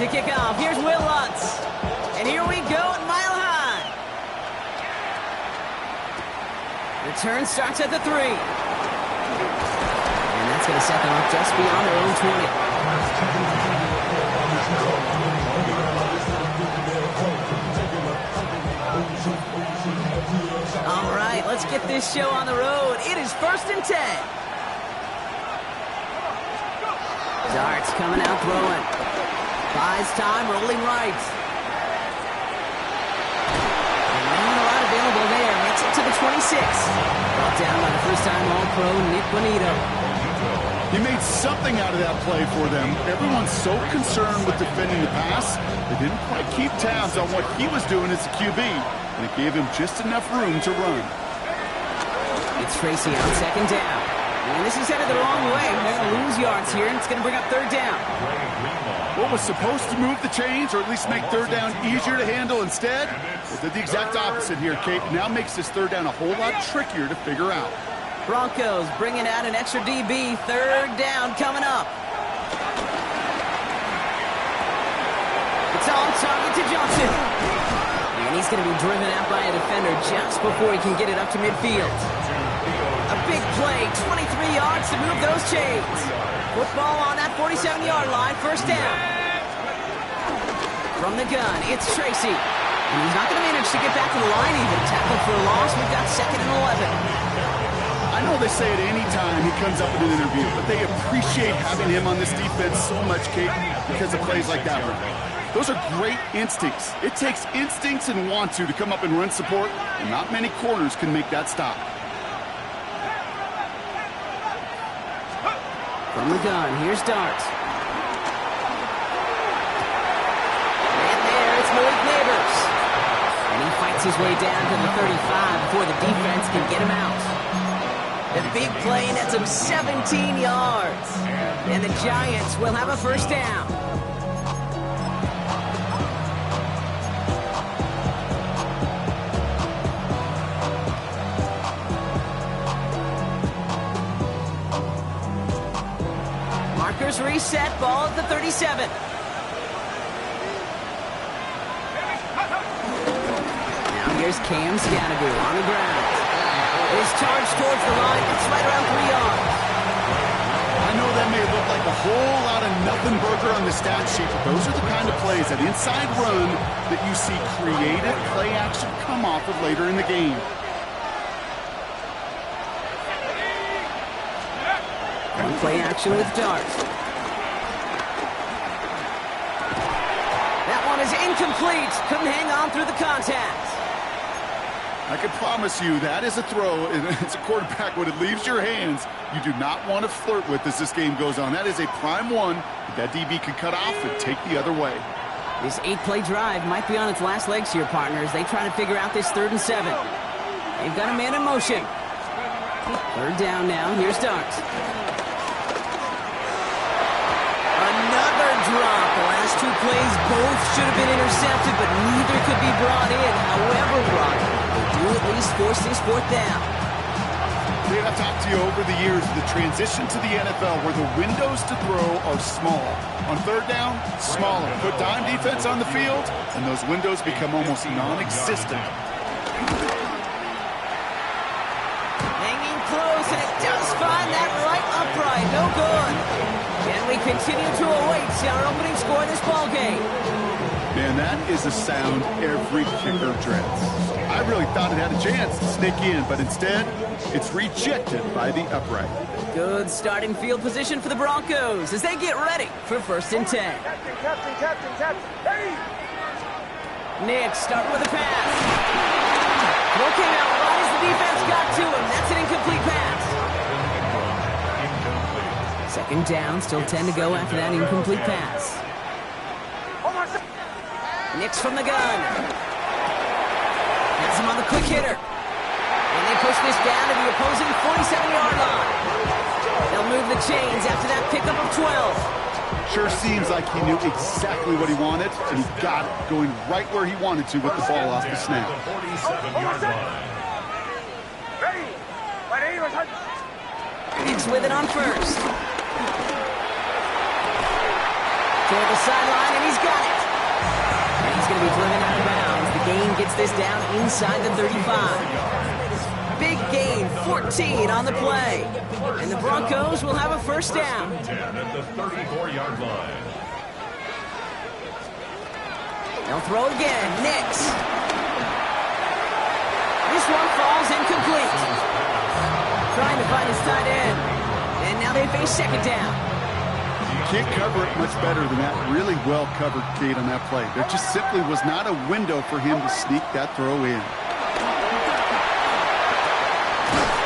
To kick off, here's Will Lutz. And here we go at Mile High. Return starts at the 3. And that's going to set them up just beyond their own 20. All right, let's get this show on the road. It is 1st and 10. Darts coming out throwing. Buys time, rolling right. And not a lot available there. Makes it to the 26. Brought down by the first-time All-Pro, Nick Bonito. He made something out of that play for them. Everyone's so concerned with defending the pass, they didn't quite keep tabs on what he was doing as a QB. And it gave him just enough room to run. It's Tracy on 2nd down. And this is headed the wrong way. They're going to lose yards here, and it's going to bring up 3rd down. What was supposed to move the chains, or at least make 3rd down easier to handle instead, well, did the exact opposite here, Kate. Now makes this 3rd down a whole lot trickier to figure out. Broncos bringing out an extra DB. 3rd down coming up. It's on target to Johnson. And he's going to be driven out by a defender just before he can get it up to midfield. A big play, 23 yards to move those chains. Football on that 47-yard line, 1st down. From the gun, it's Tracy. And he's not going to manage to get back to the line even. Tackled for a loss, we've got 2nd and 11. I know they say it any time he comes up in an interview, but they appreciate having him on this defense so much, Kate, because of plays like that one. Those are great instincts. It takes instincts and want to come up and run support, and not many corners can make that stop. From the gun, here's Dart. And there, it's Malik Neighbors. And he fights his way down to the 35 before the defense can get him out. The big play nets him 17 yards. And the Giants will have a 1st down. Markers reset, ball at the 37. Now here's Cam Scannaboo on the ground. His charge towards the line, it's right around 3 yards. I know that may look like a whole lot of nothing burger on the stat sheet, but those are the kind of plays, that inside run, that you see creative play action come off of later in the game. Play action with Dart. That one is incomplete. Couldn't hang on through the contact. I can promise you that is a throw, and it's a quarterback when it leaves your hands, you do not want to flirt with as this game goes on. That is a prime one that DB can cut off and take the other way. This 8-play drive might be on its last legs here, partners. They try to figure out this 3rd and 7. They've got a man in motion. 3rd down now. Here's Dart. Another drop. The last 2 plays both should have been intercepted, but neither could be brought in. However, Brock, they do at least force this 4th down. Dave, I've talked to you over the years, the transition to the NFL where the windows to throw are small. On 3rd down, smaller. Put dime defense on the field, and those windows become almost non-existent. Hanging close, and it does find that right upright. No good. And we continue to await our opening score in this ballgame. Man, that is a sound every kicker dreads. I really thought it had a chance to sneak in, but instead, it's rejected by the upright. Good starting field position for the Broncos as they get ready for 1st and 10. Captain, hey! Nick starting with a pass. Throw came out right as the defense got to him. That's an incomplete pass. 2nd down, still 10 to go after that incomplete pass. Nick's from the gun. Has him on the quick hitter. And they push this down to the opposing 47-yard line. They'll move the chains after that pickup of 12. Sure seems like he knew exactly what he wanted, and he got it, going right where he wanted to with the ball off the snap. Nick's with it on 1st. Toward the sideline, and he's got it. And he's going to be driven out of bounds. The gain gets this down inside the 35. Big gain, 14 on the play. And the Broncos will have a first down. 10 at the 34-yard line. They'll throw again. Nix. This one falls incomplete. Trying to find his tight end. And now they face second down. You can't cover it much better than that. Really well covered, Kate, on that play. There just simply was not a window for him to sneak that throw in.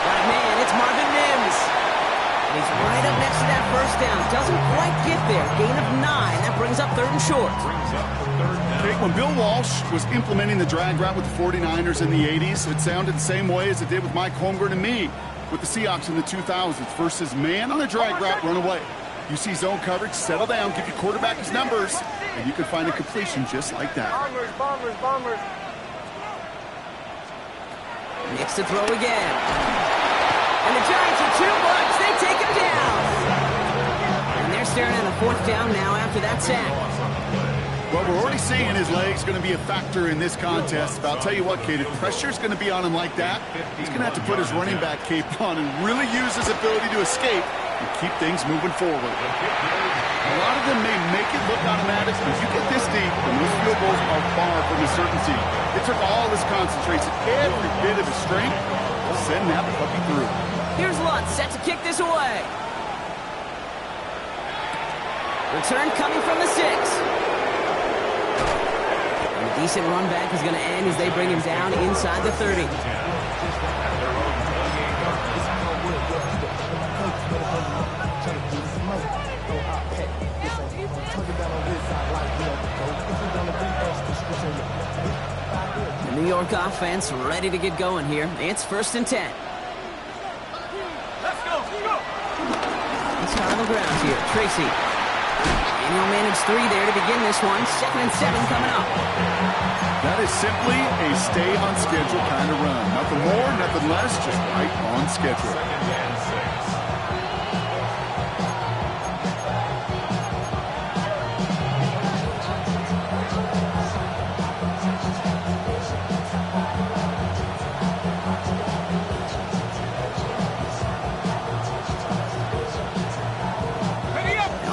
Got a man, it's Marvin Mims. And he's right up next to that first down. Doesn't quite get there. Gain of 9. That brings up 3rd and short. Kate, when Bill Walsh was implementing the drag route with the 49ers in the 80s, it sounded the same way as it did with Mike Holmgren and me with the Seahawks in the 2000s versus man on a drag route, run away. You see zone coverage, settle down, give your quarterback his numbers, and you can find a completion just like that. Bombers. Nix to throw again. And the Giants are too much. They take him down. And they're staring at a 4th down now after that sack. Well, we're already seeing his legs going to be a factor in this contest. But I'll tell you what, Kate, if pressure's going to be on him like that, he's going to have to put his running back cape on and really use his ability to escape and keep things moving forward. A lot of them may make it look automatic, but you get this deep, and those field goals are far from a certainty. It took all his concentration, every bit of his strength, to send that puppy through. Here's Lutz set to kick this away. Return coming from the 6. And a decent run back is going to end as they bring him down inside the 30. The New York offense ready to get going here. It's 1st and 10. Let's go. He's on the ground here. Tracy. And he'll manage 3 there to begin this one. 2nd and 7 coming up. That is simply a stay-on-schedule kind of run. Nothing more, nothing less, just right on schedule.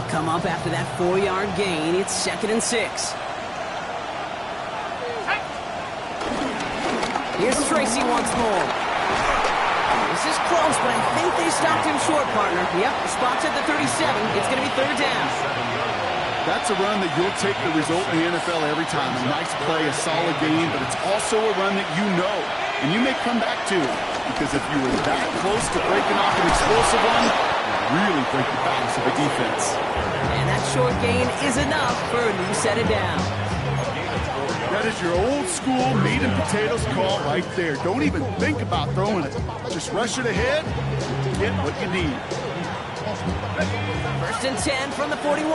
Come up after that 4-yard gain. It's 2nd and 6. Here's Tracy once more. This is close, but I think they stopped him short, partner. Yep, spots at the 37. It's going to be 3rd down. That's a run that you'll take the result in the NFL every time. A nice play, a solid game, but it's also a run that you know, and you may come back to. Because if you were that close to breaking off an explosive one, really break the backs of a defense. And that short gain is enough for a new set of downs. That is your old school meat and potatoes call right there. Don't even think about throwing it. Just rush it ahead and get what you need. 1st and 10 from the 41.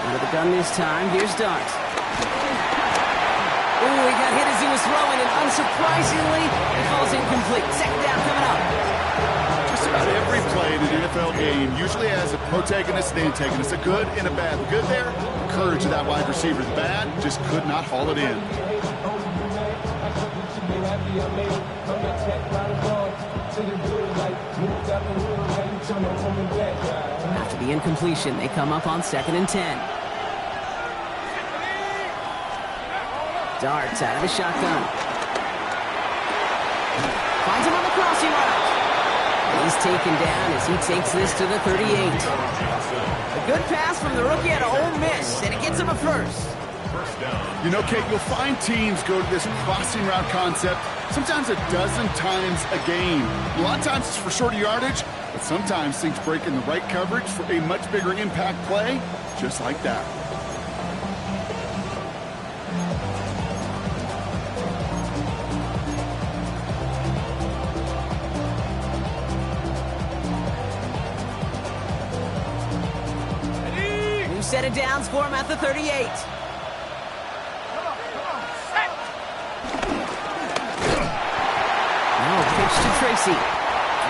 Under the gun this time. Here's Dart. Ooh, he got hit as he was throwing, and unsurprisingly, it falls incomplete. 2nd down coming up. Just about every play in an NFL game usually has a protagonist and antagonist, a good and a bad. The good there, the courage of that wide receiver. The bad, just could not haul it in. After the incompletion, they come up on 2nd and 10. Darts out of the shotgun. Finds him on the crossing route. He's taken down as he takes this to the 38. A good pass from the rookie out of Ole Miss, and it gets him a 1st. You know, Kate, you'll find teams go to this crossing route concept sometimes a dozen times a game. A lot of times it's for shorter yardage, but sometimes things break in the right coverage for a much bigger impact play, just like that. Set of downs for him at the 38. Now pitch to Tracy.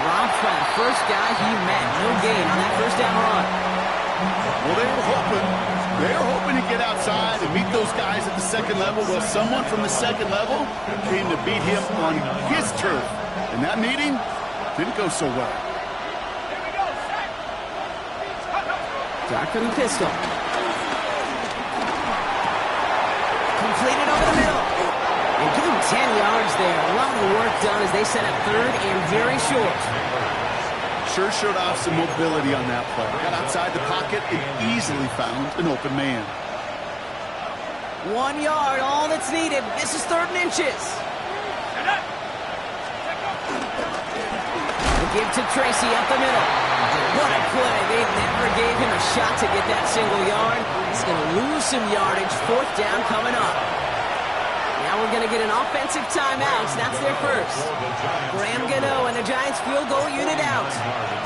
Dropped by the first guy he met. No gain on that first down run. Well, they were hoping to get outside and meet those guys at the second level. Well, someone from the second level came to beat him on his turf. And that meeting didn't go so well. Dark from the pistol. Completed over the middle. And give him 10 yards there. A lot of the work done as they set up third and very short. Sure showed off some mobility on that play. Got outside the pocket and easily found an open man. 1 yard, all that's needed. This is third and inches. The give to Tracy up the middle. What a play. They never gave him a shot to get that single yard. He's going to lose some yardage. Fourth down coming up. Now we're going to get an offensive timeout. That's their first. Graham Gano and the Giants field goal unit out.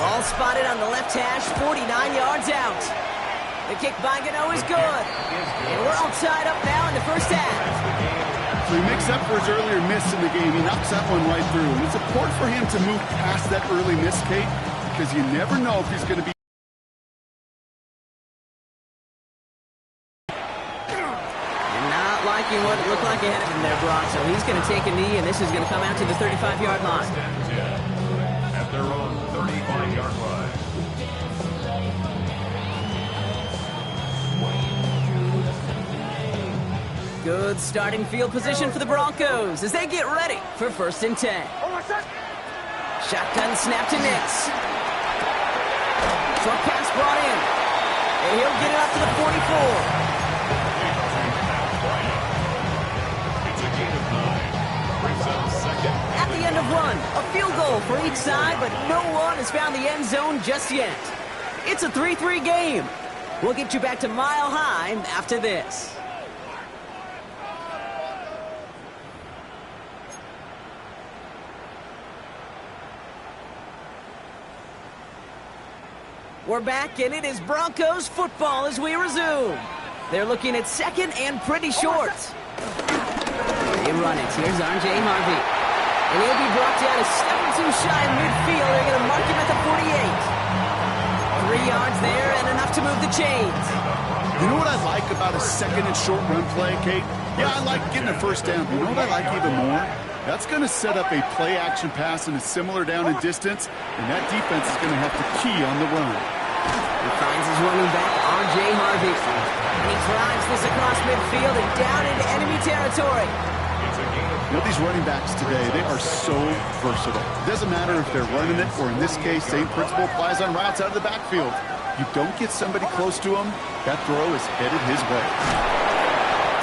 Ball spotted on the left hash, 49 yards out. The kick by Gano is good. And we're all tied up now in the first half. So he makes up for his earlier miss in the game. He knocks that one right through. And it's important for him to move past that early miss, Kate, because you never know if he's going to be what it looked like ahead of him there, Brock. So he's going to take a knee, and this is going to come out to the 35-yard line. At their own 35-yard line. Good starting field position for the Broncos as they get ready for 1st and 10. Shotgun snap to Nix. Short pass brought in. And he'll get it up to the 44. At the end of one, a field goal for each side, but no one has found the end zone just yet. It's a 3-3 game. We'll get you back to Mile High after this. We're back, and it is Broncos football as we resume. They're looking at second and pretty short. They run it. Here's R.J. Harvey. And he'll be brought down a step or two shy in midfield. They're going to mark him at the 48. 3 yards there and enough to move the chains. You know what I like about a second and short run play, Kate? Yeah, I like getting a first down. But you know what I like even more? That's going to set up a play-action pass and a similar down in distance, and that defense is going to have to key on the run. He finds his running back, R.J. Harvey. And he drives this across midfield and down into enemy territory. You know, these running backs today, they are so versatile. It doesn't matter if they're running it, or in this case, same principle applies on routes out of the backfield. You don't get somebody close to him, that throw is headed his way.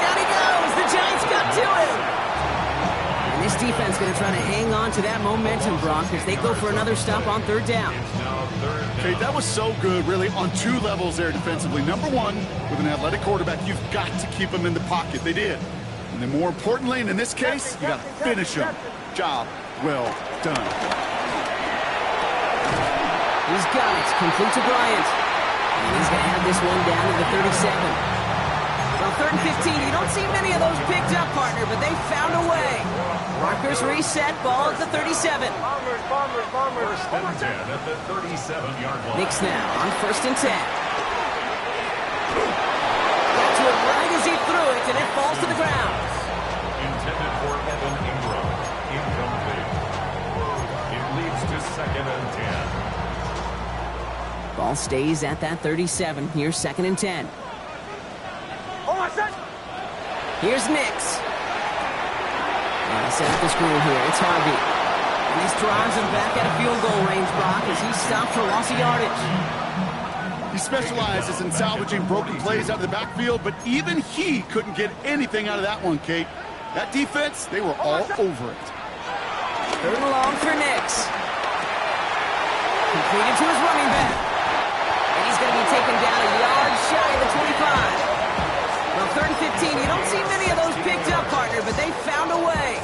Down he goes! The Giants got to him! And this defense is going to try to hang on to that momentum, Brock, as they go for another stop on third down. Okay, that was so good, really, on two levels there defensively. Number one, with an athletic quarterback, you've got to keep him in the pocket. They did. And then more importantly, and in this case, you got to finish him. Job well done. He's got it. Complete to Bryant. And he's going to have this one down to the 37. Well, 3rd and 15, you don't see many of those picked up, partner, but they found a way. Markers reset, ball at the 37. Bombers. 1st and 10 at the 37-yard line. Nix now on 1st and 10. Got to it right as he threw it, and it falls to the ground. Intended for Evan Ingram. Incomplete. It leads to 2nd and 10. Ball stays at that 37. Here's 2nd and 10. Here's Nix. And set up the screen here. It's Harvey. And this drives him back at a field goal range, Brock, as he stopped for loss of yardage. He specializes in salvaging broken plays out of the backfield, but even he couldn't get anything out of that one, Kate. That defense, they were all over it. 3rd and long for Nix. Completed to his running back. And he's going to be taken down a yard shy of the 25. Well, 3rd and 15, you don't see many of those picked up, partner, but they found a way.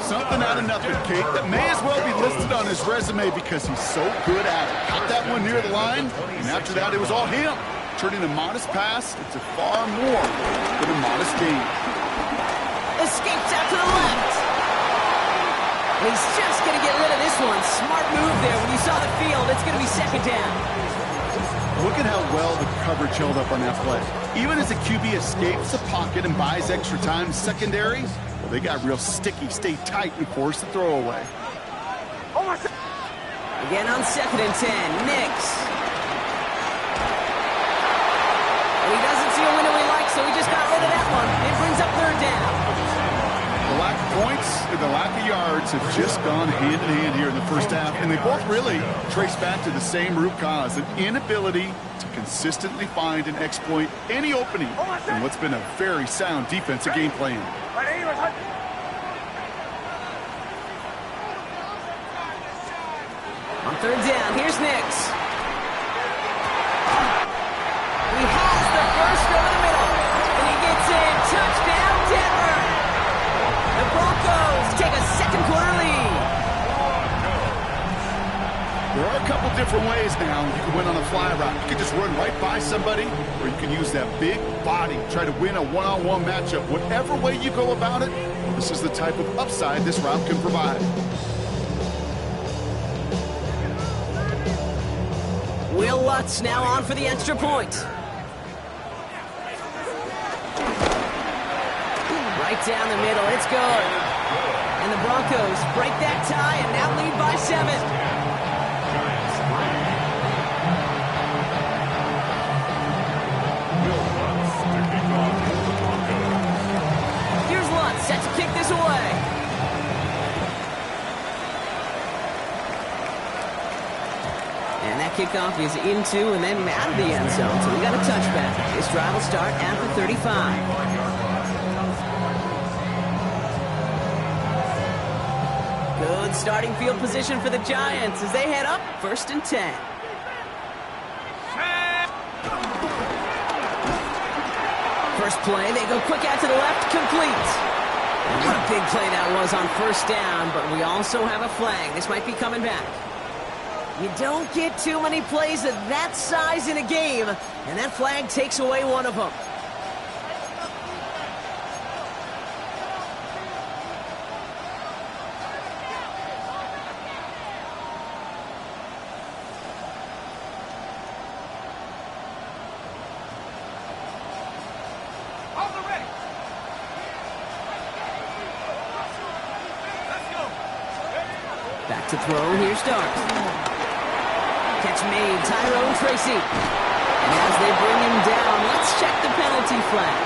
Something out of nothing, Kate, that may as well be listed on his resume because he's so good at it. Got that one near the line, and after that, it was all him. Turning a modest pass into far more than a modest gain. Escapes out to the left. And he's just going to get rid of this one. Smart move there. When you saw the field, it's going to be second down. Look at how well the coverage held up on that play. Even as the QB escapes the pocket and buys extra time, secondary, well, they got real sticky, stay tight, and force the throwaway. Again on 2nd and 10. Nix. And he doesn't see a window he likes, so he just got rid of that one. It brings up 3rd down. The lack of points and the lack of yards have just gone hand in hand here in the first half, and they both really trace back to the same root cause, an inability to consistently find and exploit any opening in what's been a very sound defensive game plan. On 3rd down, here's Nix. He has the first over the middle, and he gets in. Touchdown, Denver! The Broncos take a second-quarter lead. There are a couple different ways now you can win on a fly route. You can just run right by somebody, or you can use that big body, try to win a one-on-one matchup. Whatever way you go about it, this is the type of upside this route can provide. Will Lutz now on for the extra point. Right down the middle, it's good. And the Broncos break that tie and now lead by 7. Here's Lutz set to kick this away. And that kickoff is into and then out of the end zone, so we got a touchback. This drive will start at the 35. Good starting field position for the Giants as they head up 1st and 10. First play, they go quick out to the left, complete. And what a big play that was on 1st down, but we also have a flag. This might be coming back. You don't get too many plays of that size in a game, and that flag takes away one of them. Back to throw, here's Starks. Catch made, Tyrone Tracy. And as they bring him down, let's check the penalty flag.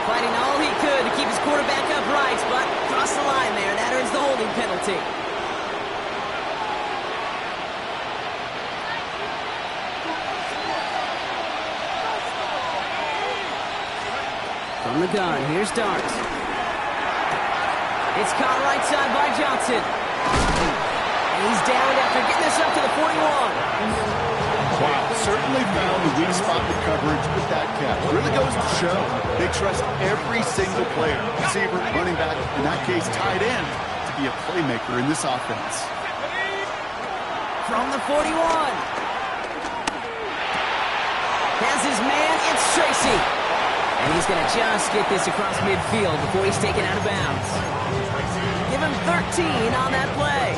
Fighting all he could to keep his quarterback upright, but crossed the line there. That earns the holding penalty. From the gun, here's Starks. It's caught right side by Johnson. And he's down after getting this up to the 41. Wow, certainly found the weak spot in coverage with that catch. Really goes to show they trust every single player, receiver, running back, in that case tight end, to be a playmaker in this offense. From the 41. Has his man, it's Tracy. And he's going to just get this across midfield before he's taken out of bounds. Give him 13 on that play.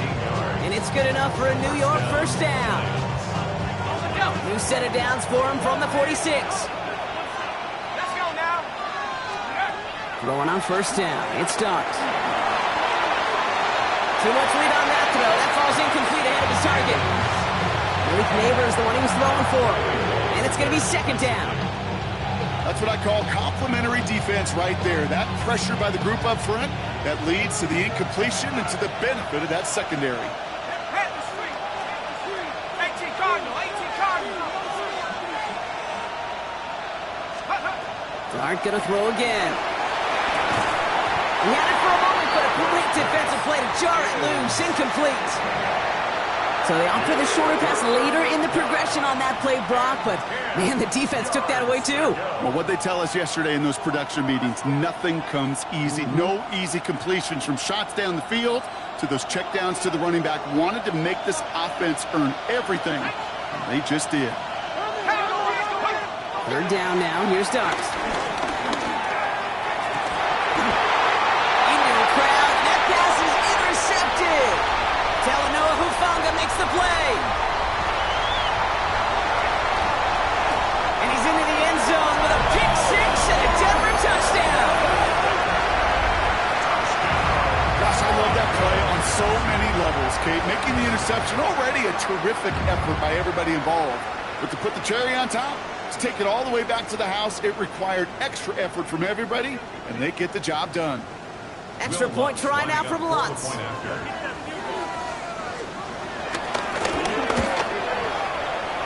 And it's good enough for a New York first down. New set of downs for him from the 46. Let's go now. Throwing on 1st down. It starts. Too much lead on that throw. That falls incomplete ahead of his target. Malik Neighbors, the one he was throwing for. And it's going to be 2nd down. That's what I call complimentary defense right there. That pressure by the group up front, that leads to the incompletion and to the benefit of that secondary. Head the street. 18 Cardinal, 18 Cardinal. Dart going to throw again. He had it for a moment, but a quick defensive play to jar it loose. Incomplete. So they opt for the shorter pass later in the progression on that play, Brock, but man, the defense took that away too. Well, what they tell us yesterday in those production meetings, nothing comes easy. No easy completions from shots down the field to those checkdowns to the running back. Wanted to make this offense earn everything, and they just did. 3rd down now, here's Starks. Into the crowd, that pass is intercepted. reception. Already a terrific effort by everybody involved. But to put the cherry on top, to take it all the way back to the house, it required extra effort from everybody, and they get the job done. Extra point try now from Lutz.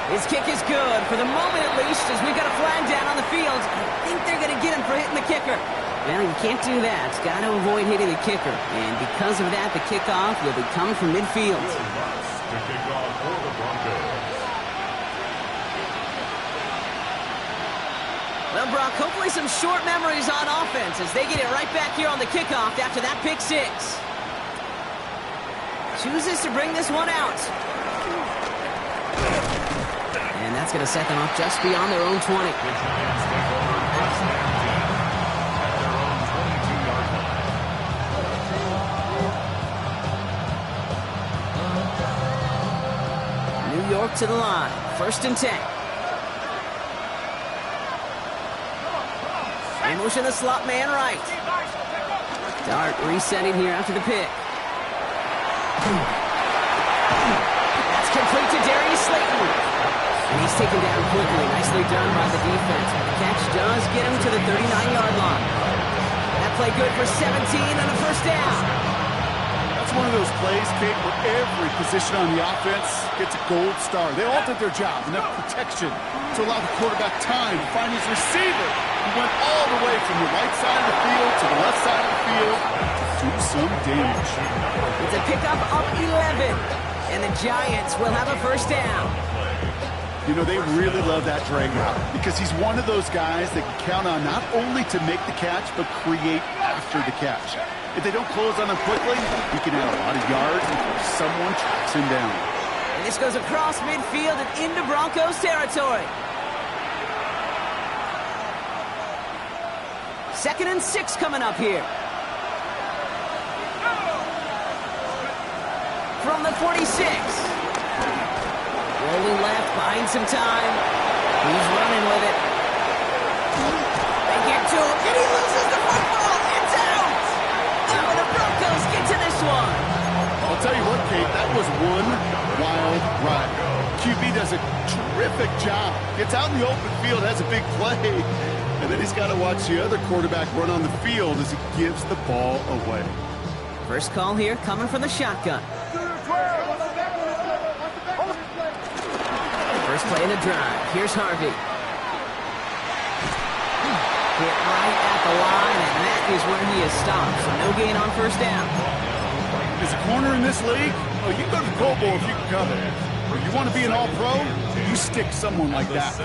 His kick is good, for the moment at least, as we've got a flag down on the field. I think they're going to get him for hitting the kicker. Well, you can't do that. It's got to avoid hitting the kicker. And because of that, the kickoff will be coming from midfield. To kick off for the Broncos. Well, Brock, hopefully some short memories on offense as they get it right back here on the kickoff after that pick six. Chooses to bring this one out. And that's going to set them up just beyond their own 20. The Giants take over first and 10 at their own 22-yard line. New York to the line. First and 10. They motion the slot man right. Dart resetting here after the pick. That's complete to Darius Slayton. And he's taken down quickly. Nicely done by the defense. The catch does get him to the 39-yard line. That play good for 17 and a first down. That's one of those plays, Kate, where every position on the offense gets a gold star. They all did their job. Enough protection to allow the quarterback time to find his receiver. He went all the way from the right side of the field to the left side of the field to do some damage. It's a pickup of 11. And the Giants will have a first down. You know, they really love that drag route because he's one of those guys that can count on not only to make the catch, but create after the catch. If they don't close on him quickly, he can add a lot of yards before someone tracks him down. And this goes across midfield and into Broncos territory. 2nd and 6 coming up here. From the 46. Rolling left, buying some time. He's running with it. They get to him, and he loses the football. It's out! Oh, the Broncos get to this one. I'll tell you what, Kate, that was one wild ride. QB does a terrific job. Gets out in the open field, has a big play, and then he's got to watch the other quarterback run on the field as he gives the ball away. First call here coming from the shotgun. First play in the drive. Here's Harvey. Hit right at the line, and that is where he is stopped. So no gain on first down. As a corner in this league, oh, you go to the Pro Bowl if you can cover. Or you want to be an all-pro, you stick someone like that.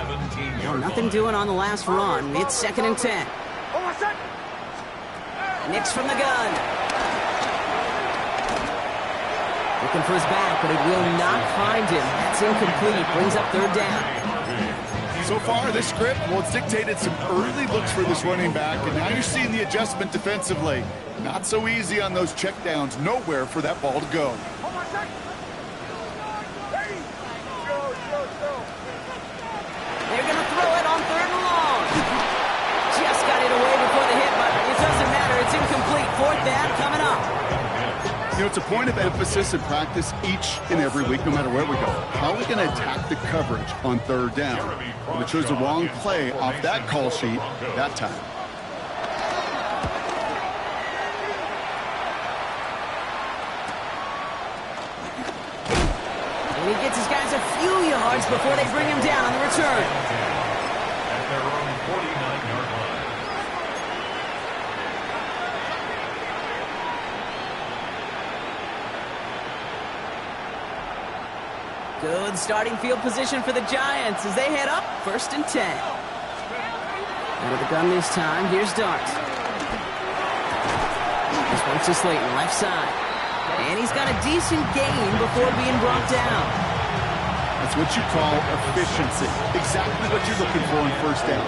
No, nothing doing on the last run. It's 2nd and 10. Nix from the gun. Looking for his back, but it will not find him. That's incomplete. Brings up 3rd down. So far, this script, well, it's dictated some early looks for this running back, and now you're seeing the adjustment defensively. Not so easy on those checkdowns. Nowhere for that ball to go. They're going to throw it on 3rd and long. Just got it away before the hit, but it doesn't matter. It's incomplete. 4th down coming up. You know, it's a point of emphasis in practice each and every week, no matter where we go. How are we going to attack the coverage on 3rd down? And we chose the wrong play off that call sheet that time. And he gets his guys a few yards before they bring him down on the return. At their own 49-yard line. Good starting field position for the Giants as they head up 1st and 10. Out of the gun this time, here's Dart. This one's to Slayton, left side. And he's got a decent gain before being brought down. That's what you call efficiency. Exactly what you're looking for on 1st down.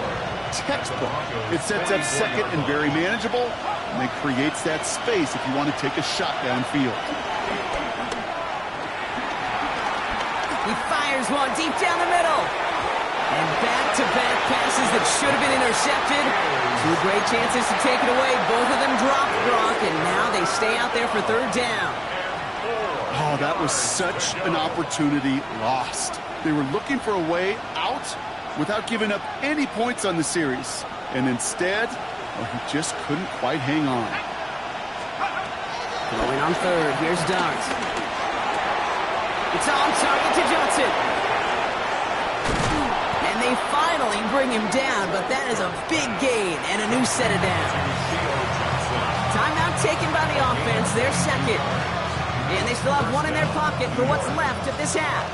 Textbook. It sets up 2nd and very manageable, and it creates that space if you want to take a shot downfield. He fires one deep down the middle. And back-to-back passes that should have been intercepted. 2 great chances to take it away. Both of them dropped, Brock, and now they stay out there for 3rd down. Oh, Oh, that was such an opportunity lost. They were looking for a way out without giving up any points on the series. And instead, well, he just couldn't quite hang on. Going on third, here's Dart. It's on target to Johnson. And they finally bring him down, but that is a big gain and a new set of downs. Timeout taken by the offense, their second. And they still have one in their pocket for what's left of this half.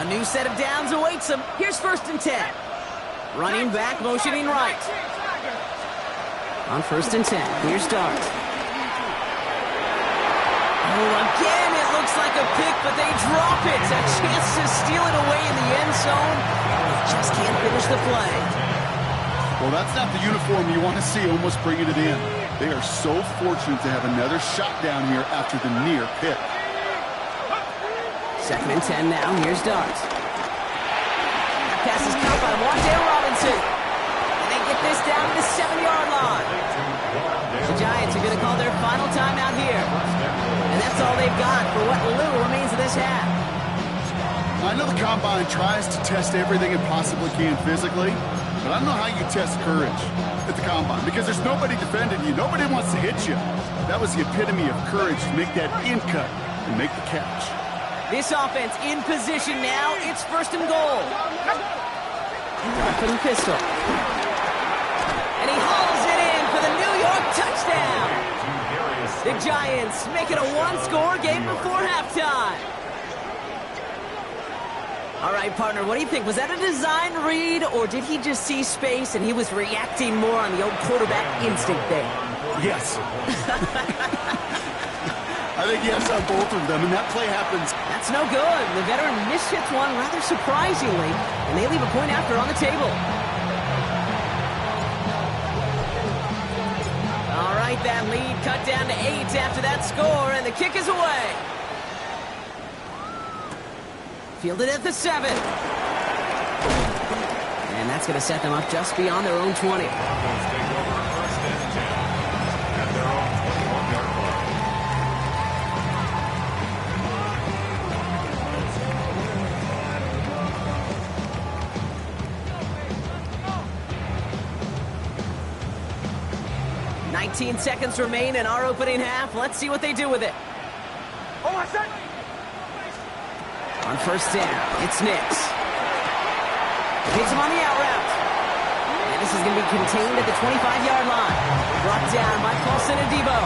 A new set of downs awaits them. Here's 1st and 10. Running back, motioning right. On 1st and 10, here's Dart. Oh, again, it looks like a pick, but they drop it. A chance to steal it away in the end zone. Just can't finish the play. Well, that's not the uniform you want to see almost bringing it in. They are so fortunate to have another shot down here after the near pick. 2nd and 10 now. Here's Dart. That pass is caught by Wandale Robinson. And they get this down to the 7-yard line. The Giants are going to call their final timeout here. And that's all they've got for what little remains of this half. I know the Combine tries to test everything it possibly can physically, but I don't know how you test courage at the Combine because there's nobody defending you. Nobody wants to hit you. That was the epitome of courage to make that in cut and make the catch. This offense in position now. It's 1st and goal. Dart for the pistol. And he hauls it in for the New York touchdown. The Giants make it a one-score game before halftime. All right, partner, what do you think? Was that a design read, or did he just see space and he was reacting more on the old quarterback instinct there? Yes. I think yes on both of them, and that play happens. That's no good. The veteran mishits one rather surprisingly, and they leave a point after on the table. All right, that lead cut down to 8 after that score, and the kick is away. Fielded at the 7. And that's going to set them up just beyond their own 20. 19 seconds remain in our opening half. Let's see what they do with it. On 1st down, it's Nix. Takes him on the out route. And this is going to be contained at the 25-yard line. Brought down by Paulson and Debo.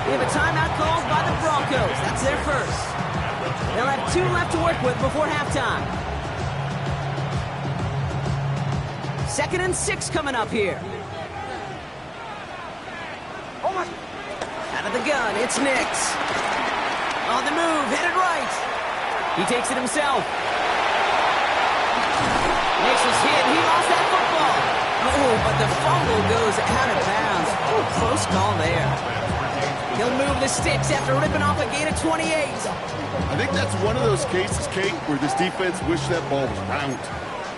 We have a timeout called by the Broncos. That's their first. They'll have 2 left to work with before halftime. 2nd and 6 coming up here. Out of the gun, it's Nix. On the move, headed right. He takes it himself. Nix was hit. He lost that football. Oh, but the fumble goes out of bounds. Oh, close call there. He'll move the sticks after ripping off a gain of 28. I think that's one of those cases, Kate, where this defense wished that ball was round.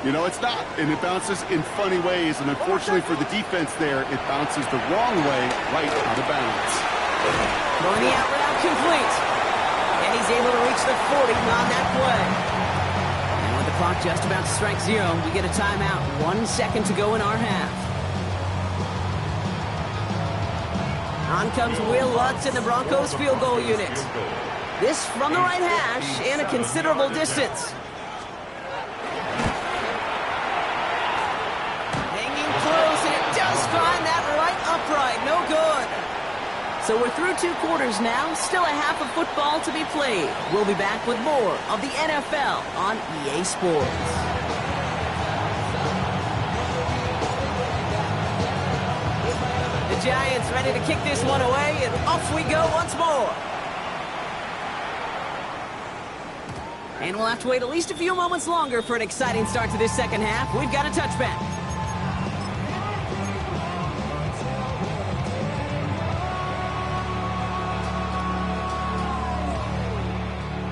You know, it's not, and it bounces in funny ways, and unfortunately for the defense there, it bounces the wrong way right out of bounds. Throwing the out route complete. And he's able to reach the 40 on that play. And with the clock just about to strike 0, we get a timeout. 1 second to go in our half. On comes Will Lutz in the Broncos field goal unit. This from the right hash and a considerable distance. Hanging close, and it does find that right upright. No good. So we're through 2 quarters now, still a half of football to be played. We'll be back with more of the NFL on EA Sports. The Giants ready to kick this one away, and off we go once more. And we'll have to wait at least a few moments longer for an exciting start to this second half. We've got a touchback.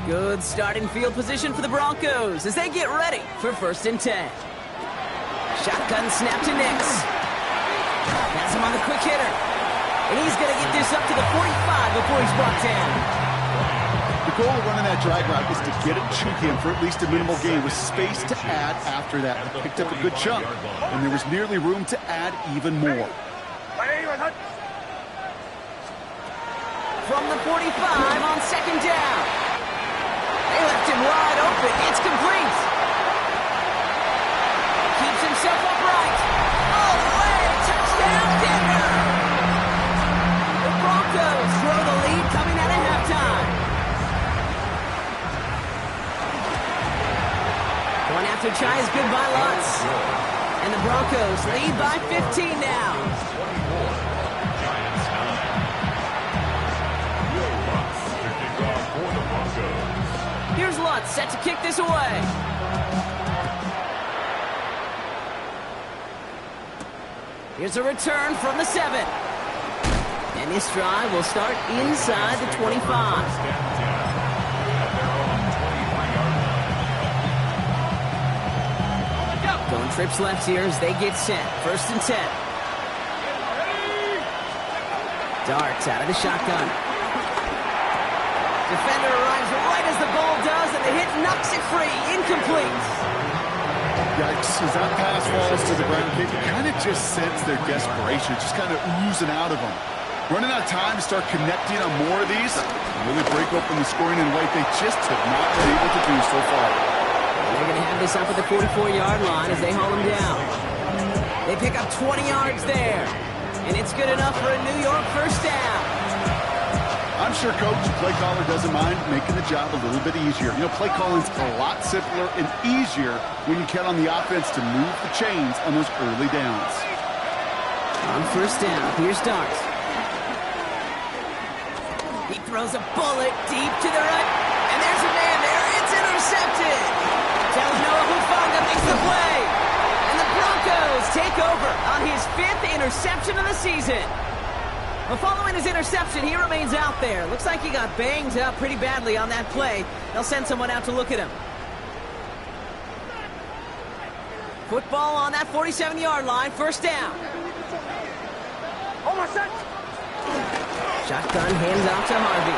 Good starting field position for the Broncos as they get ready for 1st and 10. Shotgun snap to Nix. Has him on the quick hitter. And he's going to get this up to the 45 before he's brought down. goal of running that drag route is to get it to him for at least a minimal gain with space to add after that. He picked up a good chunk, and there was nearly room to add even more. From the 45 on second down. They left him wide open. It's complete. Keeps himself upright. All the way. Touchdown, Denver. The Broncos throw the lead coming out of halftime. Going after Chai is good by Lutz. And the Broncos lead by 15 now. Here's Lutz set to kick this away. Here's a return from the 7. And this drive will start inside the 25. Going trips left here as they get set. 1st and 10. Darts out of the shotgun. Defender arrives right as the ball does, and the hit knocks it free. Incomplete. Yikes, as that pass falls to the ground, you kind of just sense their desperation, just kind of oozing out of them. Running out of time to start connecting on more of these, and really break open the scoring in a way they just have not been able to do so far. They're going to have this up at the 44-yard line as they haul him down. They pick up 20 yards there, and it's good enough for a New York 1st down. I'm sure Coach, play caller, doesn't mind making the job a little bit easier. You know, play calling's a lot simpler and easier when you count on the offense to move the chains on those early downs. On 1st down, here's Darts. He throws a bullet deep to the right, and there's a man there. It's intercepted. Tells Noah Hufanga makes the play. And the Broncos take over on his 5th interception of the season. Well, following his interception, he remains out there. Looks like he got banged up pretty badly on that play. They'll send someone out to look at him. Football on that 47-yard line, 1st down. Shotgun hands off to Harvey.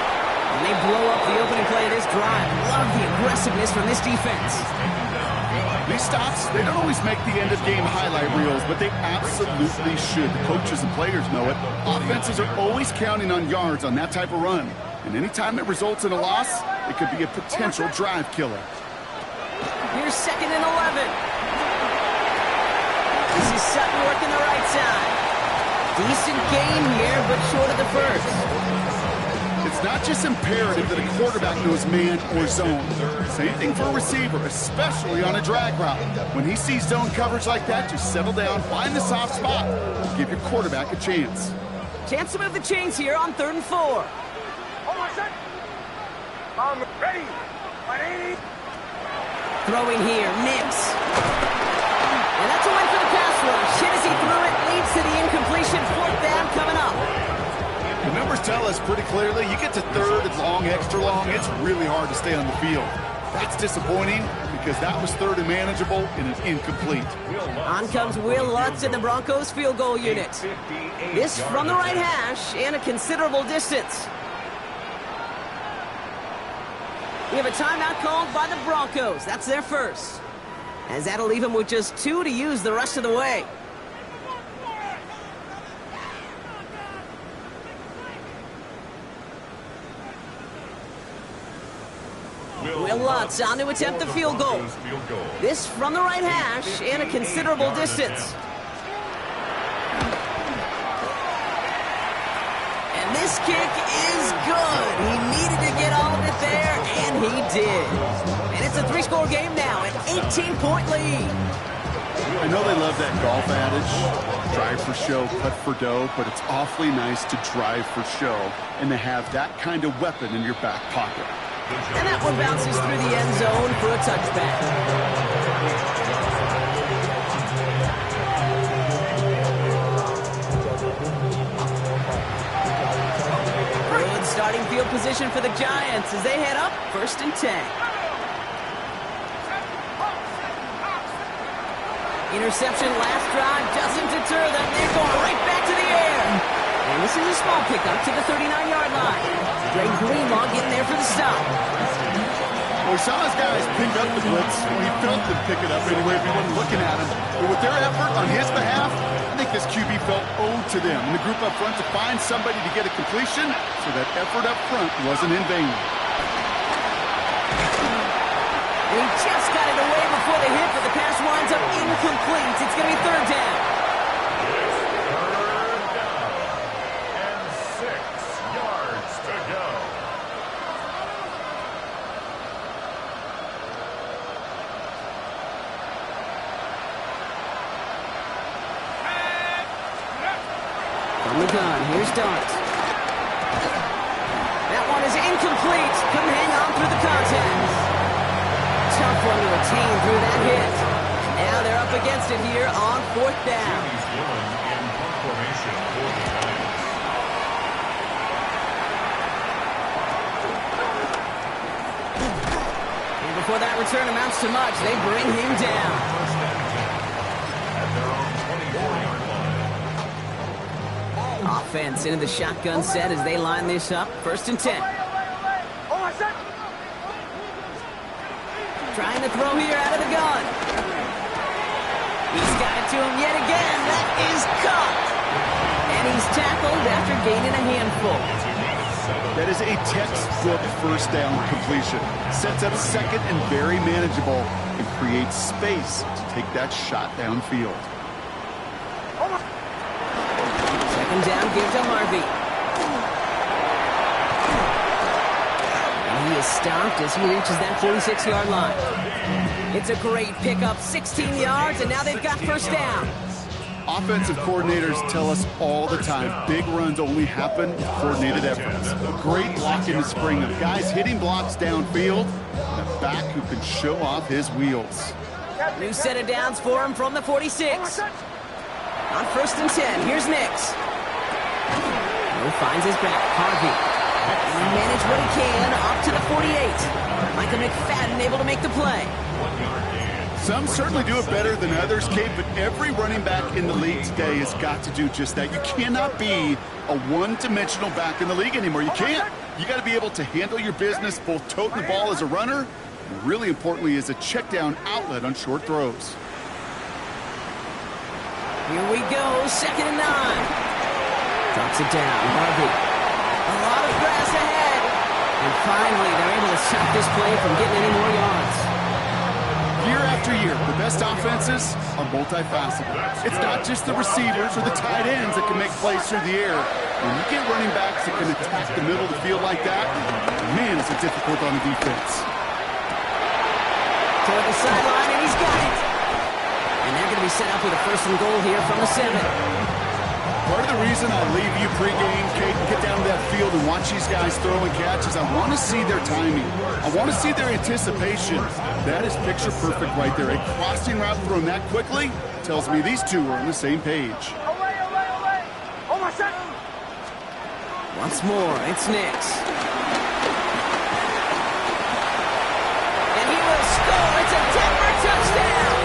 And they blow up the opening play of this drive. Love the aggressiveness from this defense. These stops, they don't always make the end-of-game highlight reels, but they absolutely should. The coaches and players know it. Offenses are always counting on yards on that type of run. And anytime it results in a loss, it could be a potential drive killer. Here's 2nd and 11. This is Sutton working the right side. Decent game here, but short of the 1st. It's not just imperative that a quarterback knows man or zone. Same thing for a receiver, especially on a drag route. When he sees zone coverage like that, just settle down, find the soft spot, and give your quarterback a chance. Chance to move the chains here on 3rd and 4. I'm ready. Throwing here, Nix. And that's a win for the pass rush. Hit as he threw it, leads to the incompletion. 4th down coming up. The numbers tell us pretty clearly, you get to 3rd and long, extra long, it's really hard to stay on the field. That's disappointing because that was 3rd and manageable and an incomplete. On comes Will Lutz in the Broncos field goal unit. This from the right hash and a considerable distance. We have a timeout called by the Broncos. That's their 1st. As that'll leave them with just 2 to use the rest of the way. Will Lutz on to attempt the field goal. This from the right hash and a considerable distance. And this kick is good. He needed to get all of it there, and he did. And it's a 3-score game now, an 18-point lead. I know they love that golf adage, drive for show, putt for dough, but it's awfully nice to drive for show and to have that kind of weapon in your back pocket. And that one bounces through the end zone for a touchback. Good starting field position for the Giants as they head up 1st and 10. Interception last drive doesn't deter them. They're going right back to the air. And this is a small pickup to the 39-yard line. Greg Greenlaw getting there for the stop. Well, we saw his guys pick up the blitz. Well, he felt them pick it up anyway if he wasn't looking at him. But with their effort on his behalf, I think this QB felt owed to them and the group up front to find somebody to get a completion, so that effort up front wasn't in vain. He just got it away before the hit, but the pass winds up incomplete. It's going to be third down. Third down. And 6 yards to go. From the gun, here's Dart. That one is incomplete. Couldn't hang on through the contact. Tough one to attain through that hit. Now they're up against it here on fourth down. Jimmy's Dillon in punt formation for the Giants. And before that return amounts to much, they bring him down. First and 10 at their own 24-yard line. Offense into the shotgun set as they line this up. First and 10. Trying to throw here out of the gun. He's got it to him yet again. That is caught. And he's tackled after gaining a handful. That is a textbook first down completion. Sets up second and very manageable and creates space to take that shot downfield. Second down, give to Harvey. And he is stopped as he reaches that 46-yard line. It's a great pickup, 16 yards, and now they've got first down. Offensive coordinators tell us all the time, big runs only happen with coordinated efforts. Great blocking to spring them. Guys hitting blocks downfield, and a back who can show off his wheels. New set of downs for him from the 46. On first and 10, here's Nix. He finds his back, Harvey. He managed what he can, up to the 48. Micah McFadden able to make the play. Some certainly do it better than others, Kate, but every running back in the league today has got to do just that. You cannot be a one-dimensional back in the league anymore. You can't. You got to be able to handle your business, both toting the ball as a runner, and really importantly as a check-down outlet on short throws. Here we go, second and 9. Drops it down, Harvey. A lot of grass ahead. And finally, they're able to stop this play from getting any more yards. Year after year, the best offenses are multifaceted. It's not just the receivers or the tight ends that can make plays through the air. When you get running backs that can attack the middle of the field like that, man, is it difficult on the defense. Toward the sideline, and he's got it. And they're going to be set up with a first and goal here from the 7. Part of the reason I leave you pregame, Kate, and get down to that field and watch these guys throw and catch is I want to see their timing. I want to see their anticipation. That is picture perfect right there. A crossing route thrown that quickly tells me these two are on the same page. Once more, it's Nix. And he will score. It's a Denver touchdown.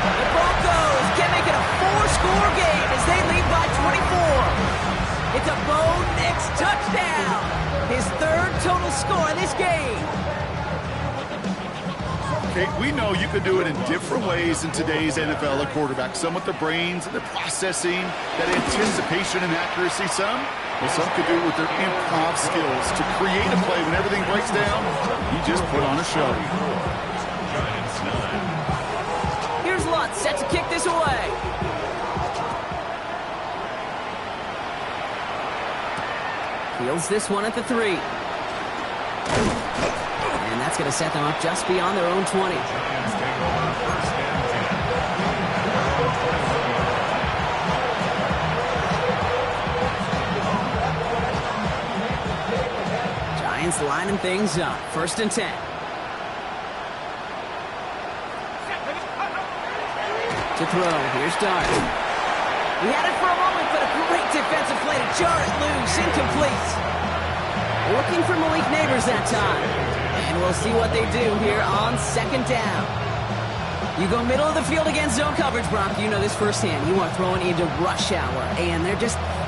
The Broncos can make it a 4-score game as they lead by 24. It's a Bo Nix touchdown. His third total score in this game. Kate, we know you can do it in different ways in today's NFL, a quarterback. Some with their brains and their processing, that anticipation and accuracy. Some could do it with their improv skills to create a play when everything breaks down. He just put on a show. Here's Lutz set to kick this away. Fields this one at the 3. And that's going to set them up just beyond their own 20. Giants lining things up. First and 10. To throw. Here's Dart. He had it for a moment, but a great defensive play to jar it loose. Incomplete. Looking for Malik Neighbors that time. And we'll see what they do here on second down. You go middle of the field against zone coverage, Bronco. You know this firsthand. You are throwing into rush hour, and there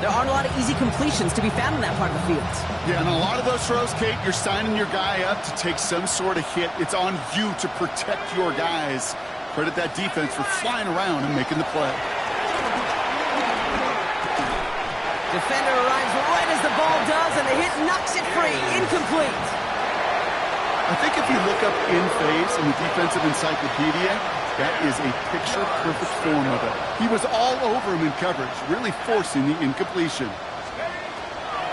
aren't a lot of easy completions to be found in that part of the field. Yeah, and a lot of those throws, Kate, you're signing your guy up to take some sort of hit. It's on you to protect your guys. Credit that defense for flying around and making the play. Defender arrives right as the ball does, and the hit knocks it free. Incomplete. I think if you look up in phase in the defensive encyclopedia, that is a picture-perfect form of it. He was all over him in coverage, really forcing the incompletion.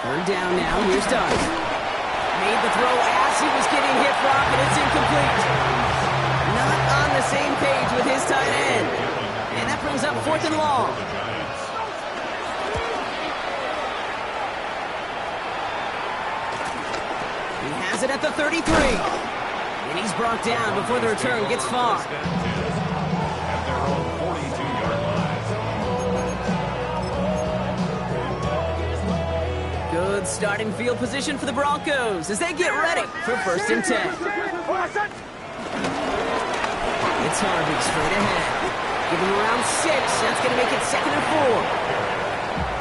Third down now. Here's Doug. Made the throw as he was getting hit, Brock, and it's incomplete. Not on the same page with his tight end. And that brings up 4th and long. He has it at the 33. And he's brought down before the return gets far. At their own 42-yard line. Good starting field position for the Broncos as they get ready for 1st and 10. It's Harvey straight ahead. Give him around 6. That's going to make it 2nd and 4.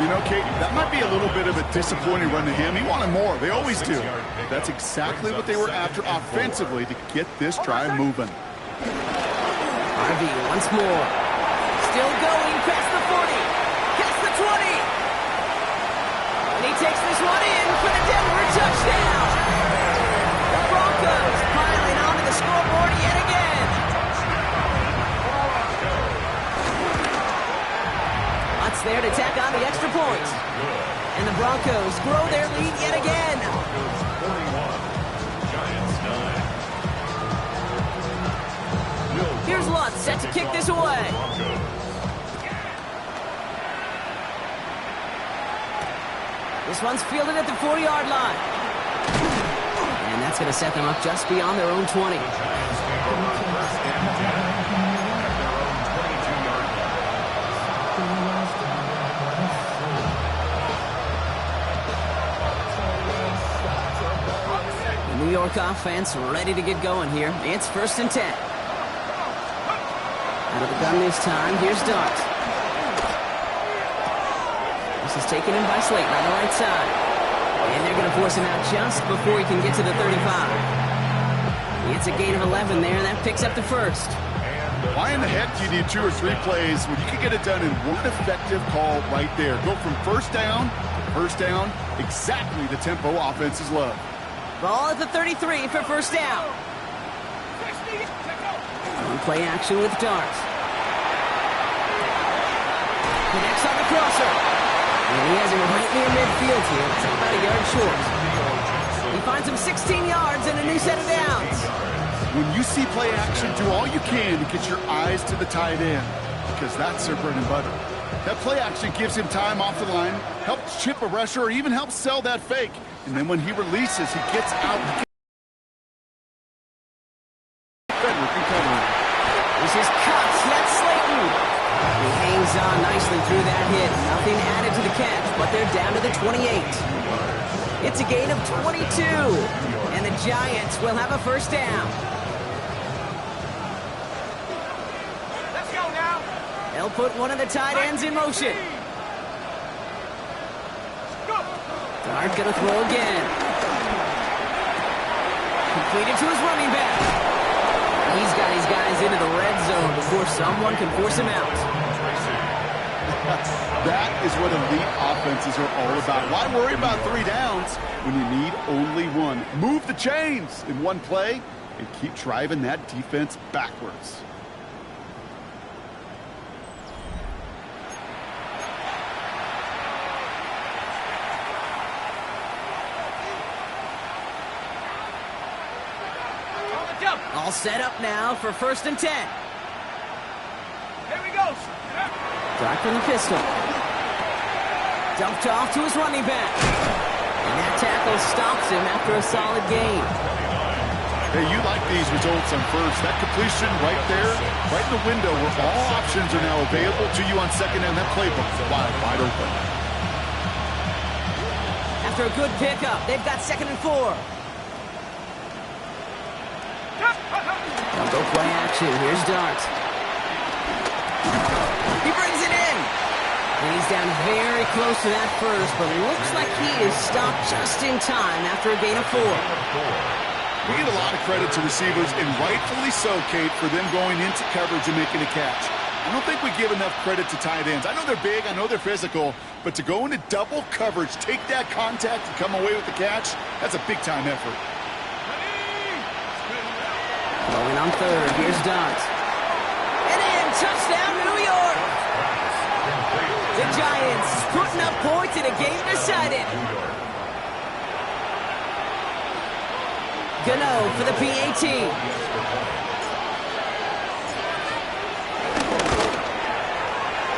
You know, Kate, that might be a little bit of a disappointing run to him. He wanted more. They always do. That's exactly what they were after offensively to get this drive moving. Harvey once more. Still going past the 40. Past the 20. And he takes this one in for the Denver touchdown. The Broncos piling onto the scoreboard yet again. Lutz there to tack on the extra point. And the Broncos grow their lead yet again. 41, Giants 9. Here's Lutz set to kick this away. This one's fielded at the 40-yard line. And that's going to set them up just beyond their own 20. The New York offense ready to get going here. It's 1st and 10. Out of the gun this time. Here's Dart. This is taken in by Slayton on the right side. And they're going to force him out just before he can get to the 35. It's a gain of 11 there, and that picks up the 1st. Why in the heck do you need 2 or 3 plays when you can get it done in one effective call right there? Go from first down to first down, exactly the tempo offenses love. Ball at the 33 for 1st down. Play action with Dart. Connects on the crosser. And he has him right near midfield here. It's about a yard short. He finds him 16 yards and a new set of downs. When you see play action, do all you can to get your eyes to the tight end, because that's their bread and butter. That play action gives him time off the line, helps chip a rusher, or even helps sell that fake. And then when he releases, he gets out. This is cuts. That's Slayton. He hangs on nicely through that hit. Nothing added to the catch, but they're down to the 28. It's a gain of 22. And the Giants will have a 1st down. Let's go now. They'll put one of the tight ends in motion. Dart gonna throw again. Completed to his running back. He's got his guys into the red zone before someone can force him out. That is what elite offenses are all about. Why worry about 3 downs when you need only 1? Move the chains in one play and keep driving that defense backwards. All set up now for 1st and 10. Here we go. Dart from the pistol. Dumped off to his running back. And that tackle stops him after a solid gain. Hey, you like these results on first. That completion right there, right in the window where all options are now available to you on second down. That playbook is wide open. After a good pickup, they've got 2nd and 4. They'll go play action. Here's Dart. He brings it in. And he's down very close to that first, but looks like he is stopped just in time after a gain of 4. We get a lot of credit to receivers, and rightfully so, Kate, for them going into coverage and making a catch. I don't think we give enough credit to tight ends. I know they're big, I know they're physical, but to go into double coverage, take that contact, and come away with the catch, that's a big-time effort. Going on third, here's Dot. And in, touchdown, New York! The Giants putting up points in a game decided. Gano for the PAT.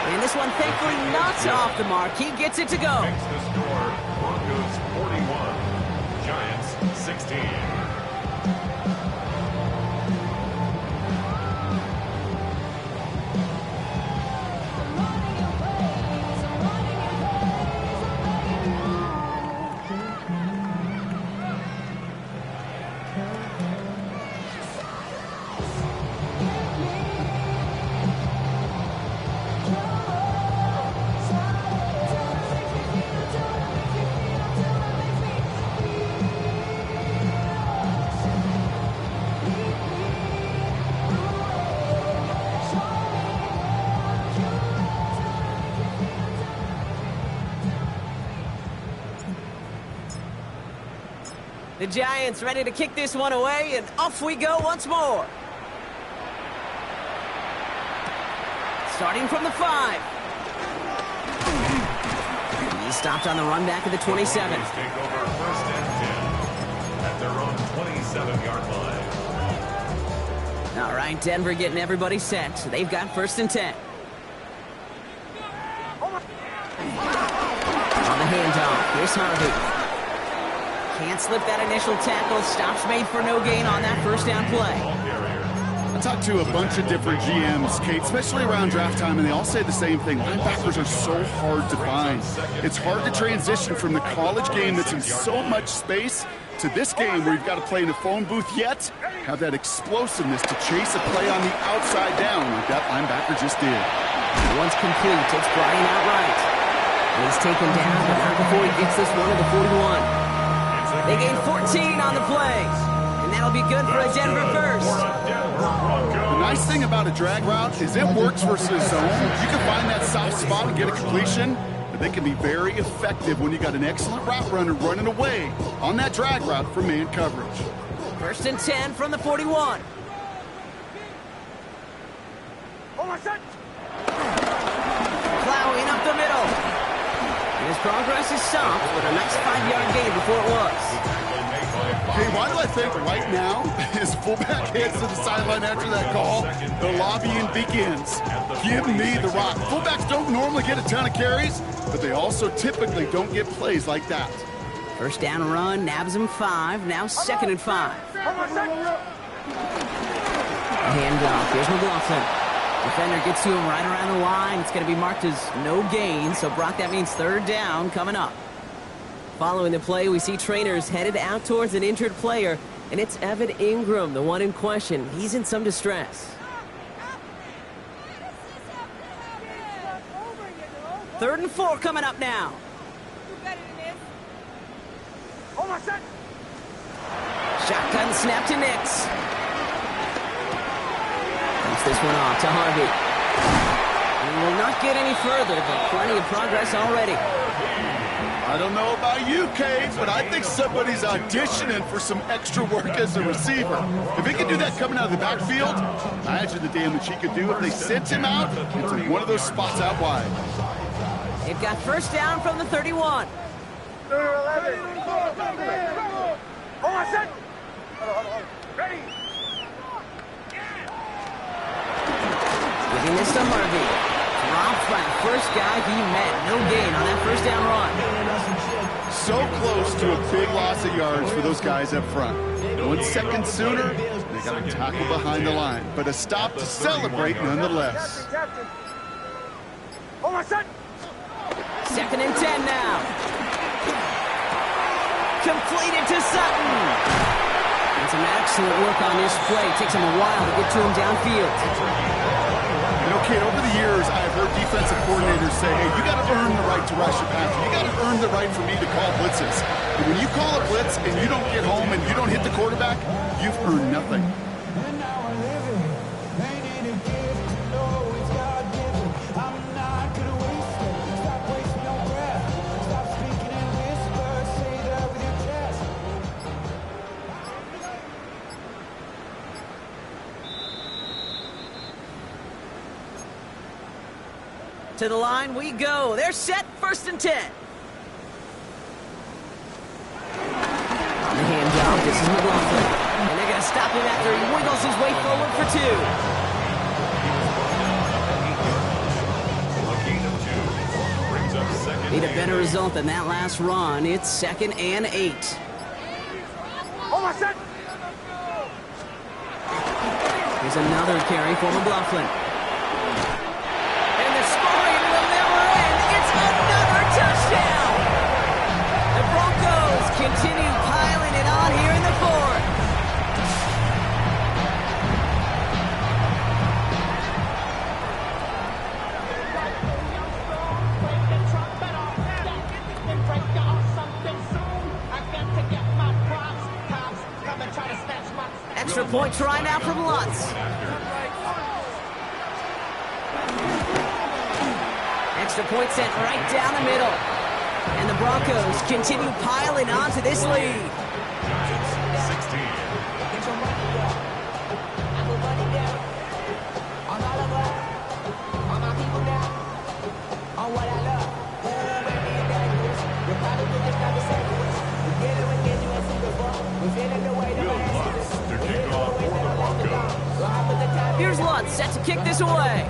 And this one thankfully not off the mark. He gets it to go. Makes the score Broncos 41, Giants 16. The Giants ready to kick this one away, and off we go once more. Starting from the 5. He's stopped on the run back of the 27. Take over first and 10 at their own 27-yard line. All right, Denver getting everybody set. So they've got first and 10. On the handoff, here's Harvey. Can't slip that initial tackle. Stops made for no gain on that first down play. I talked to a bunch of different GMs, Kate, especially around draft time, and they all say the same thing. Linebackers are so hard to find. It's hard to transition from the college game that's in so much space to this game where you've got to play in a phone booth, yet have that explosiveness to chase a play on the outside down like that linebacker just did. Once complete, it's Brian outright. And he's taken down, but not before he gets this one to the 41. They gain 14 on the play, and that'll be good for a Denver first. The nice thing about a drag route is it works versus zone. You can find that soft spot and get a completion, but they can be very effective when you got an excellent route runner running away on that drag route for man coverage. First and 10 from the 41. Plowing up the middle. And his progress is stopped with a nice 5-yard gain before it was. Hey, why do I think right now his fullback heads to the sideline after that call, the lobbying begins. Give me the rock. Fullbacks don't normally get a ton of carries, but they also typically don't get plays like that. First down run, nabs him 5, now second and 5. Handoff, here's McLaughlin. Defender gets to him right around the line. It's going to be marked as no gain, so Brock, that means third down coming up. Following the play, we see trainers headed out towards an injured player, and it's Evan Ingram, the one in question. He's in some distress. Third and 4 coming up now. Shotgun snap to Nix. Dumps this one off to Harvey. He will not get any further, but plenty of progress already. I don't know about you, Kate, but I think somebody's auditioning for some extra work as a receiver. If he can do that coming out of the backfield, imagine the damage he could do if they sent him out into one of those spots out wide. They've got first down from the 31. Giving this to Harvey. Dropped by the first guy he met. No gain on that first down run. So close to a big loss of yards for those guys up front. 1 second sooner, they got a tackle behind the line, but a stop to celebrate nonetheless. Second and 10 now. Completed to Sutton. It's an excellent work on this play. It takes him a while to get to him downfield. You know, Okay, over the years, I've heard defensive coordinators say, hey, you got to earn the right to rush your passer. You got to earn the right for me to call blitzes. And when you call a blitz and you don't get home and you don't hit the quarterback, you've earned nothing. To the line we go. They're set, 1st and 10. On the handoff, this is McLaughlin. And they're going to stop him after he wiggles his way forward for 2. Need a better result than that last run. It's 2nd and 8. Here's another carry for McLaughlin. Touchdown! The Broncos continue piling it on here in the 4th. Extra point try now from Lutz. Extra point sent right down the middle. And the Broncos continue piling on to this lead. Here's Lutz set to kick this away.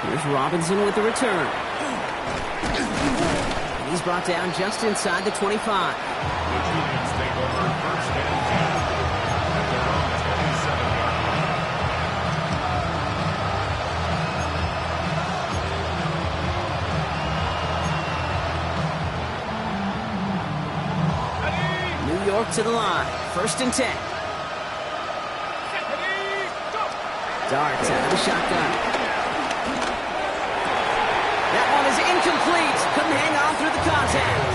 Here's Robinson with the return. And he's brought down just inside the 25. New York to the line. 1st and 10. Darts out of the shotgun. That one is incomplete. Couldn't hang on through the contact.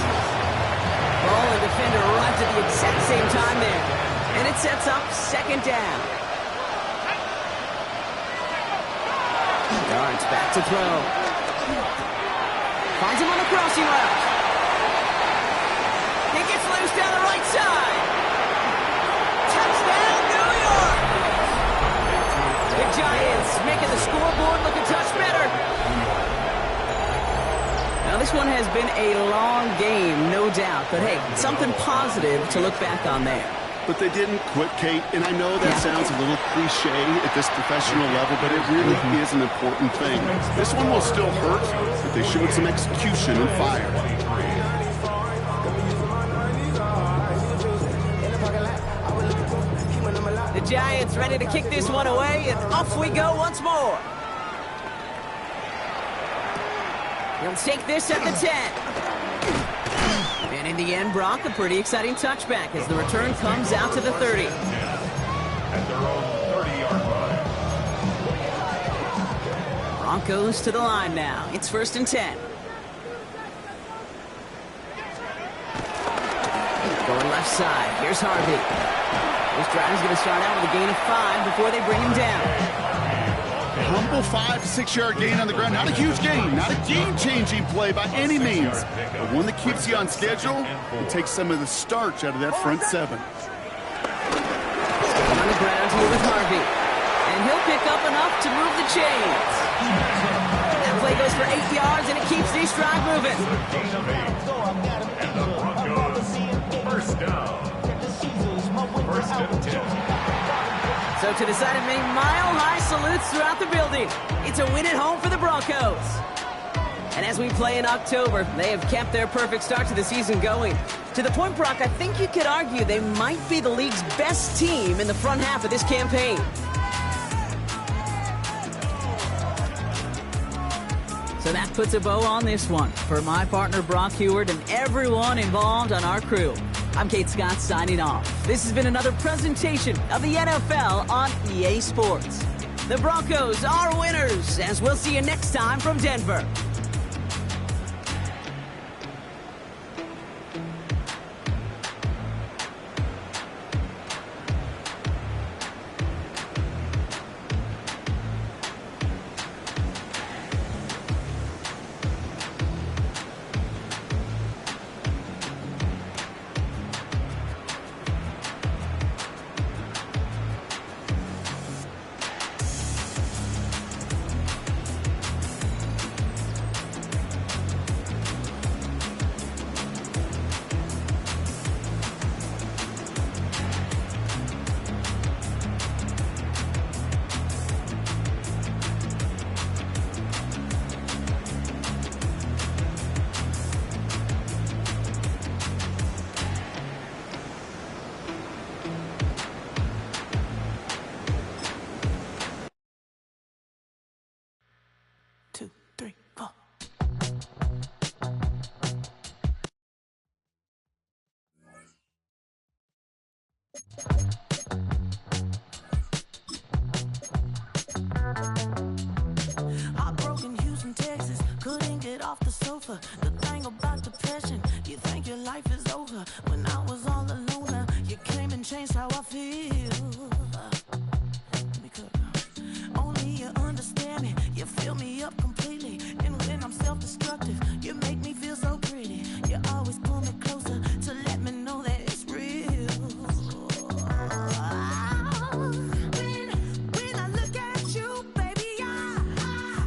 Ball and defender arrived at the exact same time there. And it sets up 2nd down. Darts back to throw. Finds him on the crossing route. He gets loose down the right side. Touchdown, New York! The Giants making the scoreboard look a touch better. Now, this one has been a long game, no doubt. But, hey, something positive to look back on there. But they didn't quit, Kate. And I know that sounds a little cliche at this professional level, but it really is an important thing. This one will still hurt, but they showed some execution and fire. The Giants ready to kick this one away, and off we go once more. He'll take this at the 10. And in the end, Brock, a pretty exciting touchback as the return comes out to the 30. At their own 30-yard line. Broncos to the line now. It's 1st and 10. Going left side. Here's Harvey. This drive is going to start out with a gain of 5 before they bring him down. Humble 5 to 6 yard gain on the ground. Not a huge gain, not a game-changing play by any means, but one that keeps you on schedule and takes some of the starch out of that front 7. Staying on the ground here with Harvey. And he'll pick up enough to move the chains. That play goes for 8 yards, and it keeps these drive moving. And the Broncos, 1st down. 1st and 10. So to the side of me, mile-high salutes throughout the building. It's a win at home for the Broncos. And as we play in October, they have kept their perfect start to the season going. To the point, Brock, I think you could argue they might be the league's best team in the front half of this campaign. So that puts a bow on this one. For my partner, Brock Heward, and everyone involved on our crew, I'm Kate Scott signing off. This has been another presentation of the NFL on EA Sports. The Broncos are winners, as we'll see you next time from Denver. Heartbroken Houston, Texas, couldn't get off the sofa. The thing about depression, you think your life is over. When I was all alone, you came and changed how I feel. Let me cook. Only you understand me, you fill me up completely. And when I'm self-destructive, you make me feel so pretty. You always pull me closer to let me know that it's real. When I look at you, baby, I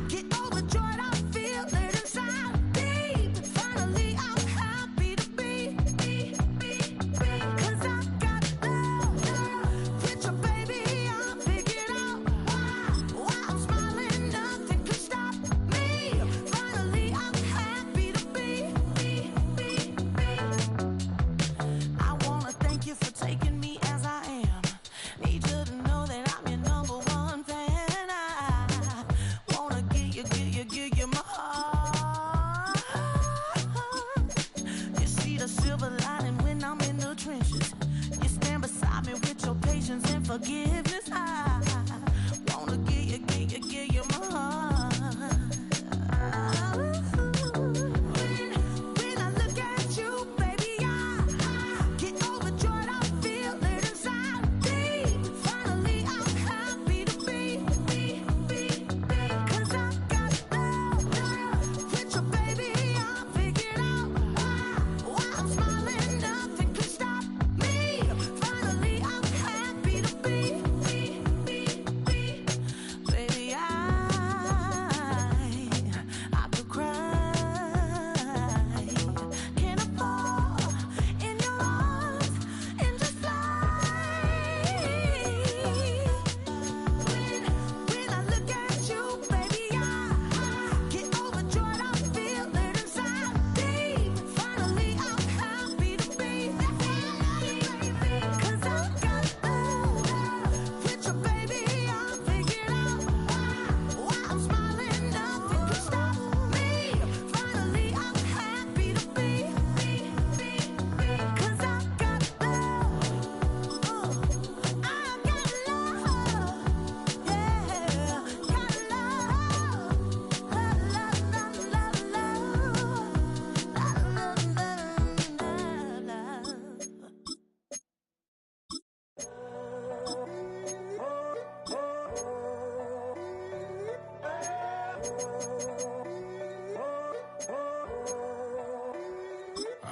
get overjoyed. I feel it inside me. Finally, I'm happy to be. 'Cause I got love with your baby. I figured out why I'm smiling. Nothing could stop me. Finally, I'm happy to be. I wanna thank you for taking me as I am. Need you to know that I'm your number one fan. I wanna give you my heart. You see the silver lining when I'm in the trenches. You stand beside me with your patience and forgiveness. I wanna give you my heart. When I look at you, baby, I get overjoyed. I feel it inside me. Finally, I'm happy to be. 'Cause I got love with your baby. I figured out why I'm smiling. Nothing can stop me. Finally, I'm happy to be. Baby, I could cry. Can I fall in your arms and just fly? When I look at you, baby, I get overjoyed. I feel it inside me. Finally, I'm happy to be. 'Cause I got love with your baby. I figured out why I'm smiling. Nothing can stop me. Finally, I'm happy to be. 'Cause I got love. I got love. Yeah, got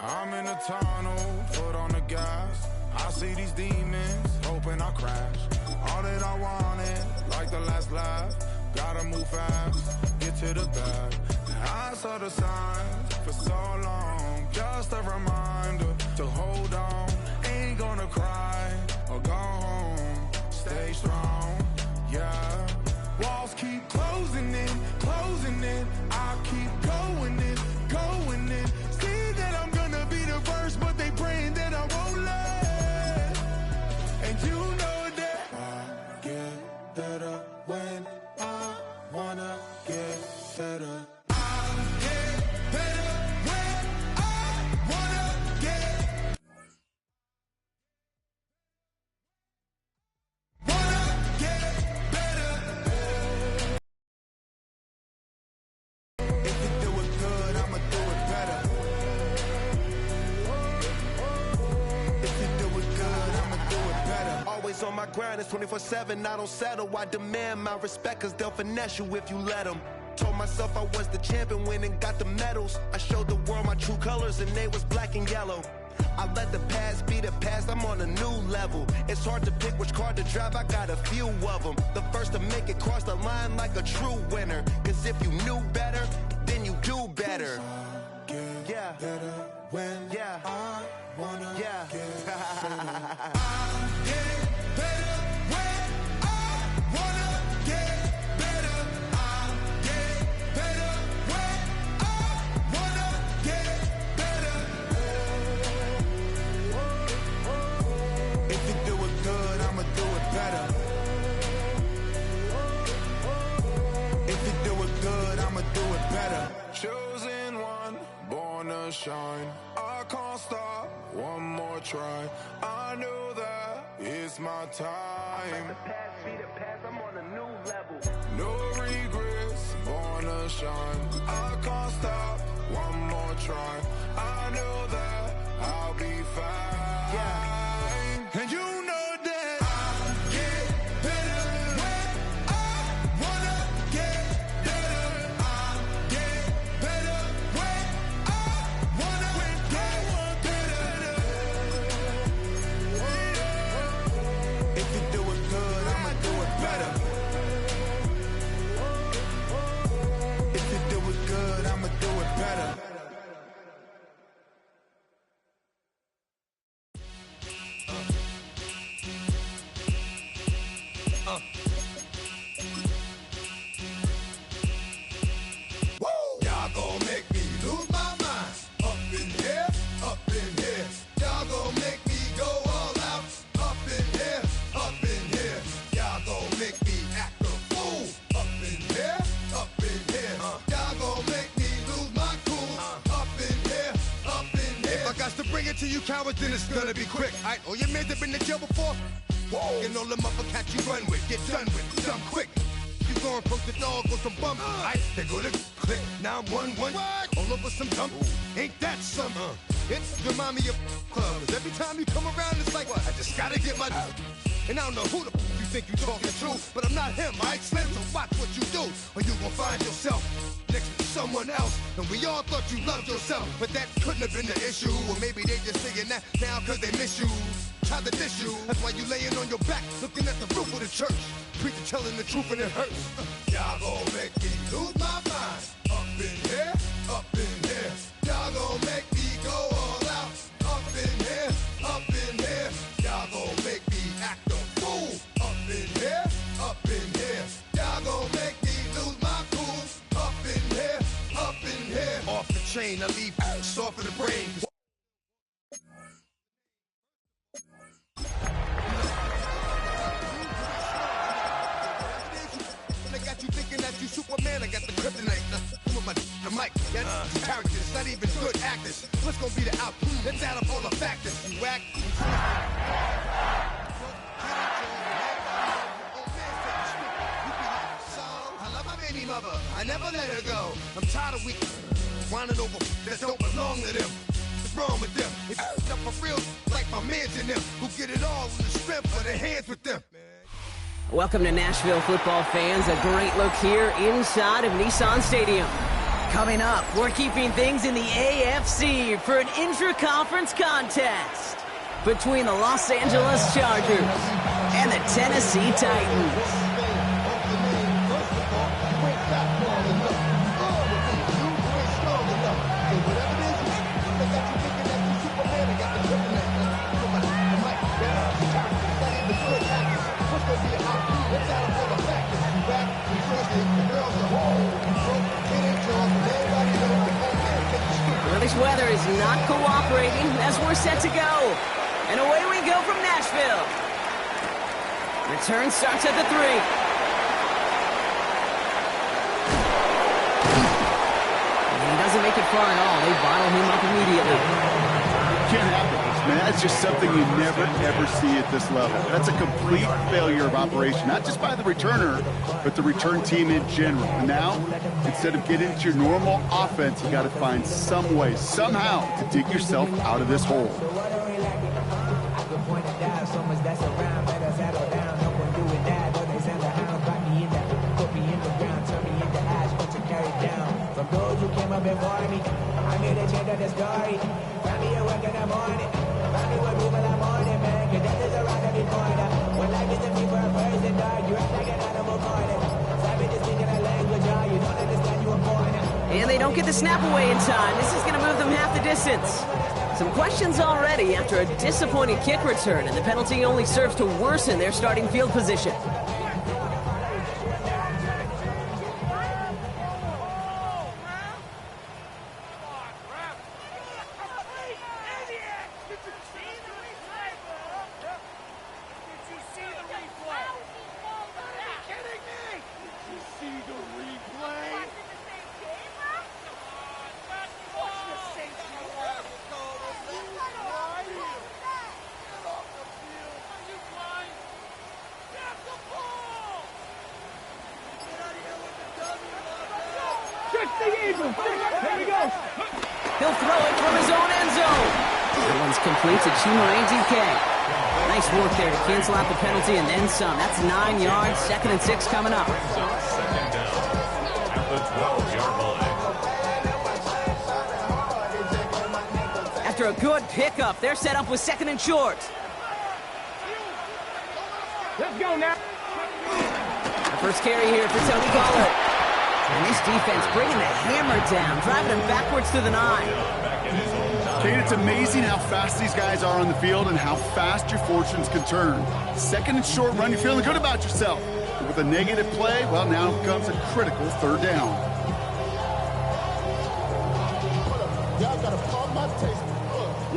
I'm in a tunnel, foot on the gas. I see these demons, hoping I crash. All that I wanted, like the last laugh. Gotta move fast, get to the bag. I saw the signs for so long, just a reminder to hold on. Ain't gonna cry or go home, stay strong, yeah. Walls keep closing in, I keep going in, see that I'm gonna be the first, but they praying that I won't let. And you know that I get better when I wanna get better. always on my grind, it's 24/7, I don't settle. I demand my respect, cause they'll finesse you if you let them. Told myself I was the champion, went and got the medals. I showed the world my true colors, and they was black and yellow. I let the past be the past, I'm on a new level. It's hard to pick which car to drive, I got a few of them. The first to make it cross the line like a true winner. Cause if you knew better, then you do better. Yeah. Better when Yeah. I wanna Yeah. get better. I get better when I wanna get better. I get better when I wanna get better. If you do it good, I'ma do it better. If you do it good, I'ma do it better. Chosen one, born to shine. I can't stop, one more try. I know that it's my time. The past be the past, I'm on a new level. No regrets, born to shine. I can't stop, one more try. I know that I'll be fine. Yeah. And you know that I get better when I wanna get better. I get better when I wanna get better. If you do it good, I'ma do it better. If you do it good, I'ma do it better. Y'all gon' make me lose my mind. Up in here, up in here. Y'all gon' make me go all out. Up in here, up in here. Y'all gon' make me act a fool. Up in here, up in here. Y'all gon' make me lose my cool. Up in here, up in here. If I got to bring it to you cowards, then it's gonna be quick. Alright, all your men that been to jail before? Whoa. And all them uppercats you run with, get done with, done quick. You gon' approach the dog with some bump. Aight, they go to click. Now I'm 1-1. All over some dump. Ain't that some? It's remind me of clubs. Every time you come around, it's like, what? I just gotta get my. And I don't know who the you think you talking to, but I'm not him, alright, Slim? So watch what you do, or you gon' find yourself next to someone else. And we all thought you loved yourself, but that couldn't have been the issue. Or maybe they just saying that now cause they miss you. Try to diss you. That's why you laying on your back, looking at the roof of the church. Preacher telling the truth and it hurts. Y'all gon' make me lose my mind. Up in here, up in here. Y'all gon' make me go all out. Up in here, up in here. Y'all gon' make me act a fool. Up in here, up in here. Y'all gon' make me lose my cool. Up in here, up in here. Off the chain, I leave soft in the brain. Superman, I got the kryptonite. With my the mic, yeah, characters, not even good actors. What's gonna be the outcome? Let's add up all the factors. You act. I love my baby mother. I never let her go. I'm tired of weak whining over that don't belong to them. What's wrong with them? If you up for real, like my mans in them, who get it all in the strength of their hands with them. Welcome to Nashville football fans. A great look here inside of Nissan Stadium. Coming up, we're keeping things in the AFC for an intra-conference contest between the Los Angeles Chargers and the Tennessee Titans. Well, this weather is not cooperating as we're set to go. And away we go from Nashville. Return starts at the 3. And he doesn't make it far at all. They bottle him up immediately. Can't happen, man. That's just something you never, ever see at this level. That's a complete failure of operation, not just by the returner, but the return team in general. And now, instead of getting into your normal offense, you got to find some way, somehow, to dig yourself out of this hole. up before me. I'm here to change up the story. Find me at work in the morning. Find me with people I'm morning, man. Cause death is around every corner. When life is a me for a person, dog, you act like an animal corner. Savage is speaking a language, dog, you don't understand you were born. And they don't get the snap away in time. This is going to move them half the distance. Some questions already after a disappointing kick return, and the penalty only serves to worsen their starting field position. He'll throw it from his own end zone. That one's complete to Chimere DK. Nice work there to cancel out the penalty and then some. That's 9 yards, 2nd and 6 coming up. Second down at the 12-yard line. After a good pickup, they're set up with 2nd and short. Let's go now. The first carry here for Tony Pollard. And this defense bringing the hammer down, driving him backwards to the 9. Kate, it's amazing how fast these guys are on the field and how fast your fortunes can turn. 2nd and short run, you're feeling good about yourself. But with a negative play, well, now comes a critical 3rd down.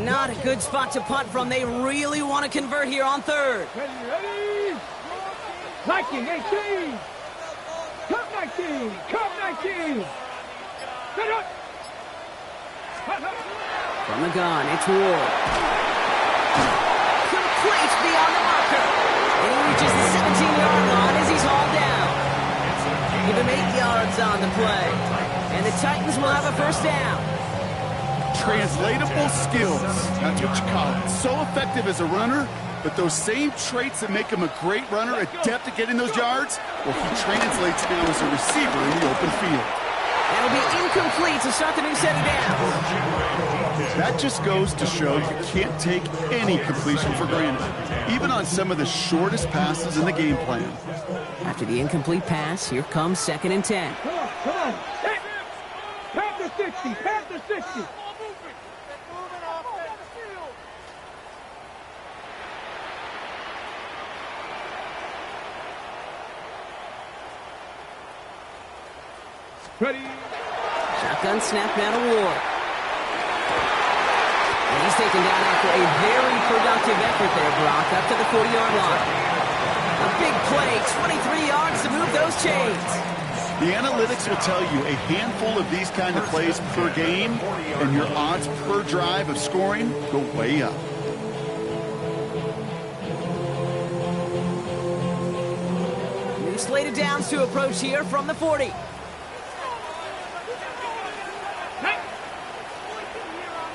Not a good spot to punt from. They really want to convert here on 3rd. Ready? Liking 18. Cup 19. Cup 19. Set up. From the gun, it's Ward. Complete beyond the marker. And he reaches the 17-yard line as he's hauled down. Give him 8 yards on the play. And the Titans will have a 1st down. Translatable skills. That's what you call it. So effective as a runner, but those same traits that make him a great runner, adept at getting those yards, well, he translates now as a receiver in the open field. That'll be incomplete to start the new set of downs. That just goes to show you can't take any completion for granted, even on some of the shortest passes in the game plan. After the incomplete pass, here comes 2nd and 10. Come on, come on. Pass the 60, pass the 60. Ready? Shotgun snap now to Ward. And he's taken down after a very productive effort there, Brock, up to the 40-yard line. A big play, 23 yards to move those chains. The analytics will tell you a handful of these kind of plays per game, and your odds per drive of scoring go way up. New slate of downs to approach here from the 40.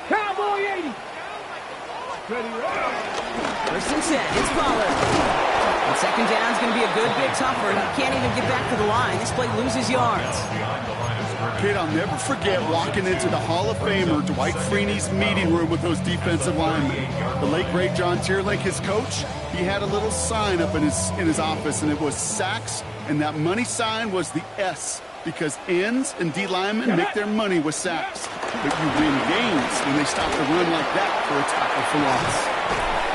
Cowboy 80. Ready? 1st and 10, it's Pollard. And 2nd down's going to be a good bit tougher. He can't even get back to the line. This play loses yards. Kid, I'll never forget walking into the Hall of Famer Dwight Freeney's meeting room with those defensive linemen. The late, great John Tierlink, his coach, he had a little sign up in his office, and it was sacks, and that money sign was the S, because ends and D linemen make their money with sacks. But you win games when they stop the run like that for a tackle for loss.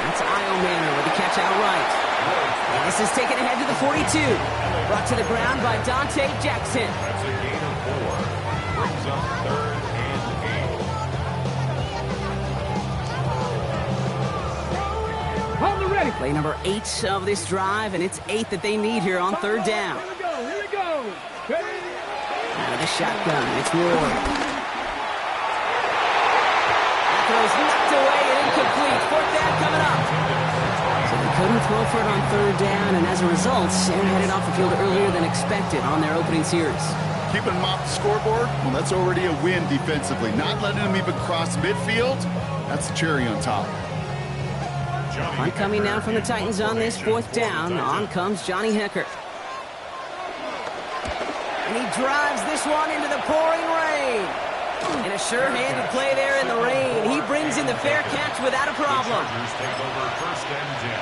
That's Io Manor with the catch outright. And this is taken ahead to the 42. Brought to the ground by Dante Jackson. That's a gain of 4. Brings up 3rd and 8. Hold the ready. Play number 8 of this drive, and it's 8 that they need here on 3rd down. Here we go, here we go. Ready? Out of the shotgun, it's Ward. That throw's knocked away and incomplete. 4th down coming up. So they couldn't throw for it on 3rd down, and as a result, they're headed off the field earlier than expected on their opening series. Keeping them off the scoreboard, well, that's already a win defensively. Not letting them even cross midfield, that's the cherry on top. Punt coming now from the Titans on this 4th down. On comes Johnny Hecker. And he drives this one into the pouring rain. And a sure-handed play there in the rain. He brings in the fair catch without a problem. The Chargers take over 1st and 10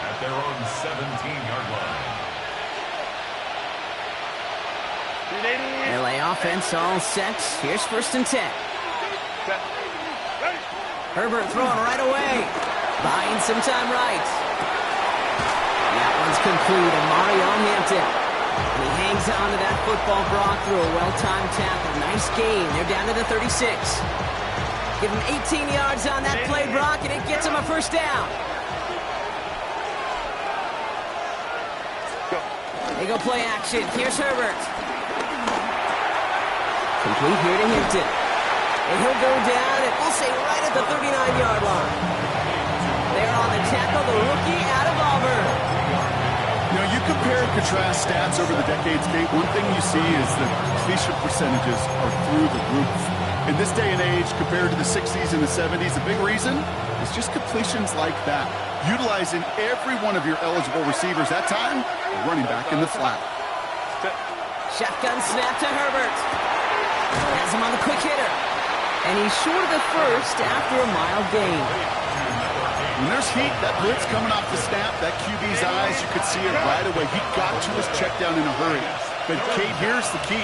at their own 17-yard line. LA offense all set. Here's 1st and 10. Herbert throwing right away. Buying some time right. That one's complete. Amari on Hampton. And he hangs on to that football, Brock, through a well-timed tackle. Nice gain. They're down to the 36. Give him 18 yards on that play, Brock, and it gets him a 1st down. They go play action. Here's Herbert. Complete here to Hampton. And he'll go down, and we'll say right at the 39-yard line. They're on the tackle, the rookie out of Auburn. You know, you compare and contrast stats over the decades, Kate. One thing you see is the completion percentages are through the roof. In this day and age, compared to the 60s and the 70s, the big reason is just completions like that. Utilizing every one of your eligible receivers that time, running back in the flat. Shotgun snap to Herbert. Has him on the quick hitter. And he's short of the 1st after a mild gain. When there's heat, that blitz coming off the snap, that QB's eyes, you could see it right away. He got to his check down in a hurry. But, Kate, here's the key.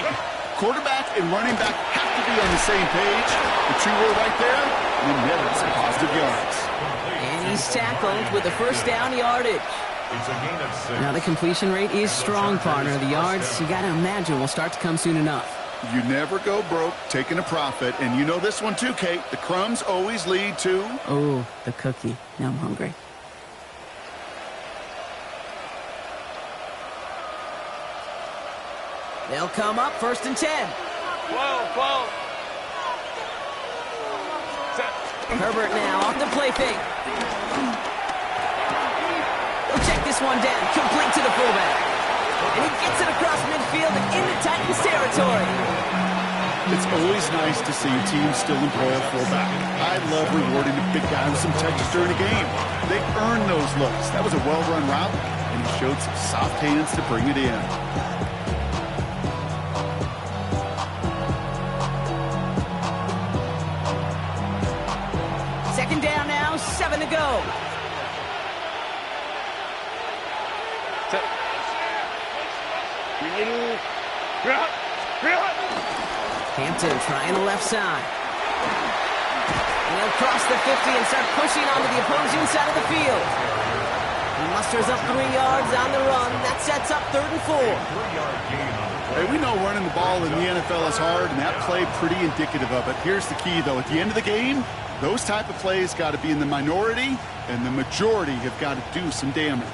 Quarterback and running back have to be on the same page. The two were right there, and then net some positive yards. And he's tackled with a 1st down yardage. It's a gain of 6. Now the completion rate is strong, partner. The yards, you got to imagine, will start to come soon enough. You never go broke taking a profit. And you know this one too, Kate. The crumbs always lead to... Oh, the cookie. Now I'm hungry. They'll come up 1st and 10. Whoa. Herbert now off the play fake. He'll check this one down. Complete to the fullback. And he gets it across midfield and into Titans territory. It's always nice to see a team still employ a fullback. I love rewarding the big guy with some touches during a game. They earn those looks. That was a well-run route, and he showed some soft hands to bring it in. Second down now, 7 to go. Hampton trying the left side. And he'll cross the 50 and start pushing onto the opposing side of the field. He musters up 3 yards on the run. That sets up 3rd and 4. Hey, we know running the ball in the NFL is hard, and that play pretty indicative of it. Here's the key, though. At the end of the game, those type of plays got to be in the minority, and the majority have got to do some damage.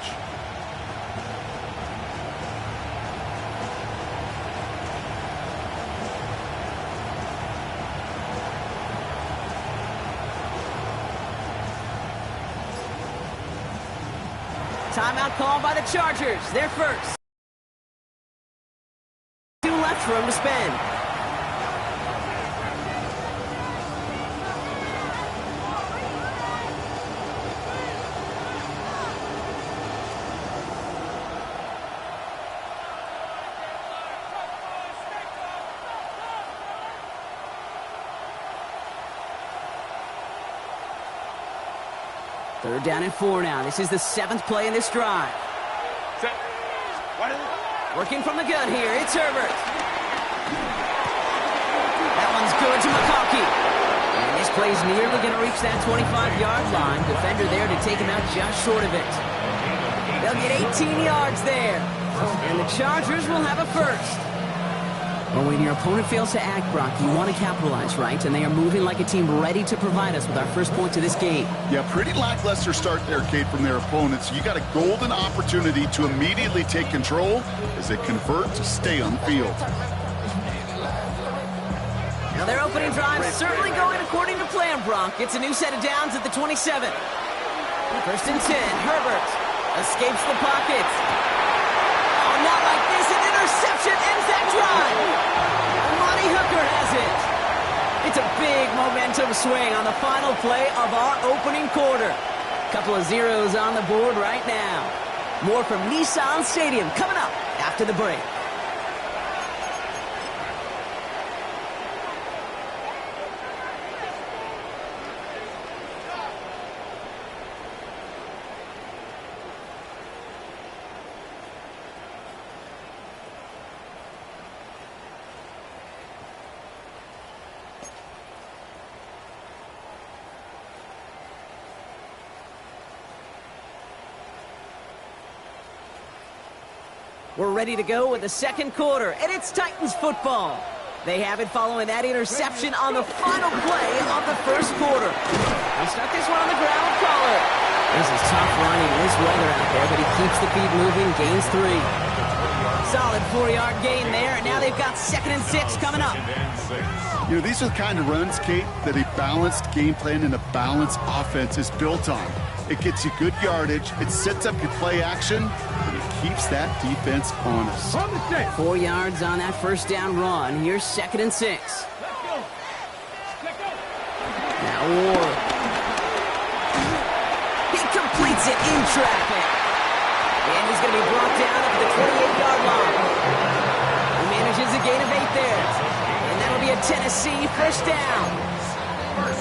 Timeout called by the Chargers. They're first. 2 left for him to spend. Third down and 4 now. This is the 7th play in this drive. Working from the gun here. It's Herbert. That one's good to McConkey. And this play's nearly going to reach that 25-yard line. Defender there to take him out just short of it. They'll get 18 yards there. And the Chargers will have a first. Well, when your opponent fails to act, Brock, you want to capitalize, right? And they are moving like a team ready to provide us with our first point to this game. Yeah, pretty lackluster start there, Kate, from their opponents. You got a golden opportunity to immediately take control as they convert to stay on the field. Now their opening drive certainly going according to plan, Brock. It's a new set of downs at the 27. 1st and 10. Herbert escapes the pocket. Oh, not like this. An interception ends that drive. Monty Hooker has it. It's a big momentum swing on the final play of our opening quarter. Couple of zeros on the board right now. More from Nissan Stadium coming up after the break. We're ready to go with the second quarter, and it's Titans football. They have it following that interception on the final play of the first quarter. They start this one on the ground with Pollard. This is tough running this weather out there, but he keeps the feet moving, gains 3. Solid 4-yard gain there, and now they've got 2nd and 6 coming up. You know, these are the kind of runs, Kate, that a balanced game plan and a balanced offense is built on. It gets you good yardage, it sets up your play action, and it keeps that defense honest. 4 yards on that first down run. Here's 2nd and 6. Now Ward. He completes it in traffic. And he's going to be brought down up at the 28-yard line. He manages a gain of 8 there. And that'll be a Tennessee first down.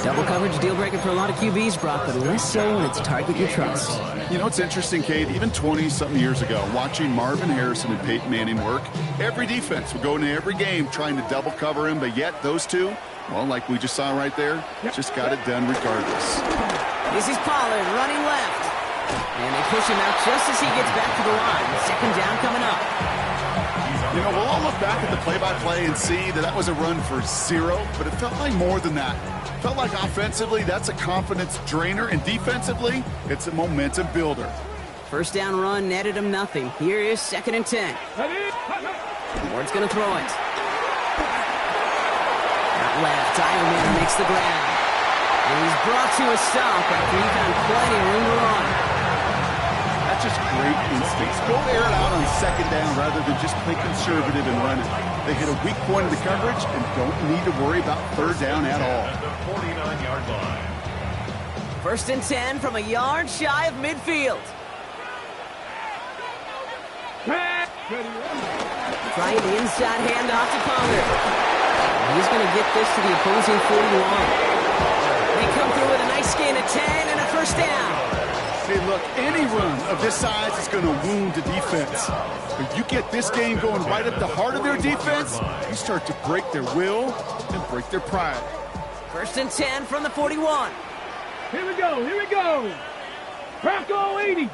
Double coverage deal breaker for a lot of QBs, Brock, but less so when it's a target you trust. You know, it's interesting, Kate, even 20-something years ago, watching Marvin Harrison and Peyton Manning work, every defense would go into every game trying to double cover him, but yet those two, well, like we just saw right there, just got it done regardless. This is Pollard running left. And they push him out just as he gets back to the line. 2nd down coming up. You know, we'll all look back at the play-by-play and see that was a run for 0, but it felt like more than that. It felt like offensively, that's a confidence drainer, and defensively, it's a momentum builder. First down run netted him nothing. Here is 2nd and 10. Ward's going to throw it. Out left, Ironman makes the grab. And he's brought to a stop after he found plenty of room to run. That's just great instincts. Go air it out on 2nd down rather than just play conservative and run it. They hit a weak point of the coverage and don't need to worry about 3rd down at all. At the 49-yard line. 1st and 10 from a yard shy of midfield. Trying the inside handoff to Pollard. He's going to get this to the opposing 41. They come through with a nice gain of 10 and a first down. Hey, look, any run of this size is going to wound the defense. But you get this game going right at the heart of their defense, you start to break their will and break their pride. 1st and 10 from the 41. Here we go. Bronco 80.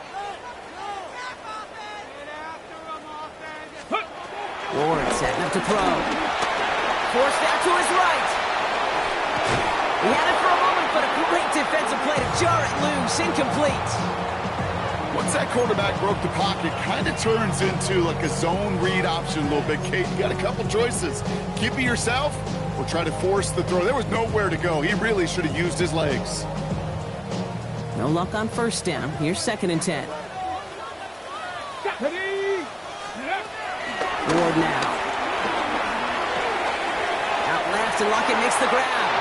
Ward setting up to throw. Forced out to his right. He had it for a moment, but a great defensive play to jar it loose. Incomplete. Once that quarterback broke the pocket, kind of turns into like a zone read option a little bit. Kate, you got a couple choices. Keep it yourself or try to force the throw. There was nowhere to go. He really should have used his legs. No luck on first down. Here's 2nd and 10. Ward now. Out left, and Lockett makes the grab.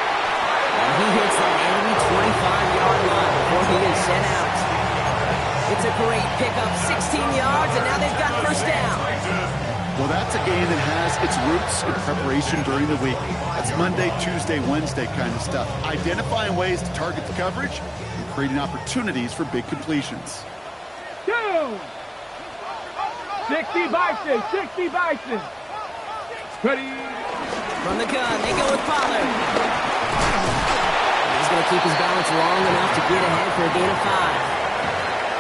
And he hits that enemy 25-yard line before he is sent out. It's a great pickup, 16 yards, and now they've got first down. Well, that's a game that has its roots in preparation during the week. That's Monday, Tuesday, Wednesday kind of stuff. Identifying ways to target the coverage and creating opportunities for big completions. 60 Bison. Ready. From the gun, they go with Pollard. He's going to keep his balance long enough to get ahead for a gain of 5.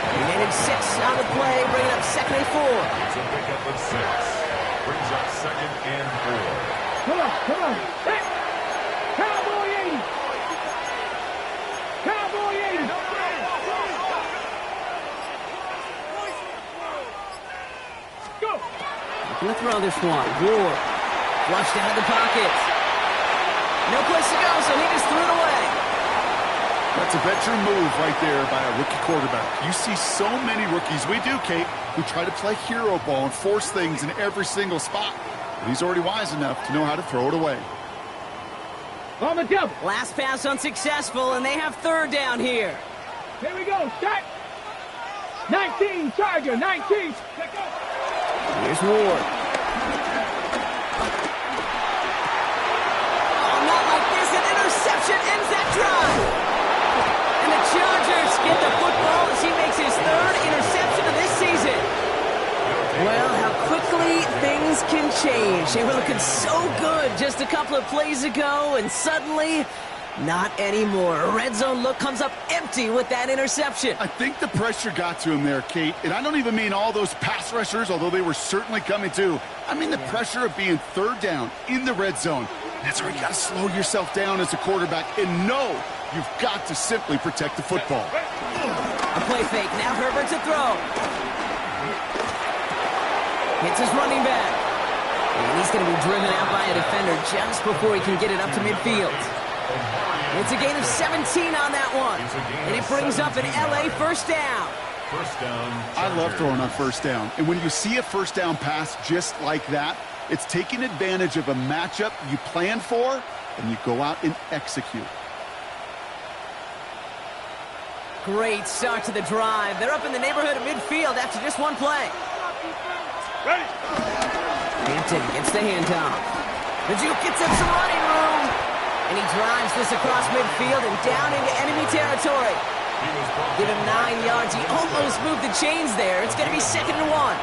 He managed 6 on the play, bringing up 2nd and 4. It's a pickup of 6. Brings up 2nd and 4. Come on. Hey. Cowboy 80. Go. Going to throw this one. Ward flushed out of the pocket. No place to go, so he just threw it away. That's a veteran move right there by a rookie quarterback. You see so many rookies, we do, Kate, who try to play hero ball and force things in every single spot. But he's already wise enough to know how to throw it away. On the double. Last pass unsuccessful, and they have 3rd down here. Here we go. Shot. 19, Charger, 19. Here's Ward. Oh, not like this. An interception ends that drive. And the Chargers get the football as he makes his 3rd interception of this season. Well, how quickly things can change. They were looking so good just a couple of plays ago, and suddenly Not anymore. A red zone look comes up empty with that interception. I think the pressure got to him there, Kate. And I don't even mean all those pass rushers, although they were certainly coming too. I mean the pressure of being third down in the red zone. That's where you got to slow yourself down as a quarterback and know you've got to simply protect the football. A play fake. Now Herbert to throw. Hits his running back. And he's going to be driven out by a defender just before he can get it up to midfield. It's a gain of 17 on that one. And it brings up an LA first down. First down. I love throwing on first down. And when you see a first down pass just like that, it's taking advantage of a matchup you plan for, and you go out and execute. Great start to the drive. They're up in the neighborhood of midfield after just one play. Ready. Hampton gets the handoff. The Duke gets him some running room. And he drives this across midfield and down into enemy territory. Give him 9 yards. He almost moved the chains there. It's going to be 2nd and 1.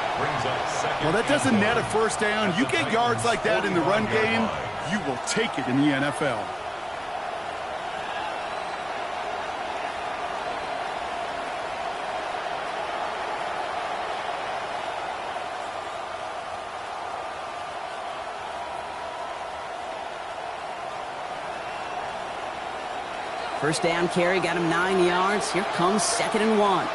Well, that doesn't net a first down. You get yards like that in the run game, you will take it in the NFL. First down carry got him 9 yards. Here comes 2nd and 1.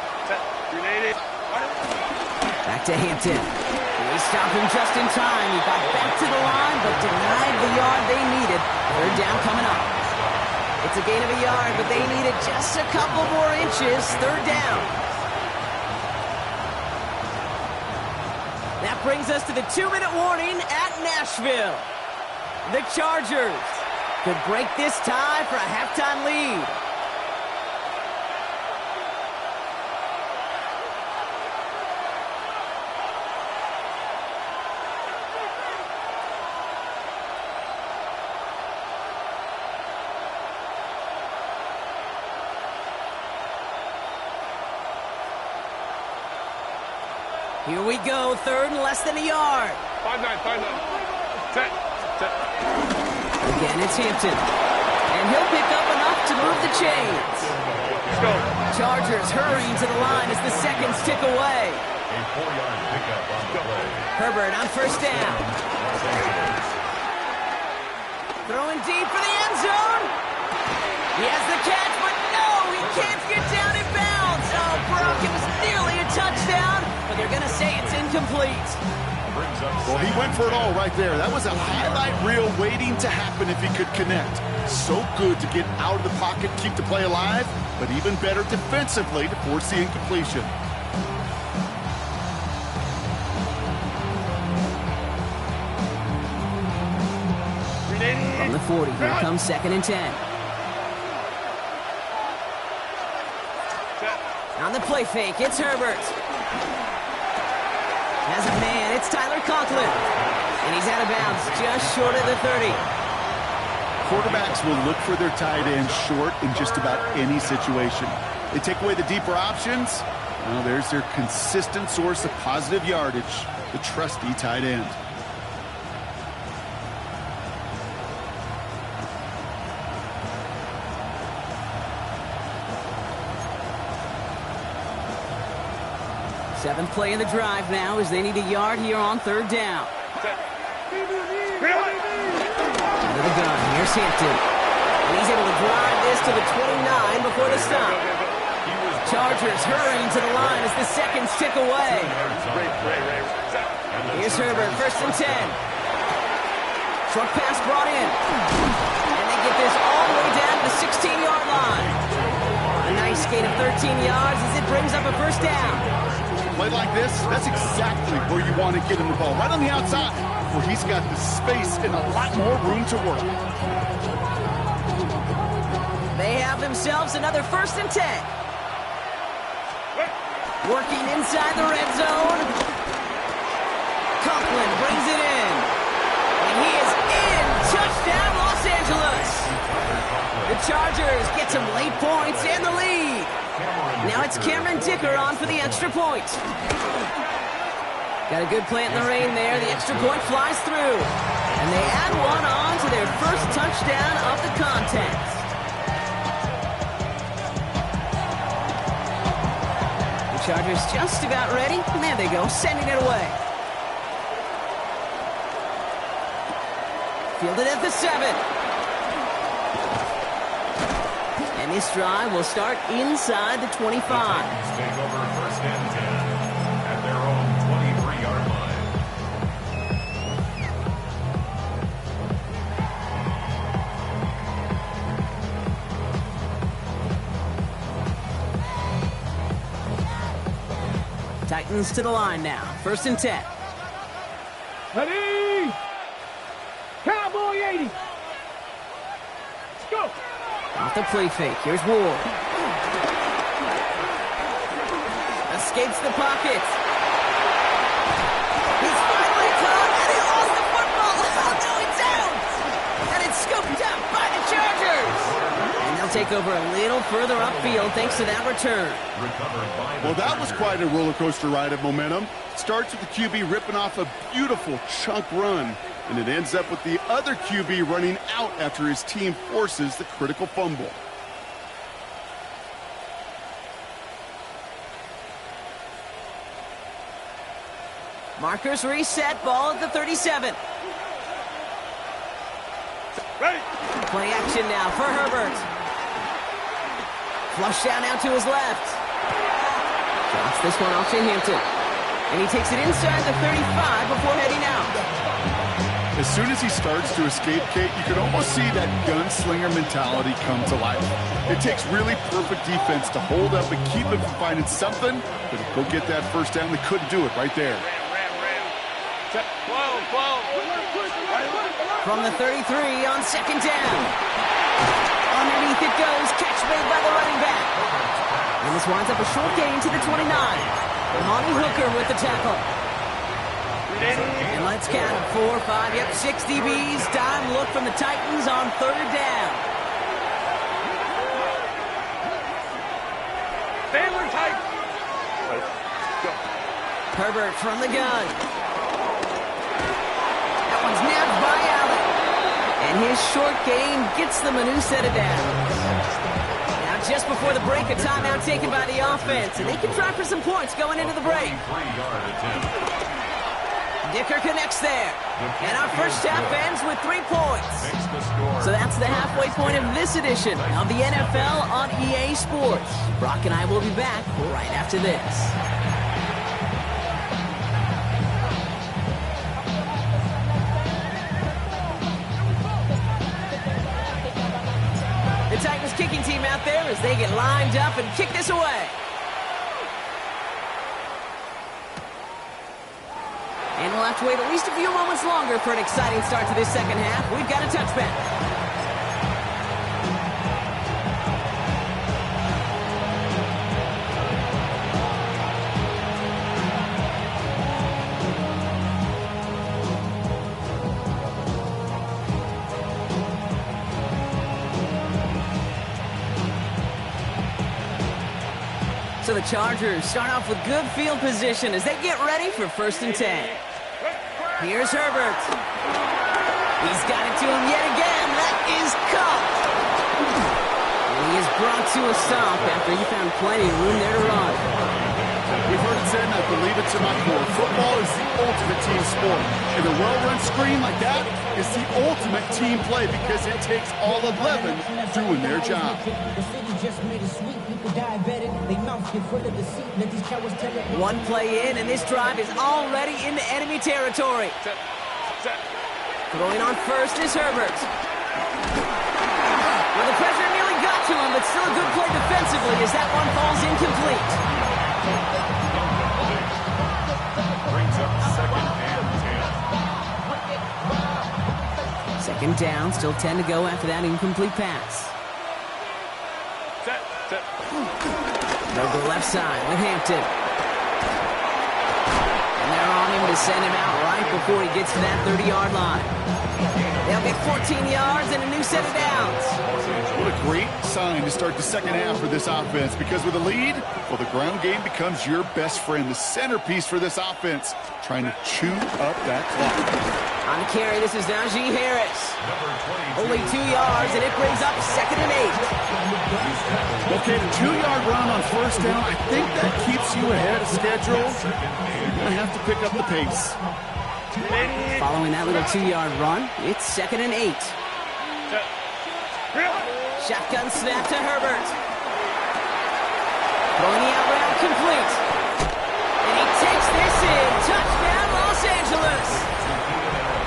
Back to Hampton. He stopped him just in time. He got back to the line, but denied the yard they needed. 3rd down coming up. It's a gain of a yard, but they needed just a couple more inches. 3rd down. That brings us to the 2-minute warning at Nashville. The Chargers could break this tie for a halftime lead. Here we go, 3rd and less than a yard. 5-9. Set. Again, it's Hampton. And he'll pick up enough to move the chains. Let's go. Chargers hurrying to the line as the seconds tick away. A 4-yard pickup on the play. Herbert on first down. Throwing deep for the end zone. He has the catch, but no, he can't get down in bounds. Oh, Brock, it was nearly a touchdown, but they're going to say it's incomplete. Well, he went for it all right there. That was a highlight reel waiting to happen if he could connect. So good to get out of the pocket, keep the play alive, but even better defensively to force the incompletion. From the 40, here comes 2nd and 10. On the play fake, it's Herbert. As a man, it's Tyler Conklin. And he's out of bounds, just short of the 30. Quarterbacks will look for their tight end short in just about any situation. They take away the deeper options. Well, there's their consistent source of positive yardage, the trusty tight end. Seventh play in the drive now as they need a yard here on 3rd down. Under the gun, here's Hampton. And he's able to drive this to the 29 before the stop. Chargers hurrying to the line as the seconds tick away. Here's Herbert, 1st and 10. Short pass brought in. And they get this all the way down to the 16-yard line. A nice gain of 13 yards as it brings up a first down. Play like this, that's exactly where you want to get him the ball. Right on the outside, where he's got the space and a lot more room to work. They have themselves another 1st and 10. Working inside the red zone. Conklin brings it in. And he is in. Touchdown, Los Angeles. The Chargers get some late points and the lead. Now it's Cameron Dicker on for the extra point. Got a good plant in the rain there. The extra point flies through. And they add one on to their first touchdown of the contest. Chargers just about ready. And there they go, sending it away. Fielded at the 7. And this drive will start inside the 25. The Titans take over 1st and 10 at their own 23-yard line. Titans to the line now. 1st and 10. Ready! Cowboy 80! Let's go! Off the play fake. Here's Ward. Escapes the pocket. He's finally caught, and he lost the football. Oh, no, it's out! And it's scooped up by the Chargers. And they'll take over a little further upfield thanks to that return. Well, that was quite a roller coaster ride of momentum. Starts with the QB ripping off a beautiful chunk run, and it ends up with the other QB running out after his team forces the critical fumble. Markers reset, ball at the 37. Ready! Play action now for Herbert. Flush down now to his left. Drops this one off to Hampton. And he takes it inside the 35 before heading out. As soon as he starts to escape, Kate, you can almost see that gunslinger mentality come to life. It takes really perfect defense to hold up and keep him from finding something, but go get that first down. They couldn't do it right there. From the 33 on 2nd down. Underneath it goes. Catch made by the running back. And this winds up a short gain to the 29. Monty Hooker with the tackle. And let's count it. 4, 5, yep, 6 DBs. Dime look from the Titans on 3rd down. Family tight! Herbert from the gun. That one's nabbed by Allen. And his short gain gets them a new set of downs. Now just before the break, a timeout taken by the offense. And they can try for some points going into the break. Dicker connects there. And our first half ends with 3 points. So that's the halfway point of this edition of the NFL on EA Sports. Brock and I will be back right after this. The Titans kicking team out there as they get lined up and kick this away. And we'll have to wait at least a few moments longer for an exciting start to this second half. We've got a touchback. So the Chargers start off with good field position as they get ready for 1st and 10. Here's Herbert. He's got it to him yet again. That is caught. And he is brought to a stop after he found plenty of room there to run. We've heard it said, and I believe it to my core, football is the ultimate team sport. And a well-run screen like that is the ultimate team play because it takes all 11 doing their job. One play in, and this drive is already into enemy territory. Throwing on first is Herbert. Well, the pressure nearly got to him, but still a good play defensively as that one falls incomplete. Brings up 2nd and 10. 2nd down, still 10 to go after that incomplete pass. They'll go left side with Hampton. And they're on him to send him out right before he gets to that 30-yard line. They'll get 14 yards and a new set of downs. What a great sign to start the second half for this offense, because with a lead, well, the ground game becomes your best friend, the centerpiece for this offense, trying to chew up that clock. On the carry, this is Najee Harris. Only 2 yards, and it brings up 2nd and 8. Okay, the 2-yard run on first down, I think that keeps you ahead of schedule. You're going to have to pick up the pace. Following that little 2-yard run, it's 2nd and 8. Shotgun snap to Herbert. Throwing the out route complete. And he takes this in. Touchdown, Los Angeles.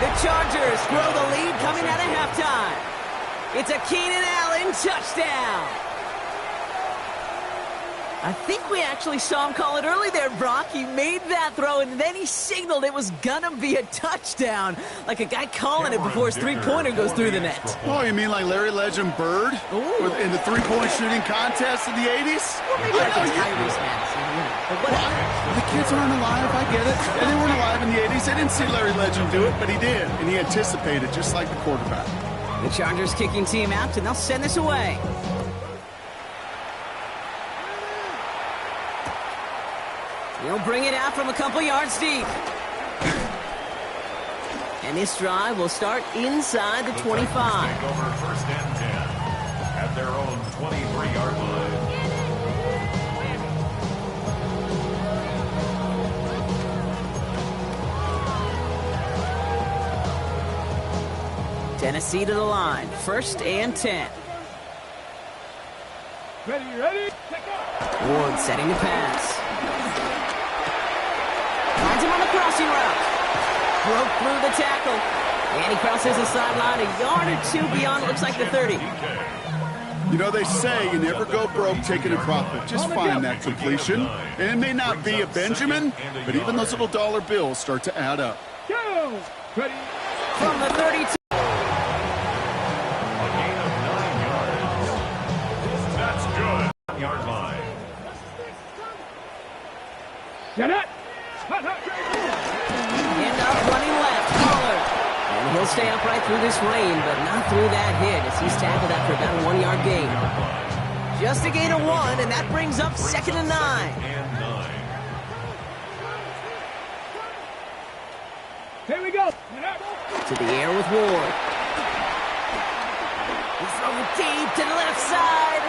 The Chargers grow the lead coming out of halftime. It's a Keenan Allen touchdown. I think we actually saw him call it early there, Brock. He made that throw, and then he signaled it was going to be a touchdown. Like a guy calling it before his three-pointer goes through the net. Oh, you mean like Larry Legend Bird in the three-point shooting contest in the 80s? Well, maybe like Tyrese Maxey. The kids aren't alive, I get it. And they weren't alive in the 80s. They didn't see Larry Legend do it, but he did. And he anticipated, just like the quarterback. The Chargers kicking team out, and they'll send this away. He'll bring it out from a couple yards deep. And this drive will start inside the 25. Take over 1st and 10 at their own 23-yard line. Tennessee to the line. 1st and 10. Ready? Ward setting the pass. Finds him on the crossing route. Broke through the tackle. And he crosses the sideline a yard or 2 beyond, looks like the 30. You know, they say you never go broke taking a profit. Just find that completion. And it may not be a Benjamin, but even those little dollar bills start to add up. Go! Ready? From the 32. A gain of 9 yards. That's good. 1-yard line. Get it! End up running left. Pollard. And he'll stay upright through this rain, but not through that hit as he's tackled after about a 1-yard gain. Just a gain of 1, and that brings up 2nd and 9. Here we go. To the air with Ward. He's throwing deep to the left side.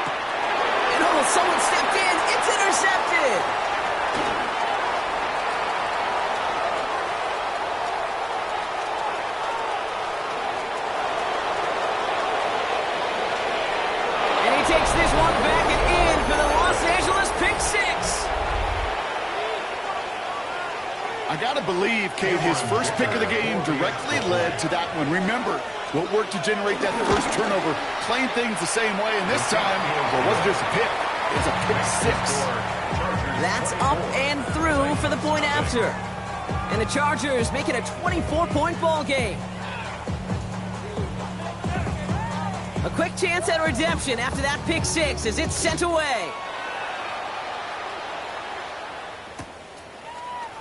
And someone stepped in. It's intercepted. And he takes this one back and in for the Los Angeles pick six. I gotta believe, Kate, his first pick of the game directly led to that one. Remember, what worked to generate that first turnover, playing things the same way, and this time, well, it wasn't just a pick, it's a pick six. That's up and through for the point after. And the Chargers make it a 24-point ball game. A quick chance at redemption after that pick six as it's sent away.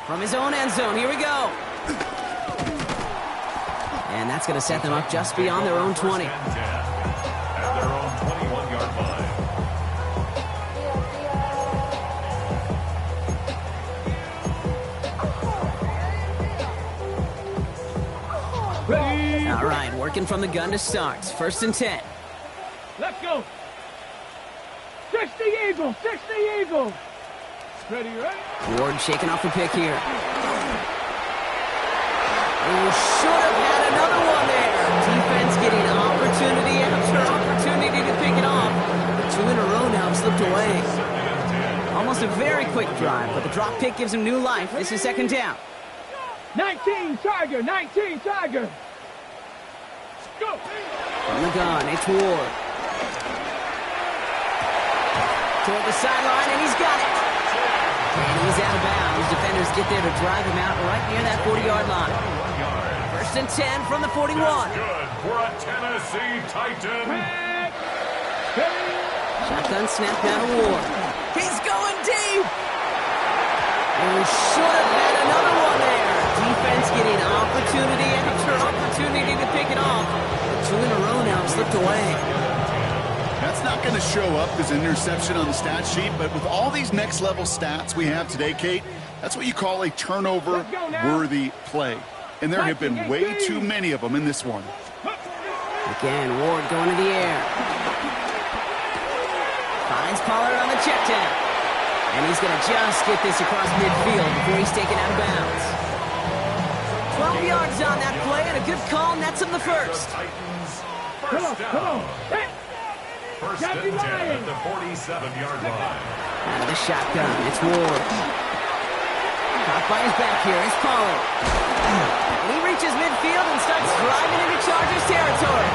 From his own end zone, here we go. And that's going to set them up just beyond their own 20. At their own 21-yard Ready? All right, working from the gun to start. 1st and 10. Let's go. 60 Eagles, 60 Eagles. Ready? Ward shaking off the pick here. Oh, should have had another one there. Defense getting opportunity after opportunity to pick it off. But 2 in a row now slipped away. Almost a very quick drive, but the drop pick gives him new life. This is 2nd down. 19 Tiger, 19 Tiger. Go. From the gun, it's Ward. Toward the sideline, and he's got it. And he's out of bounds. Defenders get there to drive him out right near that 40-yard line. 1st and 10 from the 41. Good for a Tennessee Titan. Shotgun snap down to Ward. He's going deep. And we should have had another one there. Defense getting opportunity after opportunity opportunity to pick it off. 2 in a row now, slipped away. That's not going to show up as an interception on the stat sheet, but with all these next-level stats we have today, Kate, that's what you call a turnover-worthy play. And there have been way too many of them in this one. Again, Ward going to the air. Finds Pollard on the check down. And he's going to just get this across midfield before he's taken out of bounds. 12 yards on that play, and a good call nets him the first. Come on. First and 10 at the 47-yard line. Out of the shotgun, it's Ward. Caught by his back here, it's Pollard. And he reaches midfield and starts driving into Chargers territory.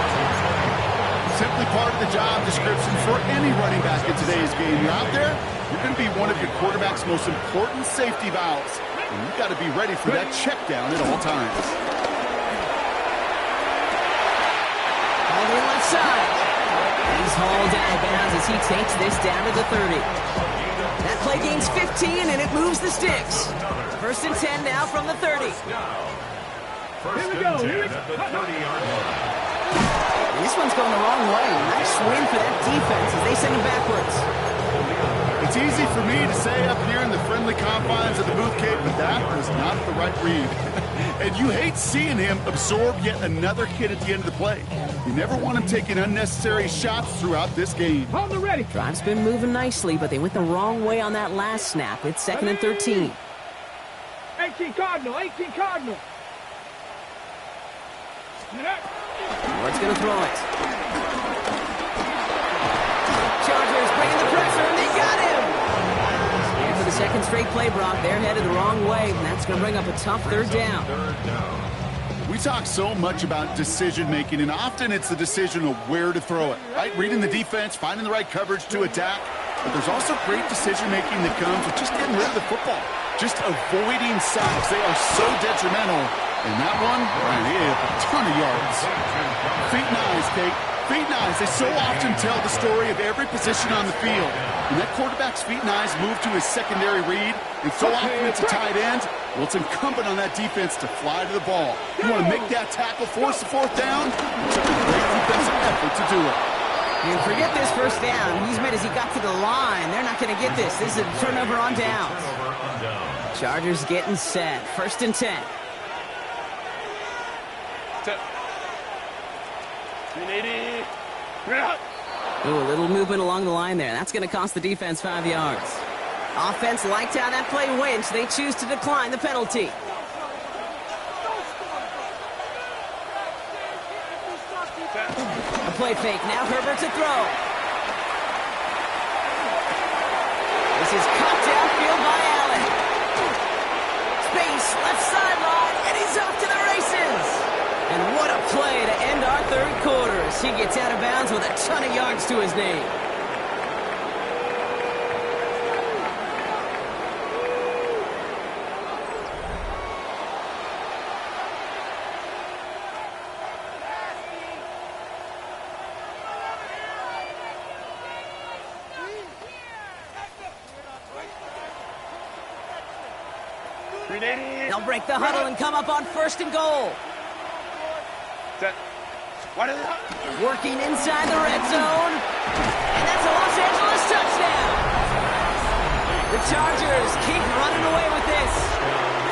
Simply part of the job description for any running back in today's game. You're out there, you're going to be one of your quarterback's most important safety valves. And you've got to be ready for that check down at all times. All the left side. He's hauled out of bounds as he takes this down to the 30. That play gains 15, and it moves the sticks. First and 10 now from the 30. First and 10 at the 30-yard line. This one's going the wrong way. Nice win for that defense as they send him backwards. It's easy for me to say up here in the friendly confines of the booth, Kate, but that was not the right read. And you hate seeing him absorb yet another hit at the end of the play. You never want him taking unnecessary shots throughout this game. Hold the ready. Drive's been moving nicely, but they went the wrong way on that last snap. It's 2nd and 13. 18 Cardinal. Ward's going to throw it. Chargers bringing the pressure, and they got him! And for the second straight play, Brock, they're headed the wrong way, and that's going to bring up a tough third down. We talk so much about decision-making, and often it's the decision of where to throw it, right? Reading the defense, finding the right coverage to attack. But there's also great decision-making that comes with just getting rid of the football, just avoiding sacks. They are so detrimental. And that one, man, he had a ton of yards. Feet and eyes, Kate. Feet and eyes. They so often tell the story of every position on the field. And that quarterback's feet and eyes move to his secondary read, and so often it's a tight end. Well, it's incumbent on that defense to fly to the ball. You want to make that tackle, force the fourth down? It took a great defensive effort to do it. And forget this first down. He's made as he got to the line. They're not going to get this. This is a turnover on downs. Chargers getting set. First and 10. Ooh, a little movement along the line there. That's going to cost the defense 5 yards. Offense liked how that play went. They choose to decline the penalty. A play fake. Now Herbert to throw. This is cut downfield by Allen. Space, left sideline, and he's off to the races. And what a play to end our third quarter as he gets out of bounds with a ton of yards to his name. They'll break the huddle and come up on 1st and goal. Working inside the red zone. And that's a Los Angeles touchdown. The Chargers keep running away with this.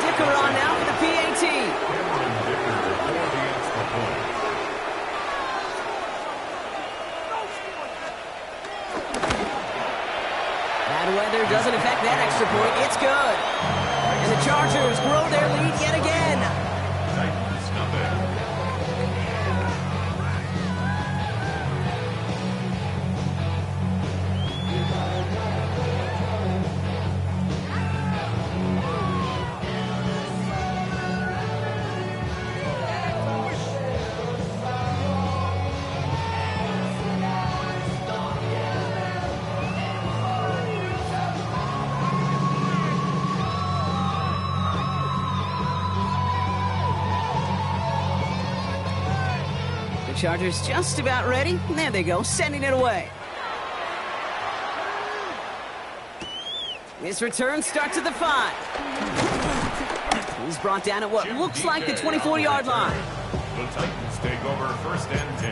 Dicker on now for the PAT. Bad weather doesn't affect that extra point. It's good. And the Chargers grow their lead yet again. Titans nothing. Chargers just about ready. There they go, sending it away. His return starts at the 5. He's brought down at what looks like the 24-yard line. The Titans take over 1st and 10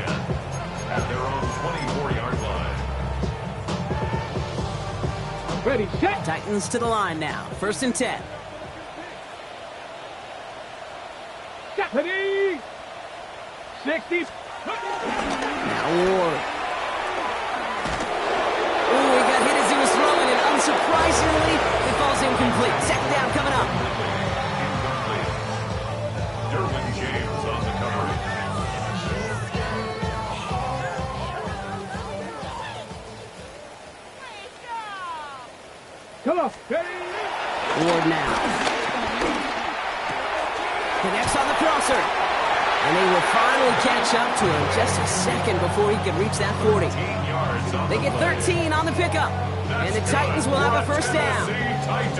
at their own 24-yard line. Ready, set. Titans to the line now. 1st and 10. Ready. 60. Now Ward. Oh, he got hit as he was throwing, and unsurprisingly, it falls incomplete. 2nd down coming up. Incomplete. Derwin James on the coverage. Come on. Ready. Ward now. Connects on the crosser. And they will finally catch up to him just a second before he could reach that 40. 15 yards on They the get play. 13 on the pickup. And the Titans will have a 1st down. Tennessee Titans.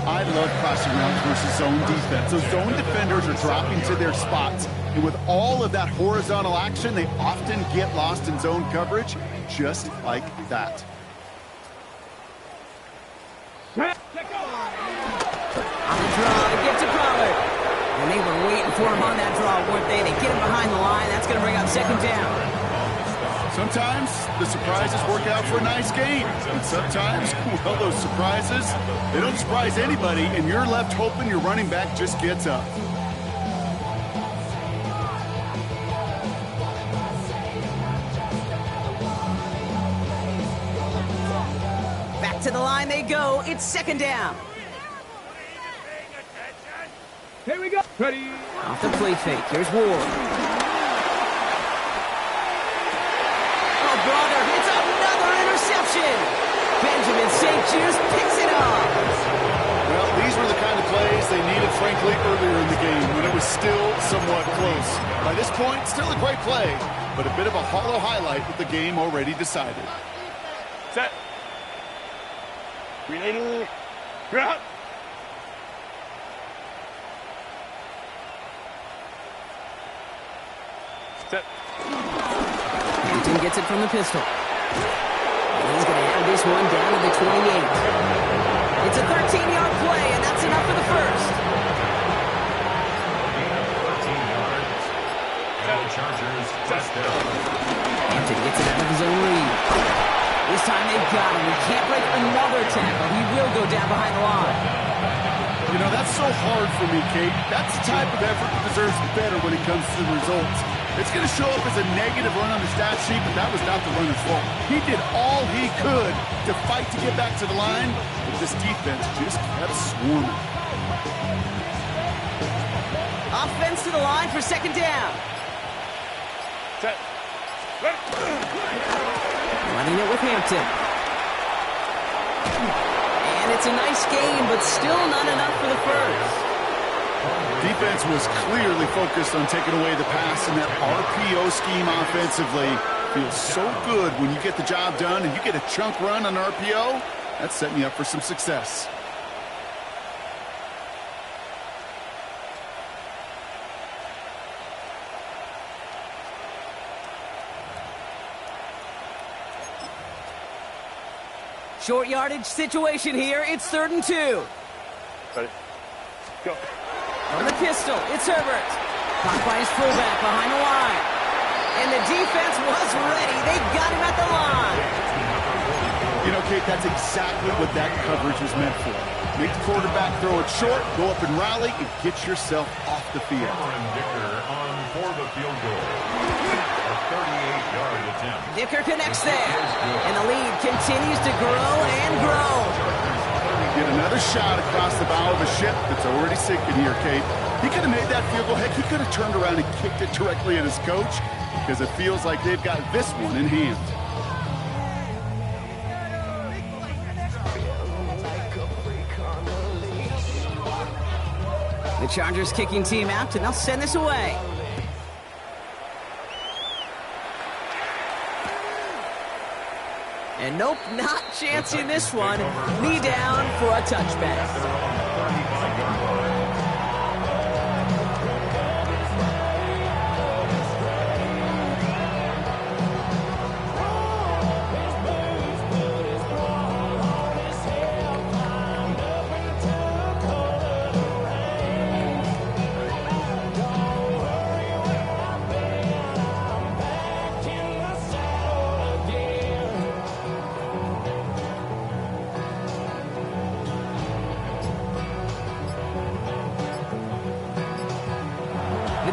I love crossing routes versus zone defense. Those zone defenders are dropping to their spots. And with all of that horizontal action, they often get lost in zone coverage, just like that. On the draw to get to Pollard. And they were waiting for him on that draw, weren't they? They get him behind the line. That's going to bring up 2nd down. Sometimes the surprises work out for a nice game. And sometimes, well, those surprises, they don't surprise anybody, and you're left hoping your running back just gets up. Back to the line they go. It's 2nd down. Here we go. Ready. Off the play fake. Here's Ward. Oh, brother, it's another interception. Benjamin St. Just picks it up. Well, these were the kind of plays they needed, frankly, earlier in the game when it was still somewhat close. By this point, still a great play, but a bit of a hollow highlight with the game already decided. Set. Ready. Drop. Set. Hampton gets it from the pistol. And he's going to have this one down to the 28. It's a 13-yard play, and that's enough for the 1st. 14 yards. And the Chargers touch down. Hampton gets it out of his own lead. This time they've got him. He can't break another tackle. He will go down behind the line. You know, that's so hard for me, Kate. That's the type of effort that deserves better when it comes to the results. It's going to show up as a negative run on the stat sheet, but that was not the runner's fault. He did all he could to fight to get back to the line, but this defense just kept swarming. Offense to the line for 2nd down. Set. Running it with Hampton. And it's a nice game, but still not enough for the 1st. Defense was clearly focused on taking away the pass, and that RPO scheme offensively feels so good when you get the job done and you get a chunk run on RPO. That's setting you up for some success. Short yardage situation here. It's 3rd and 2. Ready. Go. From the pistol, it's Herbert. Caught by his fullback behind the line. And the defense was ready. They got him at the line. You know, Kate, that's exactly what that coverage was meant for. Make the quarterback throw it short, go up and rally, and get yourself off the field. Cameron Dicker on for the field goal. A 38-yard attempt. Dicker connects there. And the lead continues to grow and grow. Get another shot across the bow of a ship that's already sinking here, Kate. He could have made that field goal. Heck, he could have turned around and kicked it directly at his coach because it feels like they've got this one in hand. The Chargers kicking team out, and they'll send this away. And nope, not chancing this one. Knee down for a touchback.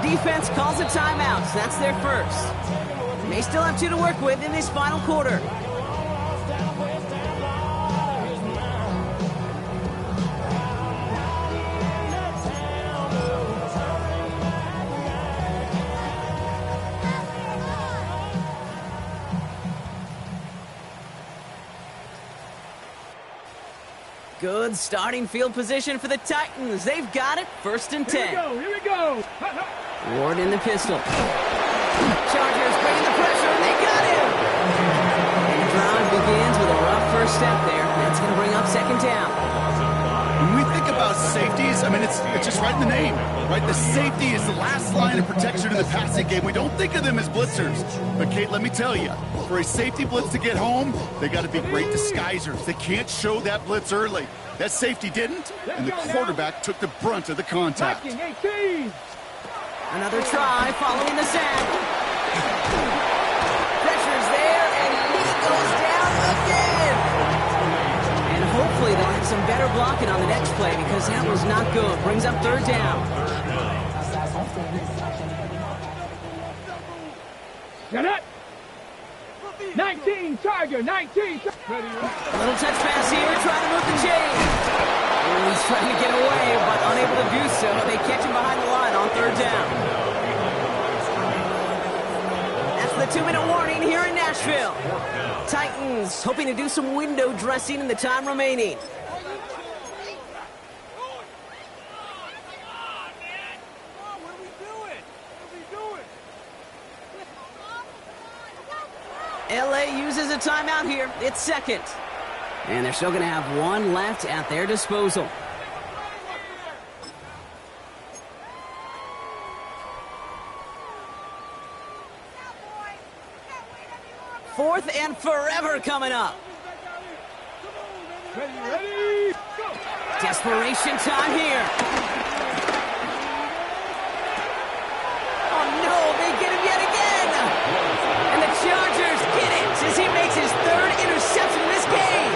defense calls a timeout, so that's their first. They still have 2 to work with in this final quarter. Good starting field position for the Titans. They've got it, 1st and 10. Here we go. Ward in the pistol. Chargers bringing the pressure, and they got him! And the drive begins with a rough first step there. That's going to bring up 2nd down. When we think about safeties, I mean, it's just right in the name, right? The safety is the last line of protection in the passing game. We don't think of them as blitzers. But, Kate, let me tell you, for a safety blitz to get home, they got to be great disguisers. They can't show that blitz early. That safety didn't, and the quarterback took the brunt of the contact. 18. Another try following the sack. Pressure's there, and he goes down again. And hopefully they'll have some better blocking on the next play because that was not good. Brings up 3rd down. Got it. 19, Tiger, 19. A little touch pass here, trying to move the chain. Oh, he's trying to get away, but unable to do so. They catch him behind the line on 3rd down. That's the 2-minute warning here in Nashville. Titans hoping to do some window dressing in the time remaining. LA uses a timeout here. It's 2nd. And they're still going to have 1 left at their disposal. Fourth and forever coming up. Ready, go. Desperation time here. Oh no, they get him yet again. And the Chargers get it as he makes his 3rd interception in this game.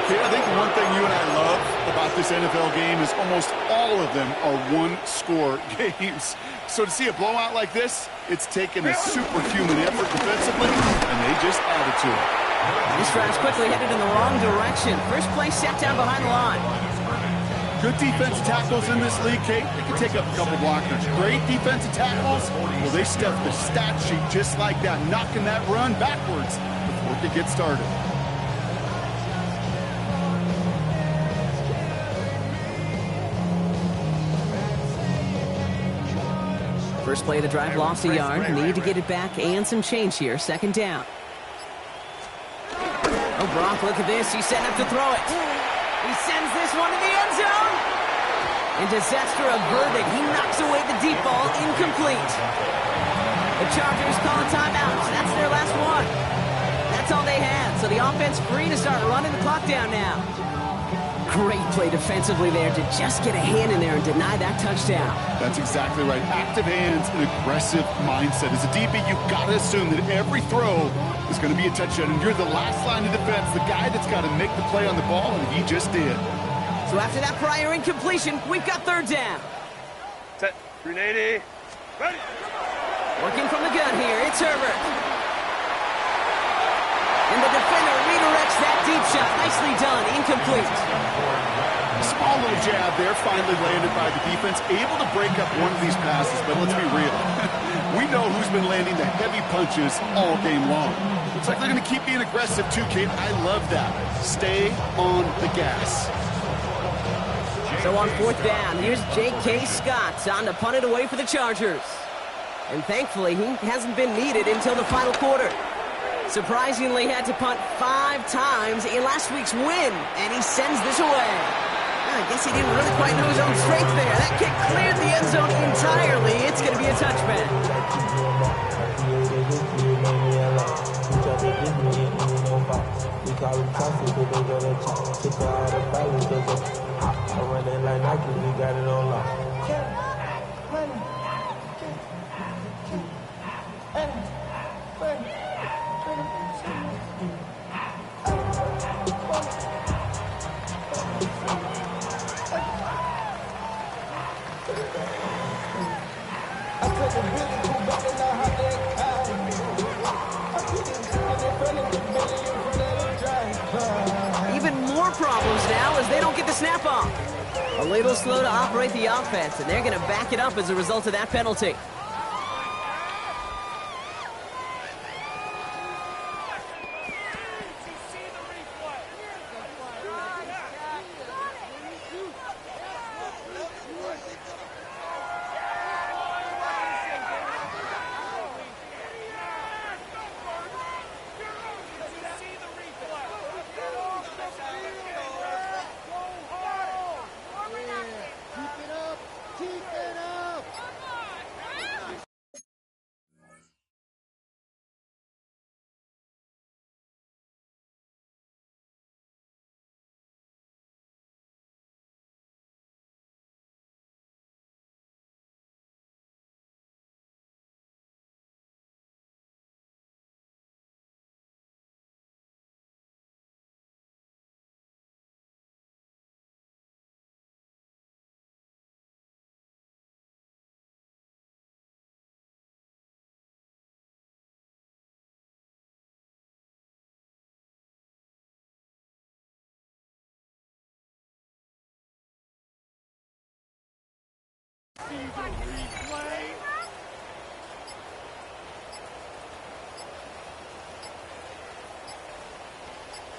Okay, I think one thing you and I love about this NFL game is almost all of them are 1-score games. So to see a blowout like this, it's taken a superhuman effort defensively, and they just added to it. This drive's quickly headed in the wrong direction. First play set down behind the line. Good defensive tackles in this league, Kate. They can take up a couple blockers. Great defensive tackles. Well, they stuffed the stat sheet just like that, knocking that run backwards before it could get started. First play of the drive lost a yard. Need to get it back and some change here. 2nd down. Oh, Bronco, look at this. He's setting up to throw it. He sends this one to the end zone. And disaster averted. He knocks away the deep ball. Incomplete. The Chargers call a timeout. That's their last one. That's all they had. So the offense free to start running the clock down now. Great play defensively there to just get a hand in there and deny that touchdown. That's exactly right. Active hands and aggressive mindset. As a DB, you've got to assume that every throw is going to be a touchdown. And you're the last line of defense, the guy that's got to make the play on the ball, and he just did. So after that prior incompletion, we've got 3rd down. Set. 380. Ready. Working from the gun here, it's Herbert. And the defender redirects that deep shot. Nicely done, incomplete. Small little jab there, finally landed by the defense. Able to break up one of these passes, but let's be real. We know who's been landing the heavy punches all game long. Looks like they're going to keep being aggressive too, Kate. I love that. Stay on the gas. So on 4th down, here's J.K. Scott on to punt it away for the Chargers. And thankfully, he hasn't been needed until the final quarter. Surprisingly had to punt 5 times in last week's win, and he sends this away. I guess he didn't really quite know his own strength there. That kick cleared the end zone entirely. It's going to be a touchback. problems now as they don't get the snap off. A little slow to operate the offense, and they're going to back it up as a result of that penalty.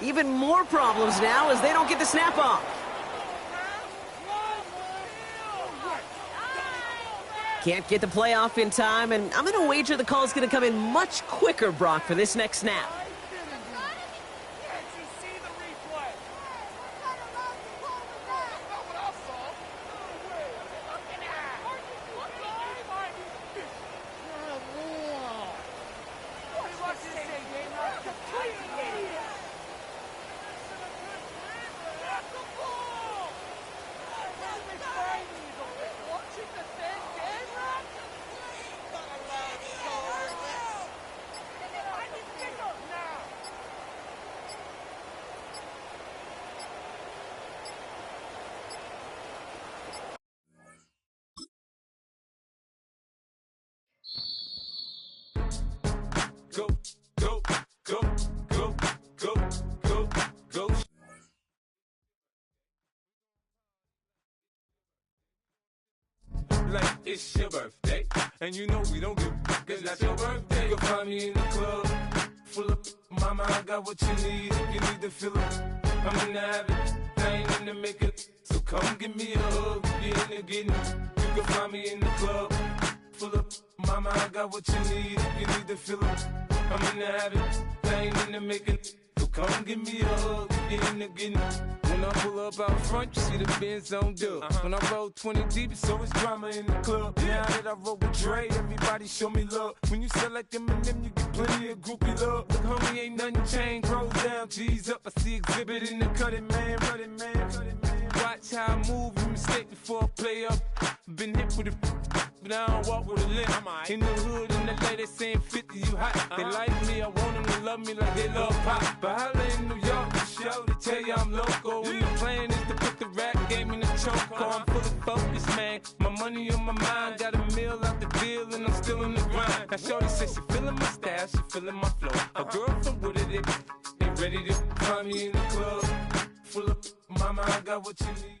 Even more problems now as they don't get the snap off. Can't get the play off in time, and I'm going to wager the call is going to come in much quicker, Brock, for this next snap. Go, go, go, go, go, go, go. Like it's your birthday, and you know we don't give cause that's your birthday. You'll find me in the club, full of mama, I got what you need. If you need to fill up, I'm in the habit, I ain't in the makeup. So come give me a hug, you in the getting. You can find me in the club, full of mama, I got what you need. If you need to fill up, I'm in the habit, I ain't in the making. So come give me a hug, get in the getting. When I pull up out front, you see the Benz on dub. When I roll 20 deep, it's always drama in the club. Now that I roll with Dre, everybody show me love. When you sell like them and them, you get plenty of groupie love. Look, homie, ain't nothing changed. Rolls down, G's up. I see exhibit in the cutting, man. Running, man. Watch how I move, you mistake before I play up. Been hit with a but I don't walk with a limp. In the hood, in the LA, they saying 50, you hot. They like me, I want them to love me like they love pop. But holla in New York, the show, they tell you I'm local. And the plan is to put the rap game in the choke. I'm full of focus, man. My money on my mind, got a meal out the deal, and I'm still in the grind. Now shorty says she feeling my style, she feeling my flow. A girl from Wooded, they ready to find me in the club. Full of mama, I got what you need.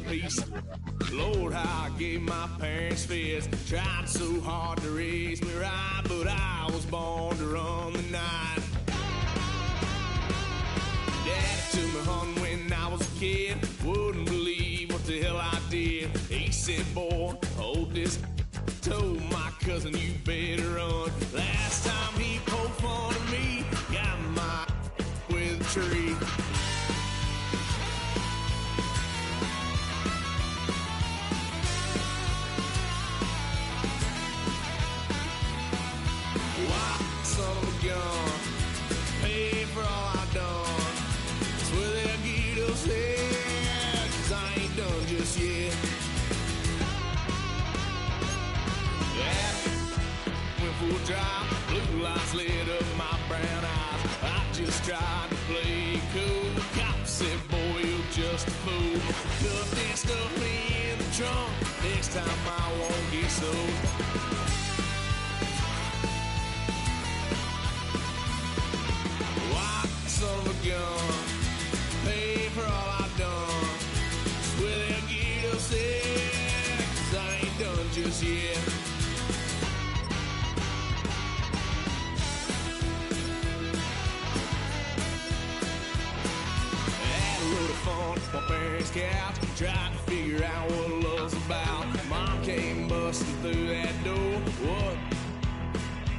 peace. Lord, how I gave my parents fits. Tried so hard to raise me right, but I was born to run the night. Daddy took me hunting when I was a kid. Wouldn't believe what the hell I did. He said, boy, hold this. Told my cousin, you better run. Last time he poked fun at me, got my with a tree. Why, son of a gun, pay for all I done. Swear they'll get us here, 'cause I ain't done just yet. Full drive, blue lights lit up my brown eyes. I just tried to play cool. Cop said, boy, you're just a fool. Cut that stuff in the trunk. Next time I won't get so. Why, son of a gun, pay for all I done. Swear they'll get us there, 'cause I ain't done just yet. My parents' couch, tried to figure out what love's about. Mom came busting through that door. What?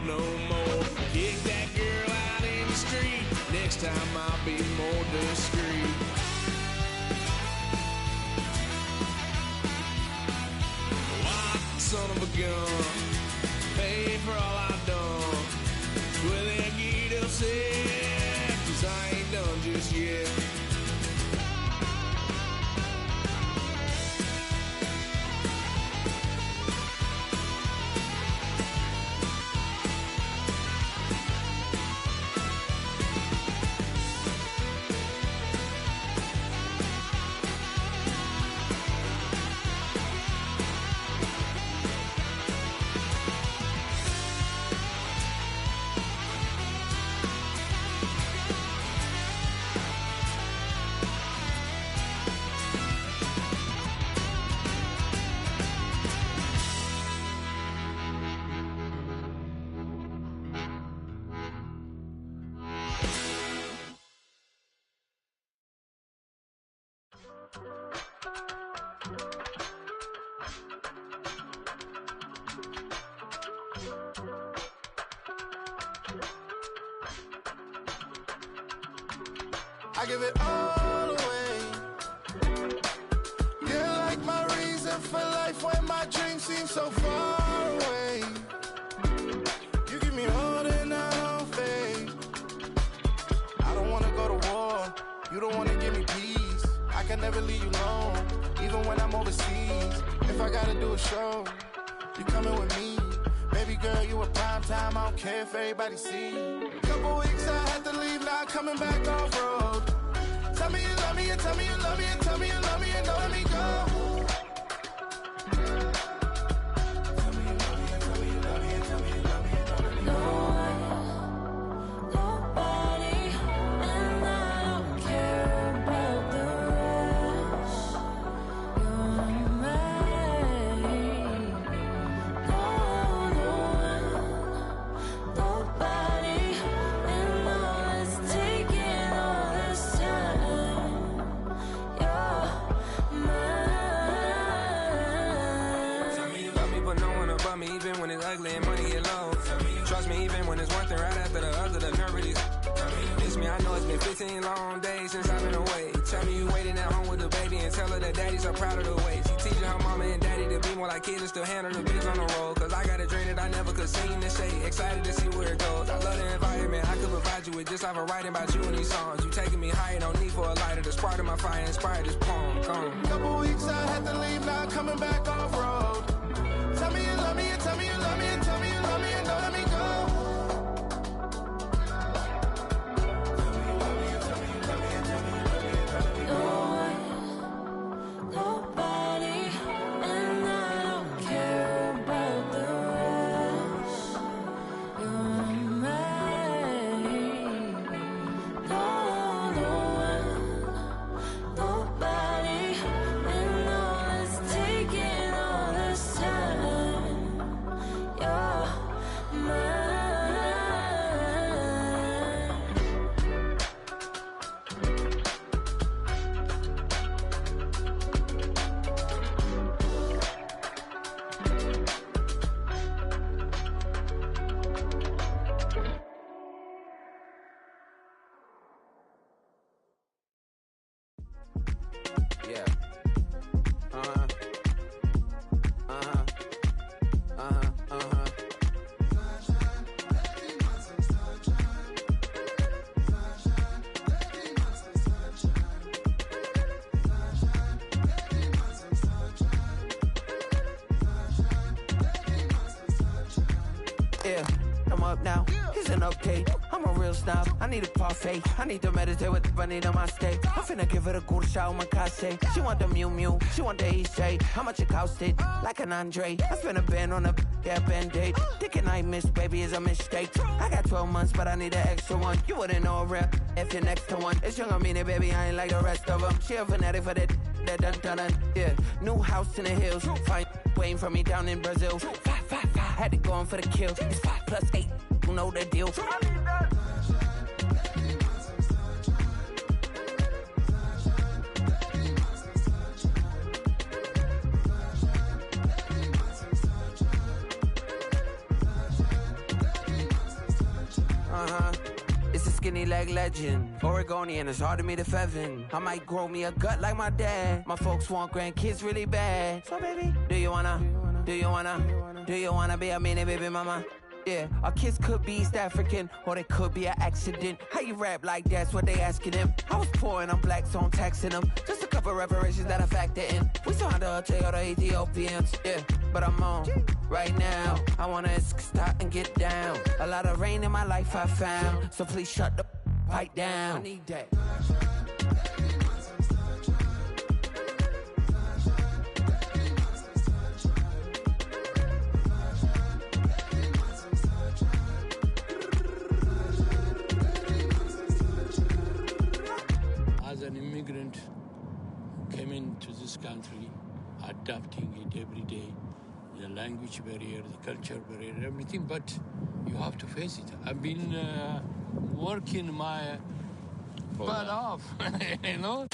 No more. Kick that girl out in the street. Next time I'll be more discreet. Why, son of a gun, pay for all I done. Swear they'll get upset, 'cause I ain't done just yet. I give it all away. You're like my reason for life when my dreams seem so far away. You give me more than I don't fade. I don't wanna go to war. You don't wanna give me peace. I can never leave you alone, even when I'm overseas. If I gotta do a show, you coming with me. Baby girl, you a prime time. I don't care if everybody see. Couple weeks I had to leave, now coming back off road. Tell me you love me, and tell me you love me, and tell me you love me, and don't let me go. Tell me you love me, and tell me you love me, and tell me you love me, and don't let me go. Nobody, and I don't care about the rest. You're mine. No one, nobody, and all it's taking all this time. You're mine. Tell me you love me, but no one above me, even when it's ugly and money get low. Trust me, even when it's one thing right after the other, the nerve release. Miss me, I know it's been 15 long days since I've been away. Tell me you waiting at home with the baby and tell her that daddy's so proud of the way. She teaching her mama and daddy to be more like kids and still handle the biz on the road. 'Cause I got a dream that I never could sing and say. Excited to see where it goes. I love the environment. I could provide you with just like I'm writing about you in these songs. You taking me higher, no need for a lighter. The spark of my fire inspired this poem. Gone. Couple weeks I had to leave, now coming back off road. Tell me you love me, and tell me you love me, and tell me you love me, and don't let me go. Tell me you love me, and tell me you love me, and tell me you love me, and don't let me go. Nobody, and I don't care about the rest. You're mine. No one, nobody, and all an update. I'm a real snob, I need a parfait. I need to meditate with the bunny on my steak. I'm finna give her a good shot with my case. She want the Mew Mew, she want the East J. How much it costed? Like an Andre. I spent a band on a band-aid. Thinking I missed, baby, is a mistake. I got 12 months, but I need an extra one. You wouldn't know a rep if you're next to one. It's young, I mean it, baby, I ain't like the rest of them. She a fanatic for that dun. Yeah, new house in the hills. Fine, waiting for me down in Brazil. 5, had to go on for the kill. It's 5 + 8, you know the deal. It's a skinny leg legend. Oregonian, it's hard to meet a Fevin. I might grow me a gut like my dad. My folks want grandkids really bad. So baby, do you wanna be a mini baby mama? Yeah, our kids could be East African, or they could be an accident. How you rap like that's what they asking him. I was poor and I'm black, so I'm taxing them. Just a couple reparations that I factor in. We saw the Toyota Ethiopians, yeah, but I'm on right now. I wanna stop and get down. A lot of rain in my life I found, so please shut the pipe down. I need that. As an immigrant who came into this country, adapting it every day, the language barrier, the culture barrier, everything, but you have to face it. I've been working my butt off, you know?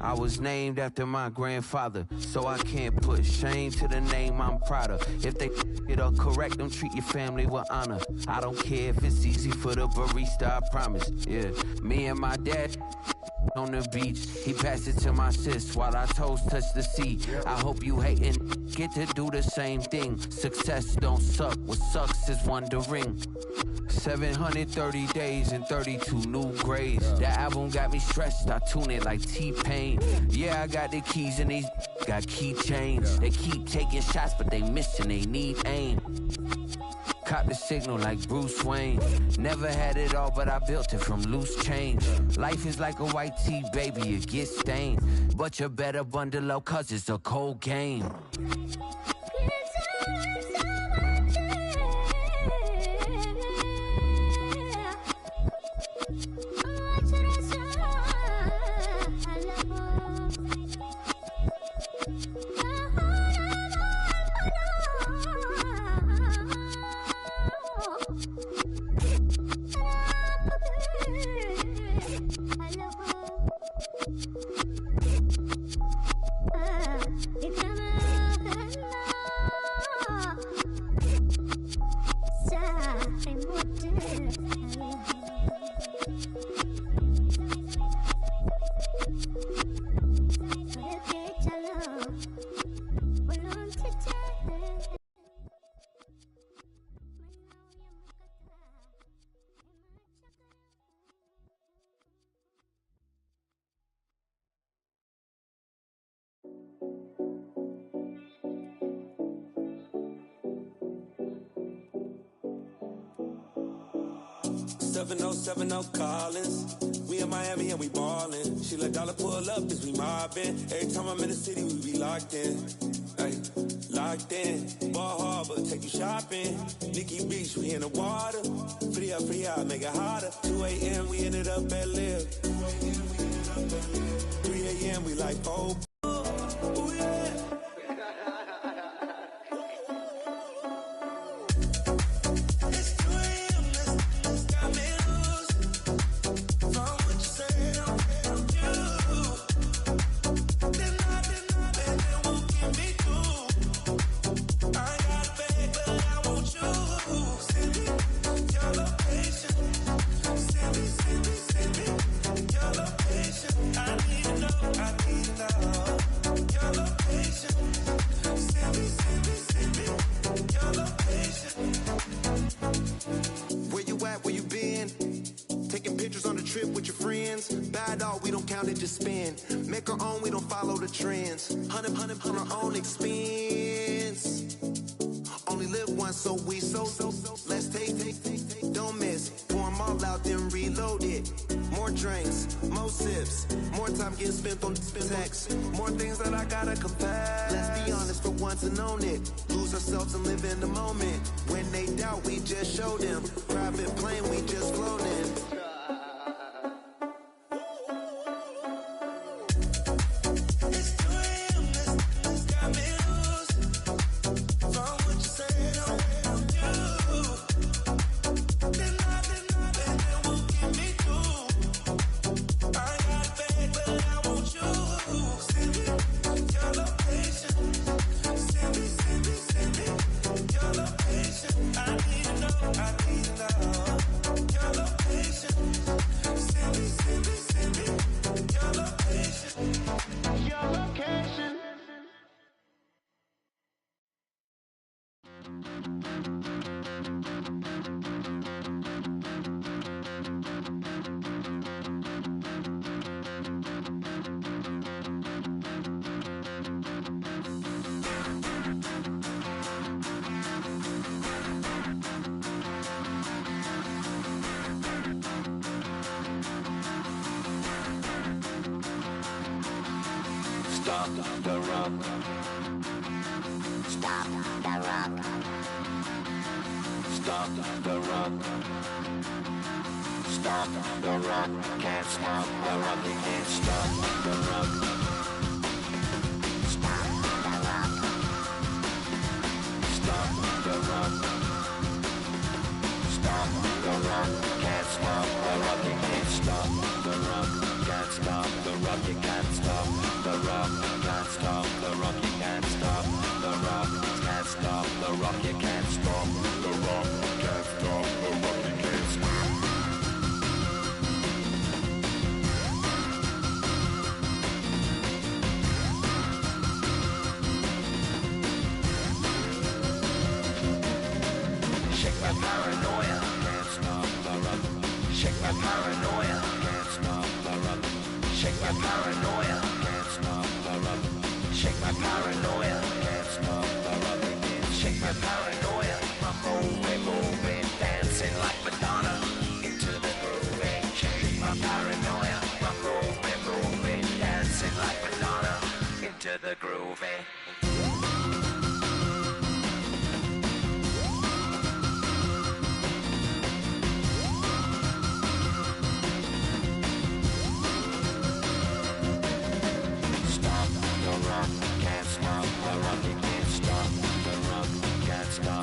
I was named after my grandfather, so I can't put shame to the name I'm proud of. If they it up correct, them treat your family with honor. I don't care if it's easy for the barista, I promise. Yeah, me and my dad on the beach, he passed it to my sis while our toes touch the sea. I hope you hatin' get to do the same thing. Success don't suck, what sucks is wondering. 730 days and 32 new grades. That album got me stressed, I tune it like T-Pain. Yeah, I got the keys and these got keychains. They keep taking shots, but they missing, they need aim. Cop the signal like Bruce Wayne. Never had it all, but I built it from loose change. Life is like a white tee, baby, it gets stained. But you better bundle up, cause it's a cold game. No Collins. We in Miami and we ballin'. She let dollar pull up as we mobbin'. Every time I'm in the city, we be locked in. Ay, locked in. Ball Harbor, take you shopping. Nikki Beach, we in the water. Free up, make it hotter. 2 a.m. we ended up at Live. 3 a.m. we like, oh. Ooh, yeah. I need to know. Bad all, we don't count it, just spend. Make our own, we don't follow the trends. Hundred on our own expense. Only live once, so let's take. Don't miss. Pour 'em all out, then reload it. More drinks, more sips, more time getting spent on text. More things that I gotta confess. Let's be honest for once and own it. Lose ourselves and live in the moment. When they doubt, we just show them. Private plane, we just floating. Stop the rock. Stop the rock. Stop the rock. Stop the rock. Can't stop the rock. You can't stop the rock. Stop the rock. Stop the rock. Stop the rock. Can't stop the rock. You can't stop the rock. Can't stop the rock. You can't stop the rock. Can't stop the rock. You can't stop the rock. Can't stop the rock. You can't stop the rock. Can't stop the rock. You can't stop. Shake my paranoia. Can't stop the rock. Shake my paranoia. Can't stop the rock. Shake my paranoia. Can't stop the rock. Shake my paranoia. Can't stop the rock. Shake my paranoia. I'm moving, dancing like Madonna into the groove. Shake my paranoia. I'm moving, dancing like Madonna into the groove. Stop the rock, can't stop the rock, you can't stop the rock, can't stop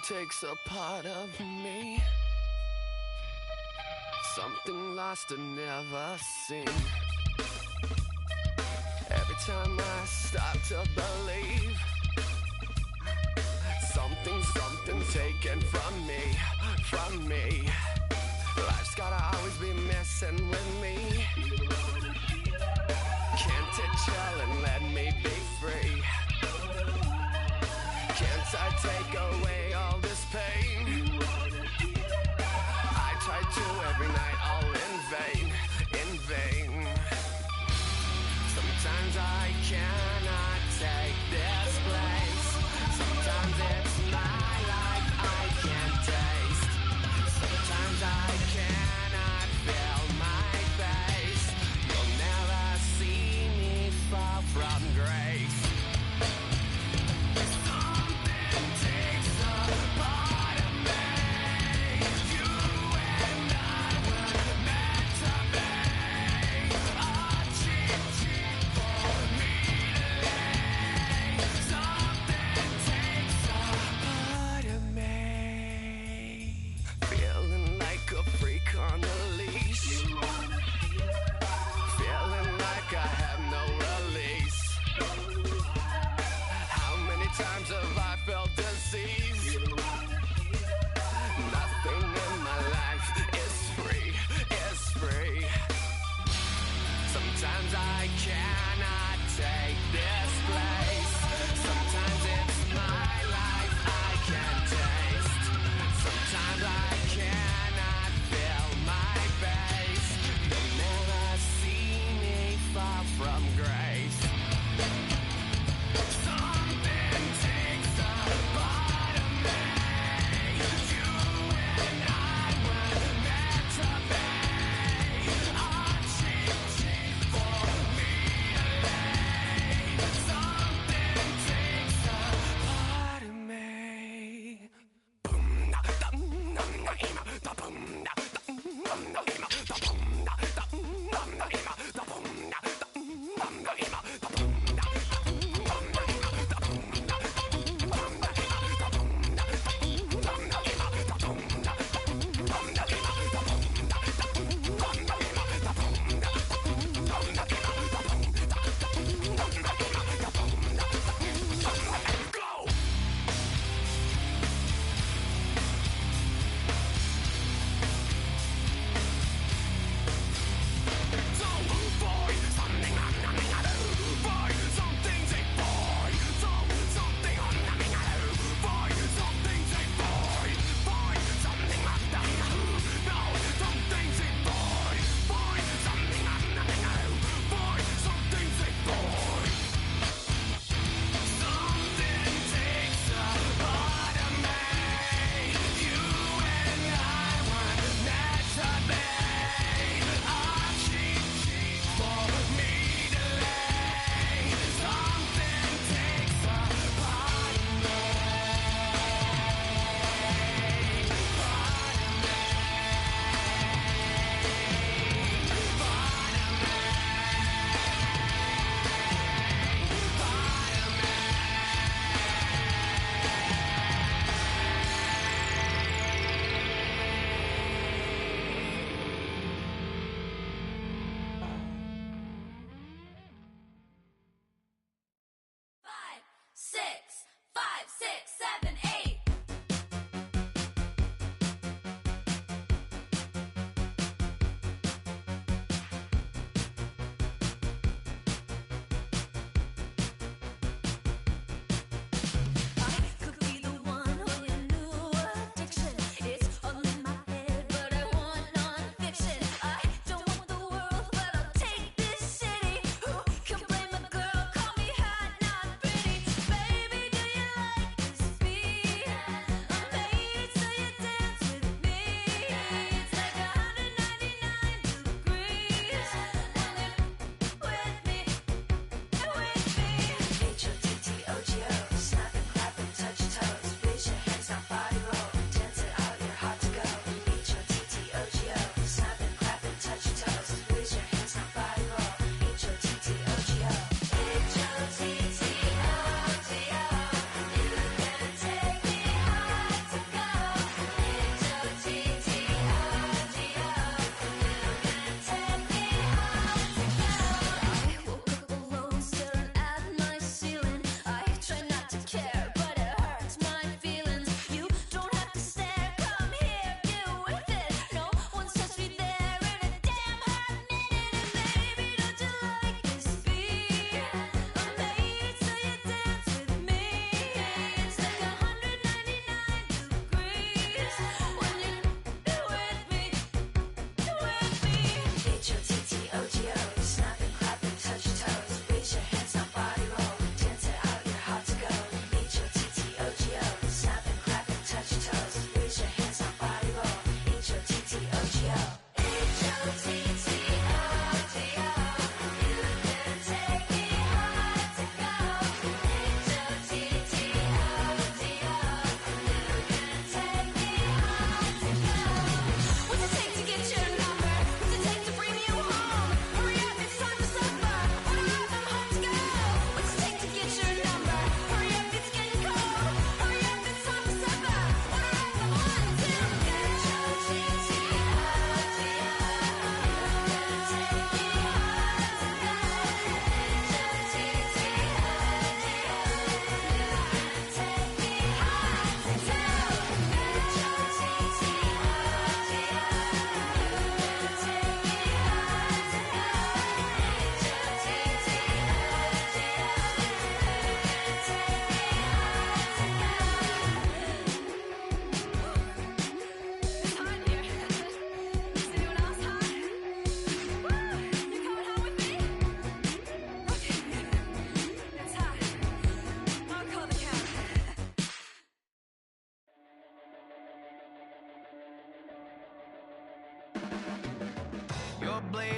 takes a part of me. Something lost and never seen. Every time I start to believe, something taken from me. Life's gotta always be messing with me. Can't it chill and let me be free? Can't I take away all this pain? I try to every night, all in vain. Sometimes I cannot take this place. Sometimes it's my life I can't taste. Sometimes I cannot feel my face. You'll never see me fall from grace. Something takes a part of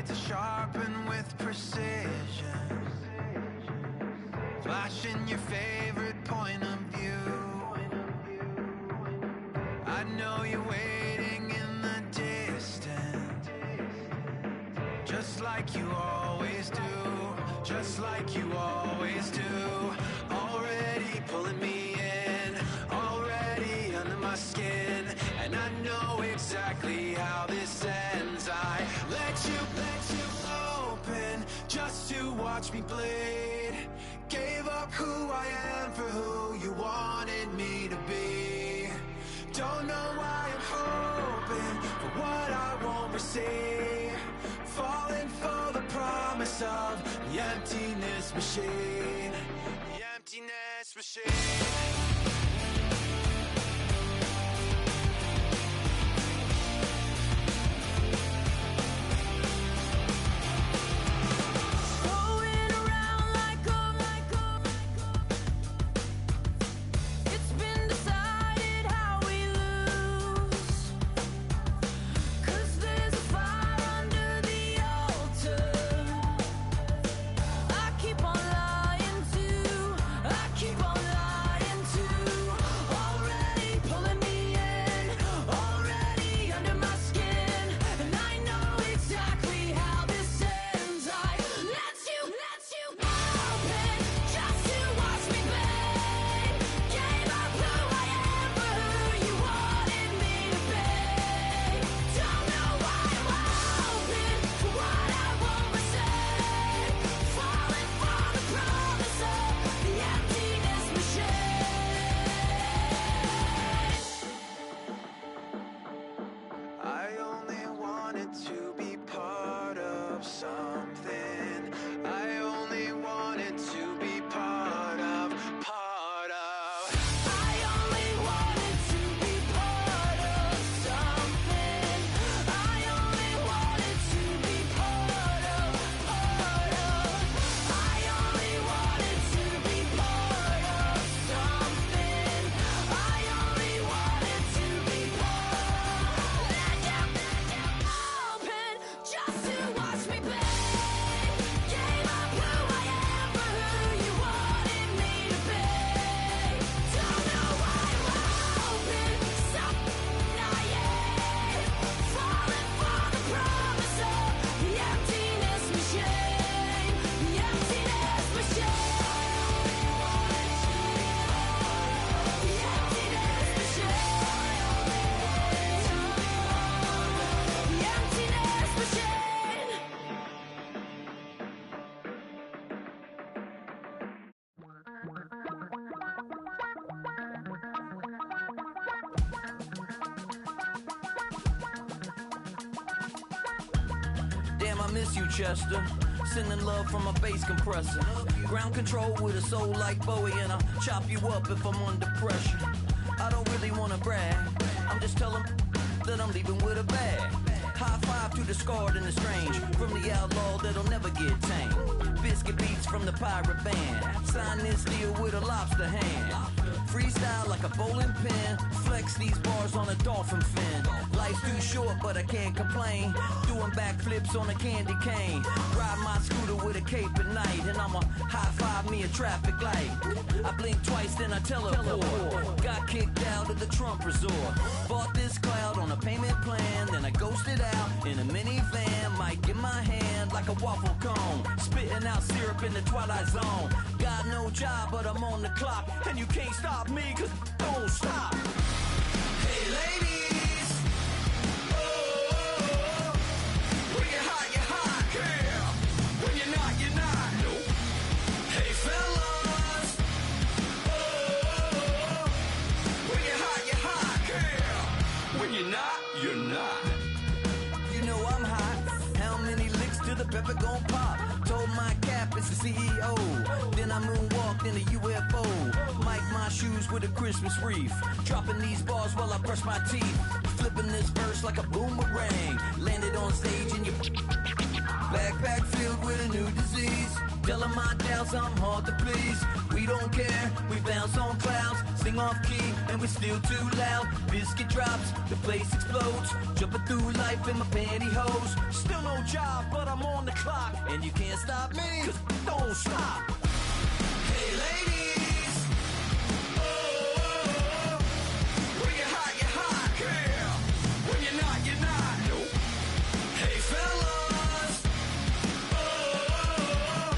made to sharpen with precision. Flashing your favorite point of view. I know you're waiting in the distance, just like you always do, just like you always do. Already pulling me in, already under my skin, and I know exactly how this ends. I let you open just to watch me bleed. Gave up who I am for who you wanted me to be. Don't know why I'm hoping for what I won't receive. Falling for the promise of the emptiness machine. The emptiness machine. Miss you, Chester. Sending love from a bass compressor. Ground control with a soul like Bowie, and I'll chop you up if I'm under pressure. I don't really wanna brag, I'm just telling that I'm leaving with a bag. High five to the scarred and the strange, from the outlaw that'll never get tamed. Biscuit beats from the pirate band, sign this deal with a lobster hand. Freestyle like a bowling pin, flex these bars on a dolphin fin. Life's too short but I can't complain, doing backflips on a candy cane. Ride my scooter with a cape at night, and I'ma high five me a traffic light. I blink twice then I teleport, got kicked out of the Trump resort. Bought this cloud on a payment plan, then I ghosted out in a minivan. Mic in my hand like a waffle cone, spitting out syrup in the twilight zone. Got no job but I'm on the clock, and you can't stop me cause don't stop. Hey ladies, oh, when you're hot, girl. When you're not, nope. Hey fellas, oh, when you're hot, girl. When you're not, you're not. You know I'm hot, how many licks till the pepper gon' pop? Told my cap it's the CEO, then I moonwalked in a UFO. Mic my shoes with a Christmas wreath, dropping these bars while I brush my teeth. Flipping this verse like a boomerang, landed on stage in your backpack filled with a new disease. Telling my doubts I'm hard to please. We don't care, we bounce on clouds, Sing off key and we're still too loud. Biscuit drops, the place explodes. Jumping through life in my pantyhose. Still no job, but I'm on the clock. And you can't stop me, 'cause don't stop. Hey ladies, oh, when you're hot, yeah. When you're not, you're not. Nope. Hey fellas, oh,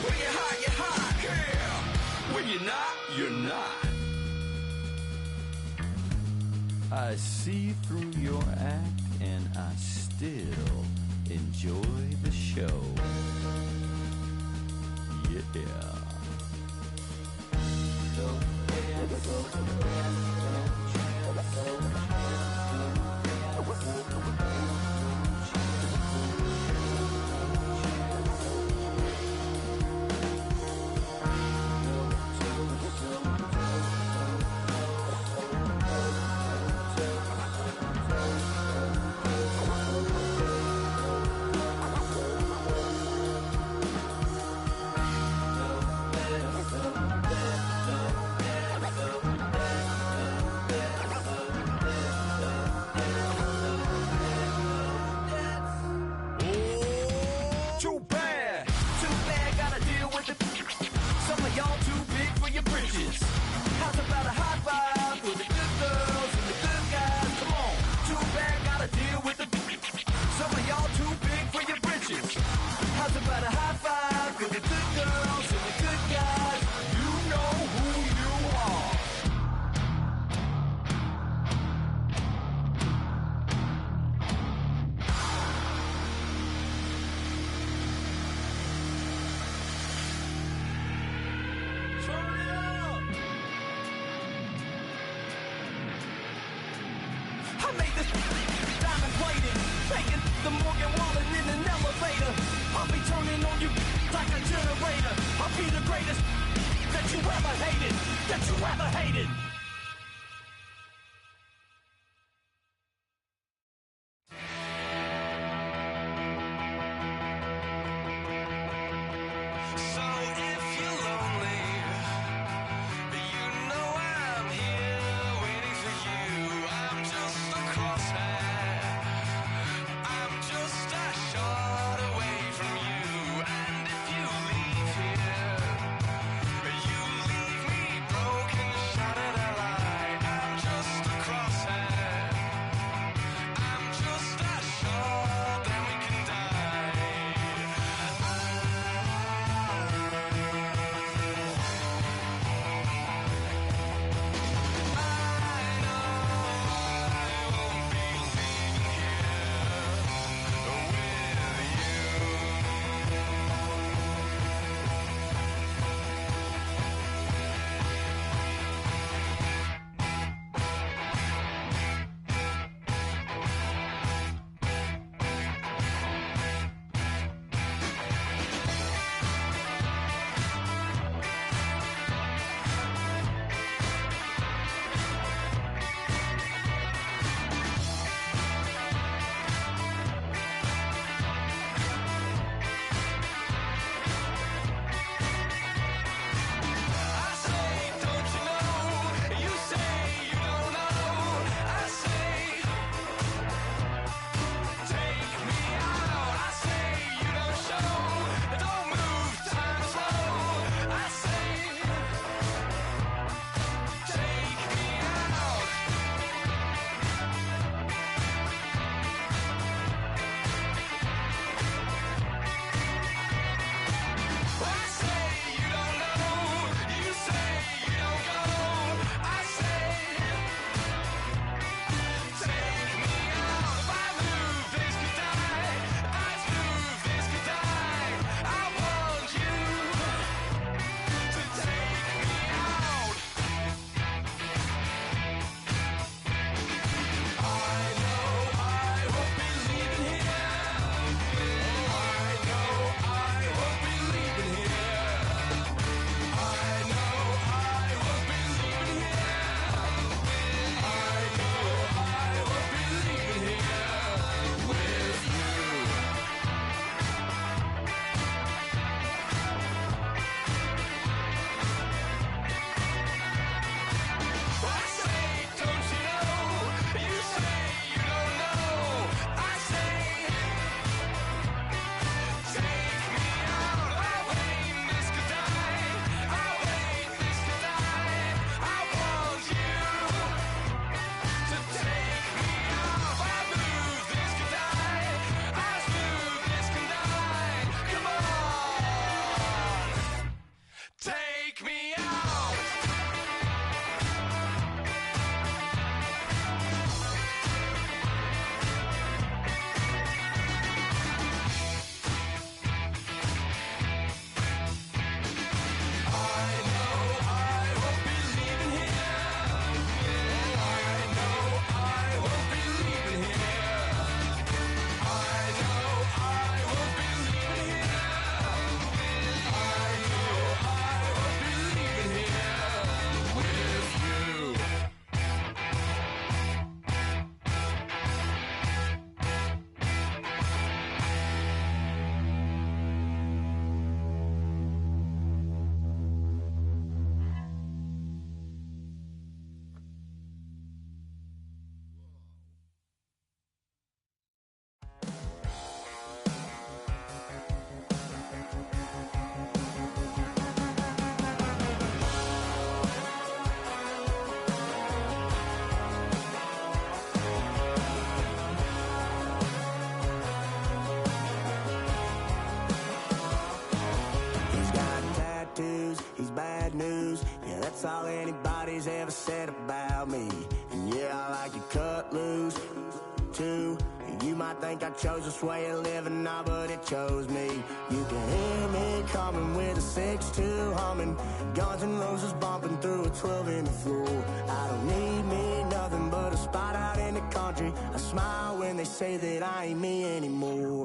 when you're hot, yeah. When you're not, you're not. I see through your act and I still enjoy the show. Yeah. Shut it up. that's all anybody's ever said about me. And yeah, I like you cut loose, too. You might think I chose this way of living now, but it chose me. You can hear me coming with a 6-2 humming, Guns N' Roses bumping through a 12 in the floor. I don't need me nothing but a spot out in the country. I smile when they say that I ain't me anymore.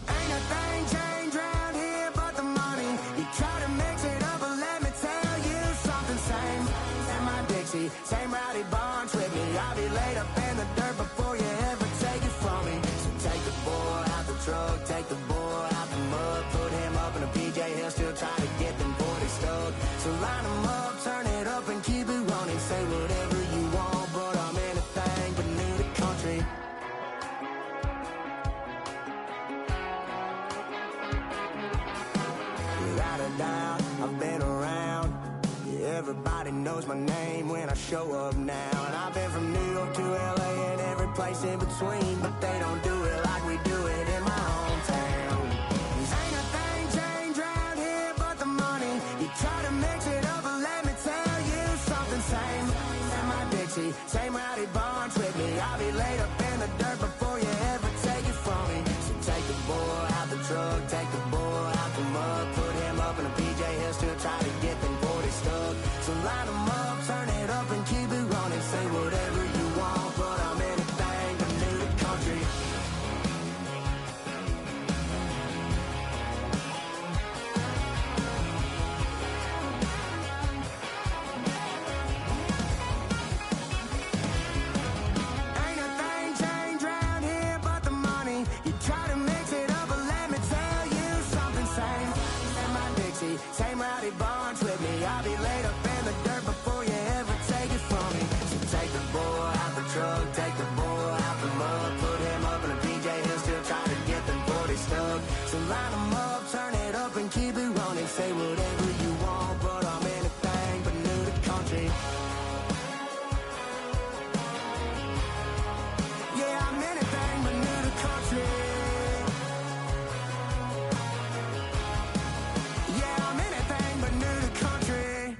Ain't a thing changed round here but the money. You try to mix it up, but let me tell you something. Same in my Dixie, same rowdy bunch with me. I'll be laid up in the dirt before you ever take it from me. So take the boy out the truck, take the boy out the mud, put him up in a PJ, he'll still try to get them 40 stuck. So line him up, turn it up and keep it running. Say whatever you want, but I'm anything but new to country. Without a doubt, I've been around. Yeah, everybody knows my name when I show up now. And I've been from New York to LA and every place in between, but they don't do it like we do it in my hometown. Ain't a thing changed round here but the money. You try to mix it up, but let me tell you something. Same in my Dixie, same rowdy bunch with me. I'll be laid up in the dirt before you ever take it from me. So take the boy out the truck, take the boy out the mud, put him up in a PJ, he'll still try to get them 40 stuck. So line them up, turn it up and keep it running. Say whatever you want, but I'm anything but new to country. Ain't a thing changed round here but the money. You try to mix it up, but let me tell you something. Same in my Dixie, same rowdy bunch with me. I'll be laid up in the dirt before you ever take it from me. So take the boy out the truck, take the boy out the mud, put him up in a PJ, he'll still try to get them 40 stuck. So line them up, turn it up and keep it running. Say whatever you want, but I'm anything but new to country. Yeah, I'm anything but new to country. Yeah, I'm anything but new to country.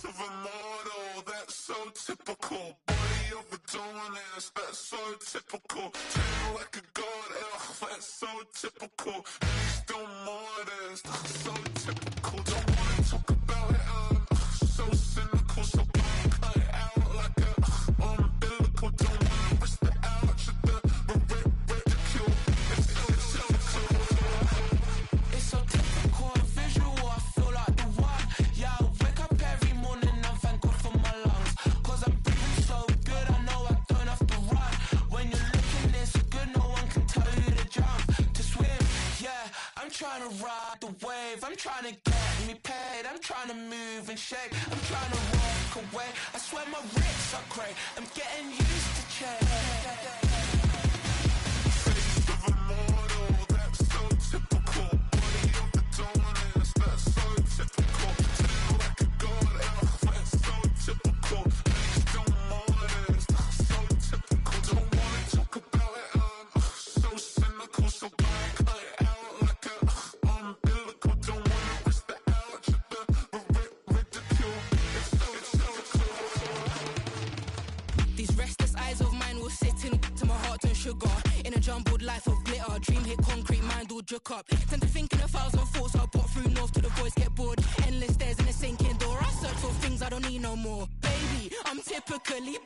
Of a model, that's so typical. Body of a Adonis, that's so typical. Tail like a god, that's so typical. He's still modest, so typical. Don't wanna talk about it, so cynical. So don't cut it out like a umbilical. Don't wanna risk the ouch of the ridicule. It's so typical. It's so typical and visual, I feel like the one. Yeah, I wake up every morning and thank God for my lungs. Cause I'm breathing so good, I know I don't have to run. When you're looking this good, no one can tell you to jump, to swim. Yeah, I'm trying to ride the wave, I'm trying to get me paid, I'm trying to move and shake, I'm trying to walk away. I swear my wrists are great, I'm getting used to change. Face of a model, that's so typical. Body of a Adonis, that's so typical. Tail like a god, that's so typical. He's still modest, so typical. Don't wanna talk about it, so cynical. So don't cut it out like a umbilical. Don't wanna risk the ouch of the ridicule. It's so typical. These restless eyes of mine will sit in to my heart and sugar. In a jumbled life of glitter, dream hit concrete, mind all jook up. Tend to think in 1,000 thoughts, I'll put through north till the voice get bored. Endless stairs in a sinking door, I search for things I don't need no more. Baby, I'm typically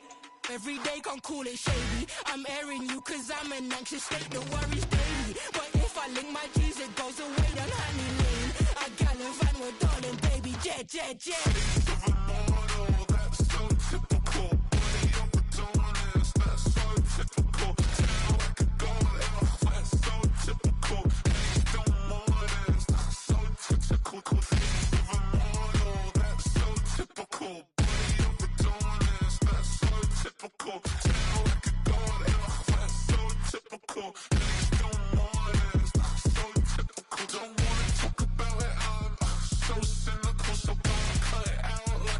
every day, can't call it shady. I'm airing you cause I'm an anxious state, the worries daily. But if I link my G's, it goes away down honey lane. I gallivant with darling, baby, jet, jet, jet. Model, that's so typical. Body of a Adonis, that's so typical. Tail like a god, that's so typical. He's still modest, so typical. Face of a model, that's so typical. Body of a Adonis, that's so typical. Tail like a god, that's so typical. He's still modest, so typical. Don't wanna talk about it, so cynical. So don't cut it out like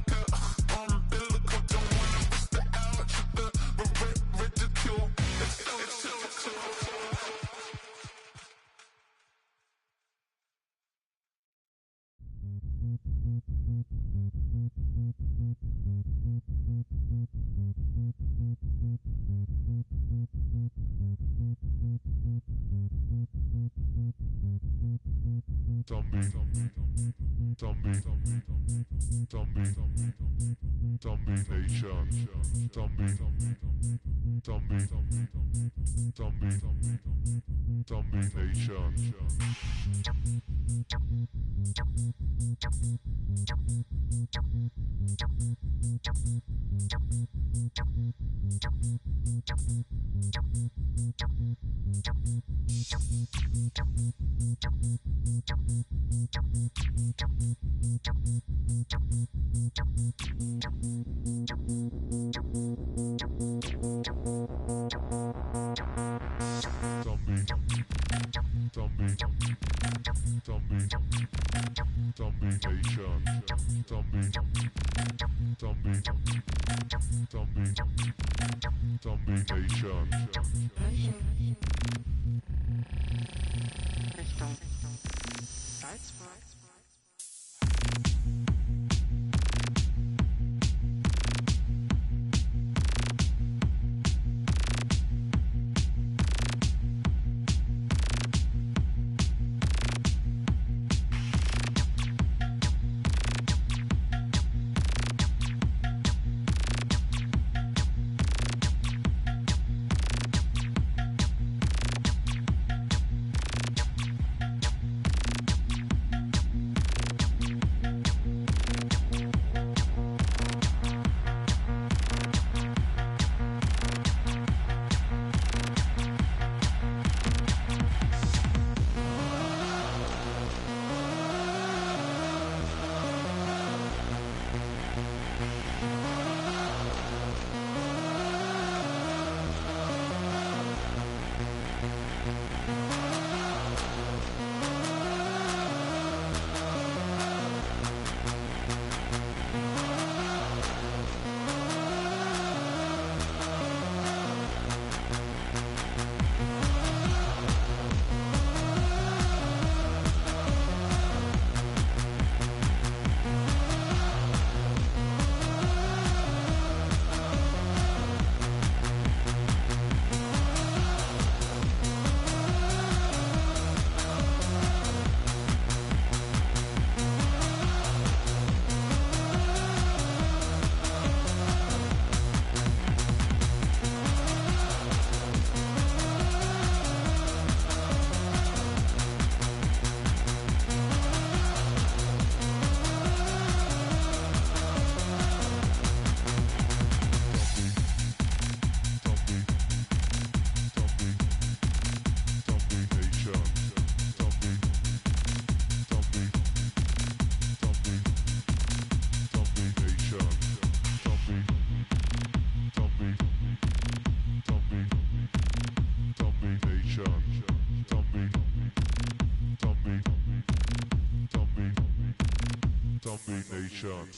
Nation.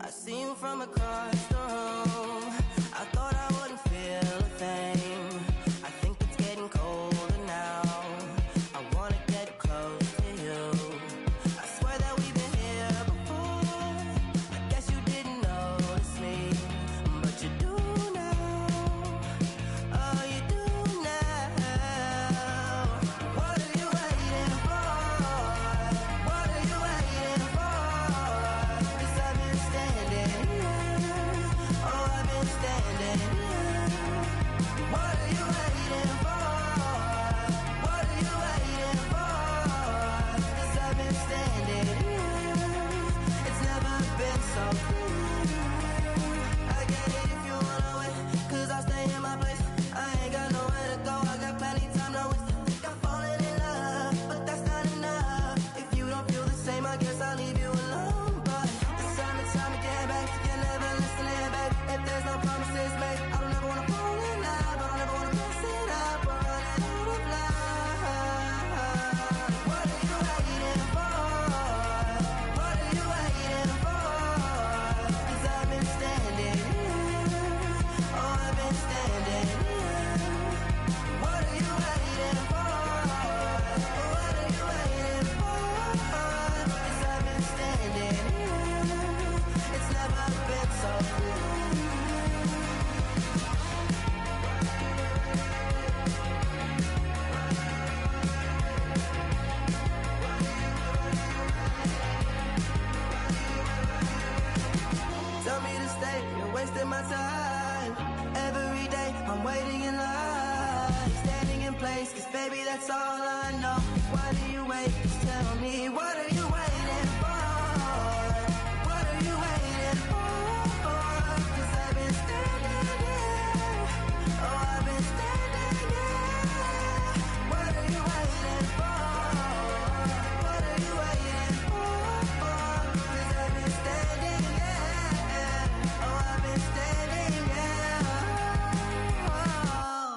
I see you from across the room. I thought I wouldn't feel a thing. I think it's getting colder now. I wanna get close to you. I swear that we've been here before. I guess you didn't notice me, but you do now. Oh, you do now. What are you waiting for? What are you waiting for? 'Cause I've been standing here. Oh, I've been standing here. What are you waiting for? What are you waiting for? 'Cause I've been standing here. It's never been so clear. I get it if you wanna wait, 'cause I'll stay in my place. I ain't got nowhere to go, I got plenty time, no waste. Think I'm falling in love, but that's not enough. If you don't feel the same, I guess I'll leave you alone. But it's time again, babe. You never listening, babe. If there's no promises made, I don't ever wanna fall in love. I don't ever wanna mess it up. We're running out of love. What are you waiting for? What are you waiting for? 'Cause I've been standing here. Oh, I've been standing here. What are you waiting for? What are you waiting for? 'Cause I've been standing here. It's never been so clear. Tell me to stay, you're wasting my time. Every day I'm waiting in line, standing in place, 'cause baby that's all I know. Why do you wait? Just tell me, what are you waiting for? What are you waiting for? 'Cause I've been standing here. Oh, I've been standing here. What are you waiting for? What are you waiting for? 'Cause I've been standing here. Oh, I've been standing here. Oh.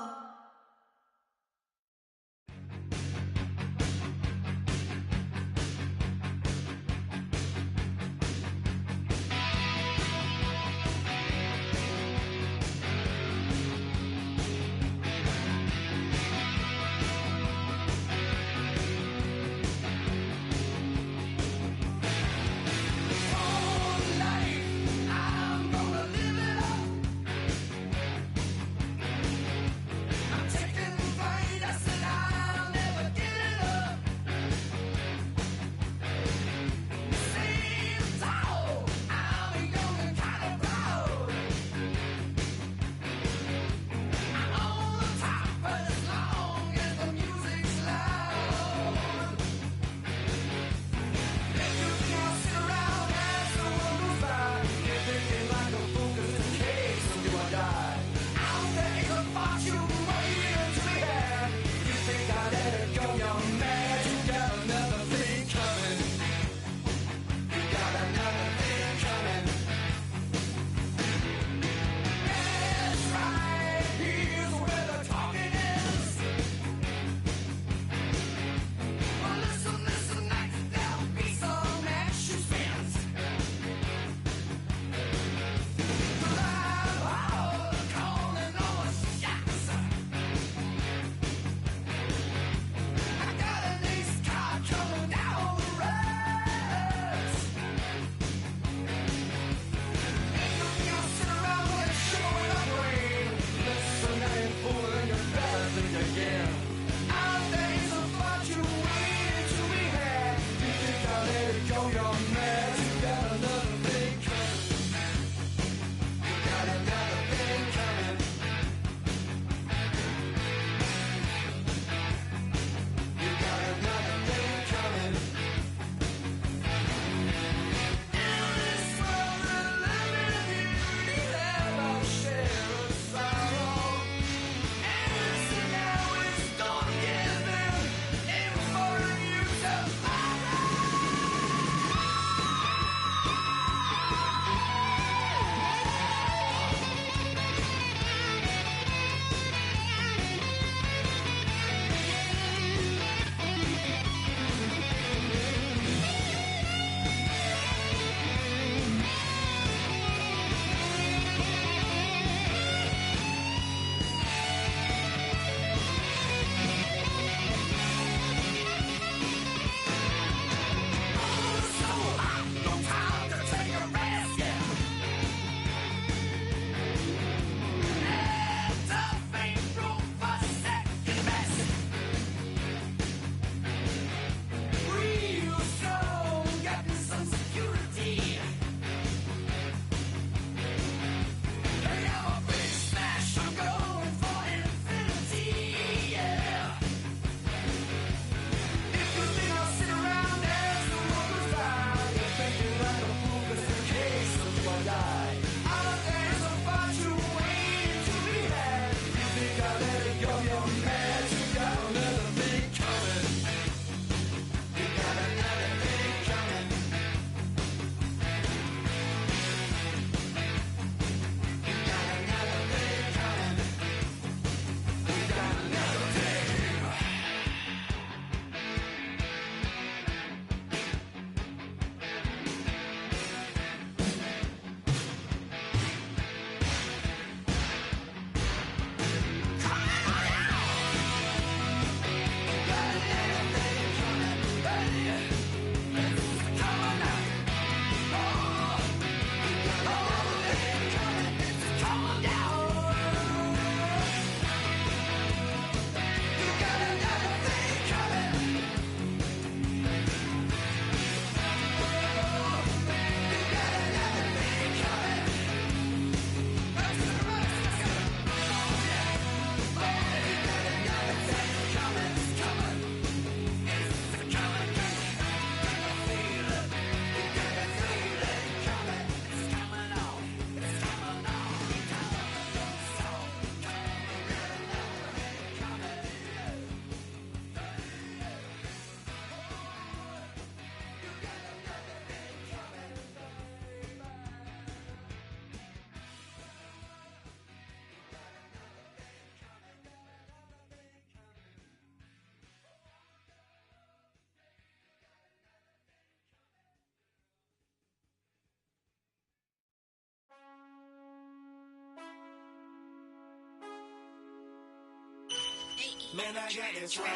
Man, I got this swag.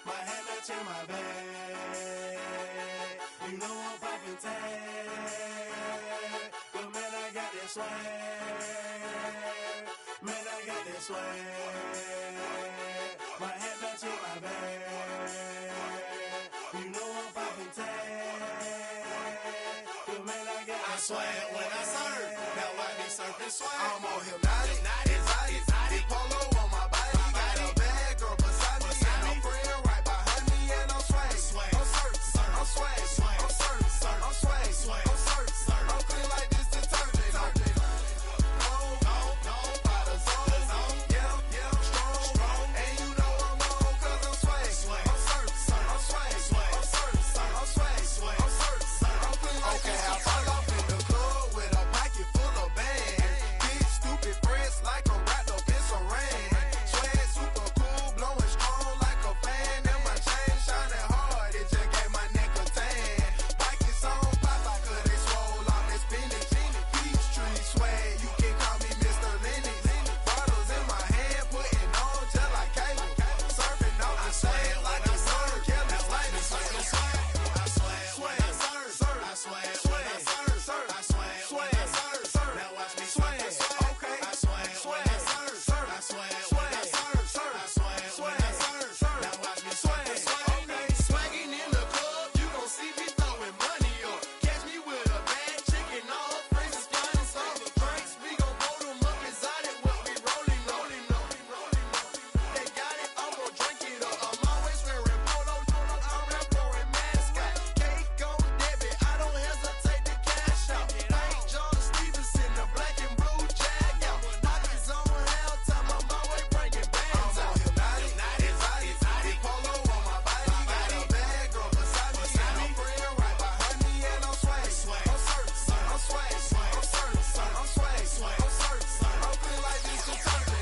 My hat matching my bag. You know I'm poppin' tag. But man, I got this swag. Man, I got this swag. My hat matching my bag. You know I'm poppin' tag. But man, I got this swag. When I surf, now I be surfing swag. I'm on hypnotic, exotic, polo on my body. Got a bad girl beside me, and a friend right behind me, and I'm swag. I'm surf, I'm swag, I'm surf, I'm swag, I'm surf, I'm clean like this detergent. By the zone, yeah, strong, and you know I'm on 'cause I'm swag. I'm surf, I'm swag, I'm surf, I'm swag, I'm surf, I'm clean like this. Okay, I fall off in the club with a pocket full of bags. Big stupid friends like I'm wrapped up in some rain. Swag super cool, blowing strong like a fan. And my chain shining hard, it just gave my neck a tan. Pockets on Popeye 'cause they swole off that spinach. Peachtree swag, you can call me Mr. Lennox. Bottles in my hand, putting on just like cable. Surfing off the sand like a surf. Kelly Slater, surfing swag. I swag, swag, surf, I swag, swag, surf, I swag, swag, surf. Now watch me swag, okay. I swag, swag, surf, I swag, swag, surf, I swag, swag, surf. Now watch me swag, okay. Swagging in the club, you gon' see me throwing money up. Catch me with a bad chicken, all her friends is flying some drinks. We gon' blow them up inside it when we rolling. They got it, I'm gon' drink it up. I'm always wearing polo, I'm rap pouring mascot. Cake on debit, I don't hesitate to cash out. Thank John Stevenson, the black and blue jag out. Pockets on hell time, I'm always bringing bands out. Exotic, polo on my body. Got a bad girl beside me, and a friend right behind me, and I'm swag. I'm surf, I'm swag, I'm surf, I'm swag, I'm surf, I'm clean like this detergent.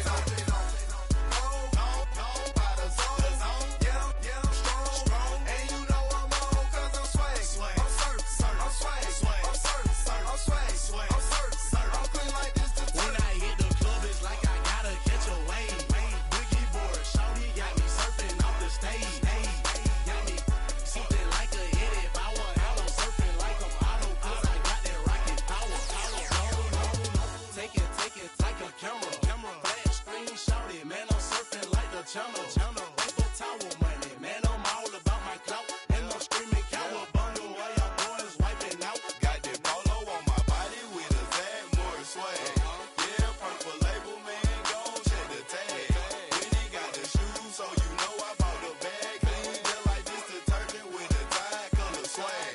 By the zone, yeah, strong, and you know I'm on 'cause I'm swag. I'm surf, I'm swag, I'm surf, I'm swag, I'm surf, I'm clean like this detergent. When I hit the club, it's like I gotta catch a wave. Boogie board, shawty got me surfing off the stage. Got me something like a hit if I was out, I'm surfing like I'm auto 'cause I got that rocket power. Take it, like a camera. Flash screen, shawty, man, I'm surfing like the channel. Paper towel money, man, I'm all about my clout. And I'm screaming cowabunga while y'all boys wiping out. Got that polo on my body with a tag, more swag. Yeah, purple label, man, gon' check the tag. Winnie got the shoes, so you know I bought the bag. Clean just like this detergent with a tide color swag.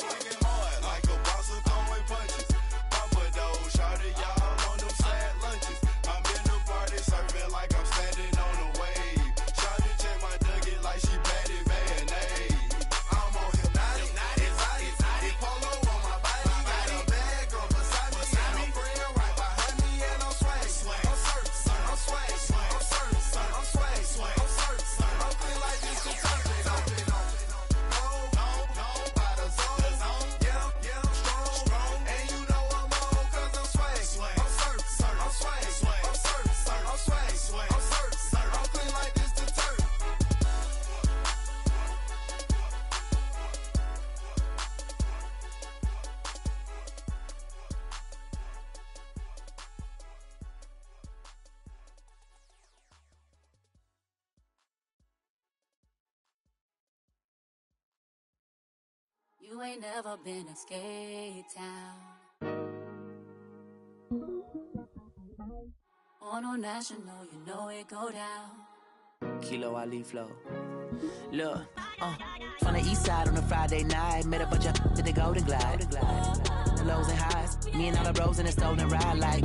Swinging hard like a boss of throwing punches. Papa though, shawty, y'all on them sad lunches. I'm in the party surfing like I'm standing on a wave. Shawty check my nugget like she batted mayonnaise. I'm on hypnotic, exotic, polo on my body. Got a bad girl beside me, and a friend right behind me, and I'm swag. I'm surf, I'm swag, I'm surf, I'm swag, I'm surf, I'm clean like this detergent. By the zone, yeah, strong, and you know I'm on 'cause I'm swag. I'm surf, I'm swag, I'm surf, I'm swag, I'm surf, I'm clean like this detergent. You ain't never been in Skate Town. On no national, you know it go down. Kilo Ali Flow. Look, from the east side on a Friday night, met a bunch of at the Golden Glide. The lows and highs, me and all the bros in a stolen ride like,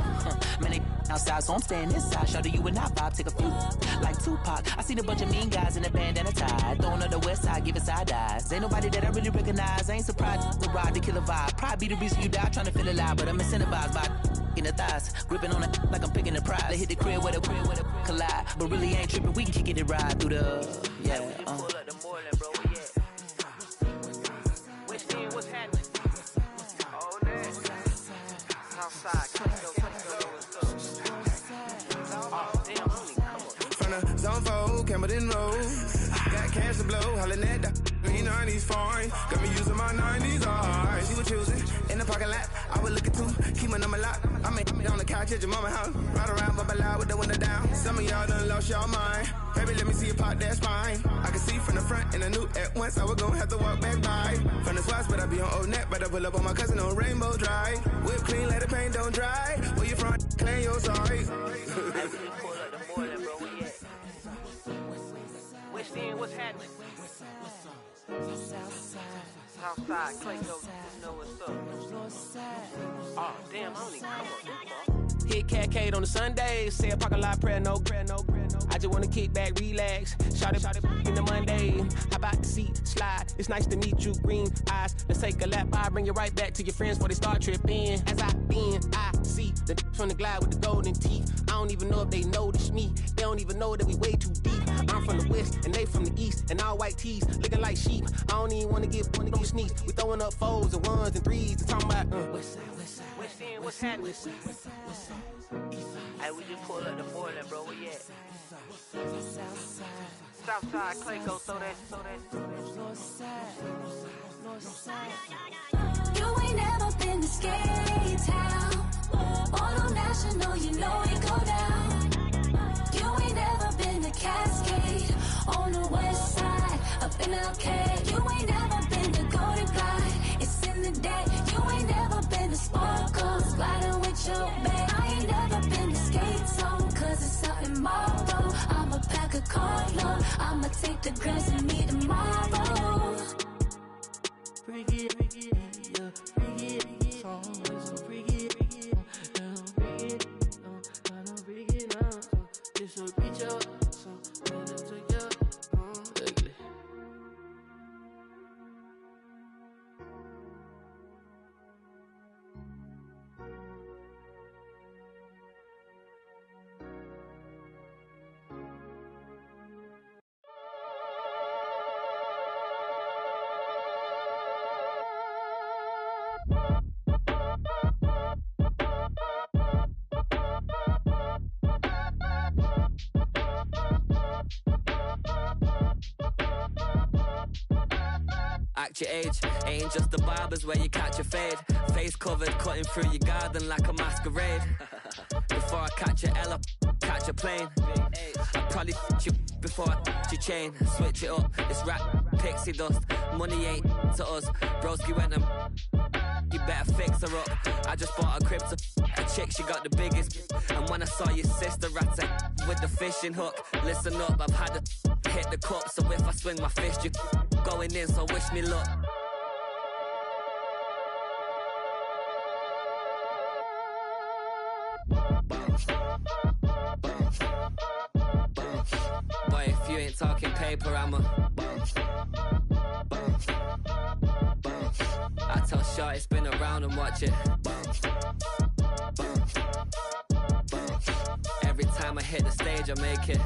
man, they outside, so I'm staying inside. Show you and I vibe, take a few, like Tupac. I seen a bunch of mean guys in a bandana tie, throwing up the west side, giving side eyes. Ain't nobody that I really recognize, I ain't surprised to ride the killer vibe. Probably be the reason you die trying to feel alive, but I'm incentivized by in the thighs, gripping on it like I'm picking the prize. They hit the crib with a collide, but really ain't tripping. We can kick it and ride through the Pull up the Moreland, bro. Where you at? Which team? What's happening? Oh, man. Southside. Let's go. Oh, damn, homie. Come Campbellton Road. Got cash to blow, hollering at the green 90s foreign. Got me using my 90s, alright. She was choosing in the parking lot. I was looking too, keep my number locked. I made on the couch at your mama house. Ride around, bubble loud with the window down. Some of y'all done lost y'all mind. Baby, let me see you pop that spine. I can see from the front and I knew at once I was gonna have to walk back by. From the spots, but I be on Old Net. But I pull up on my cousin on Rainbow Drive. Whip clean, let the paint don't dry. Where you from? Claim your sorry. West End, what's happening? Southside, Clayco, you know what's up. Oh, damn, I don't even come up this far. Hit Catcade on the Sundays, say a parking lot prayer, no. I just wanna kick back, relax, shout it in the Monday. How about the seat, slide, it's nice to meet you, green eyes. Let's take a lap, I bring you right back to your friends before they start tripping. As I see the from the glide with the golden teeth. I don't even know if they notice me, they don't even know that we way too deep. I'm from the west, and they from the east, and all white tees, looking like sheep. I don't even wanna get sneaks. We throwing up fours and ones and threes, and talking about West End, what's happening? Hey, we just pulled up the border, bro, where you at? Southside, Clayco, throw that. You ain't never been to Skate Town. Auto National, you know it go down. You ain't never been to Cascade. On the west side, up in LK. You ain't never been to Golden Glide. It's in the day. You ain't never been to Sparkle. Sliding with your babe. I ain't never been to Skate Zone. Cause it's out in Marlboro. I'ma pack a carload. I'ma take the grams and meet tomorrow. Bring it, yeah, bring it, so bring it, bring it, bring it now, this will reach out, so to you, ugly. Act your age, ain't just the barbers where you catch a fade. Face covered, cutting through your garden like a masquerade. Before I catch a Ella, catch a plane. I'd probably you before I your chain. Switch it up, it's rap, pixie dust. Money ain't to us. Broski went and you better fix her up. I just bought a crib to a chick, she got the biggest. And when I saw your sister at it with the fishing hook, listen up, I've had to hit the cup. So if I swing my fist, you going in, so wish me luck. Boy, if you ain't talking paper, I'm a I tell Shorty spin around and watch it. Every time I hit the stage, I make it.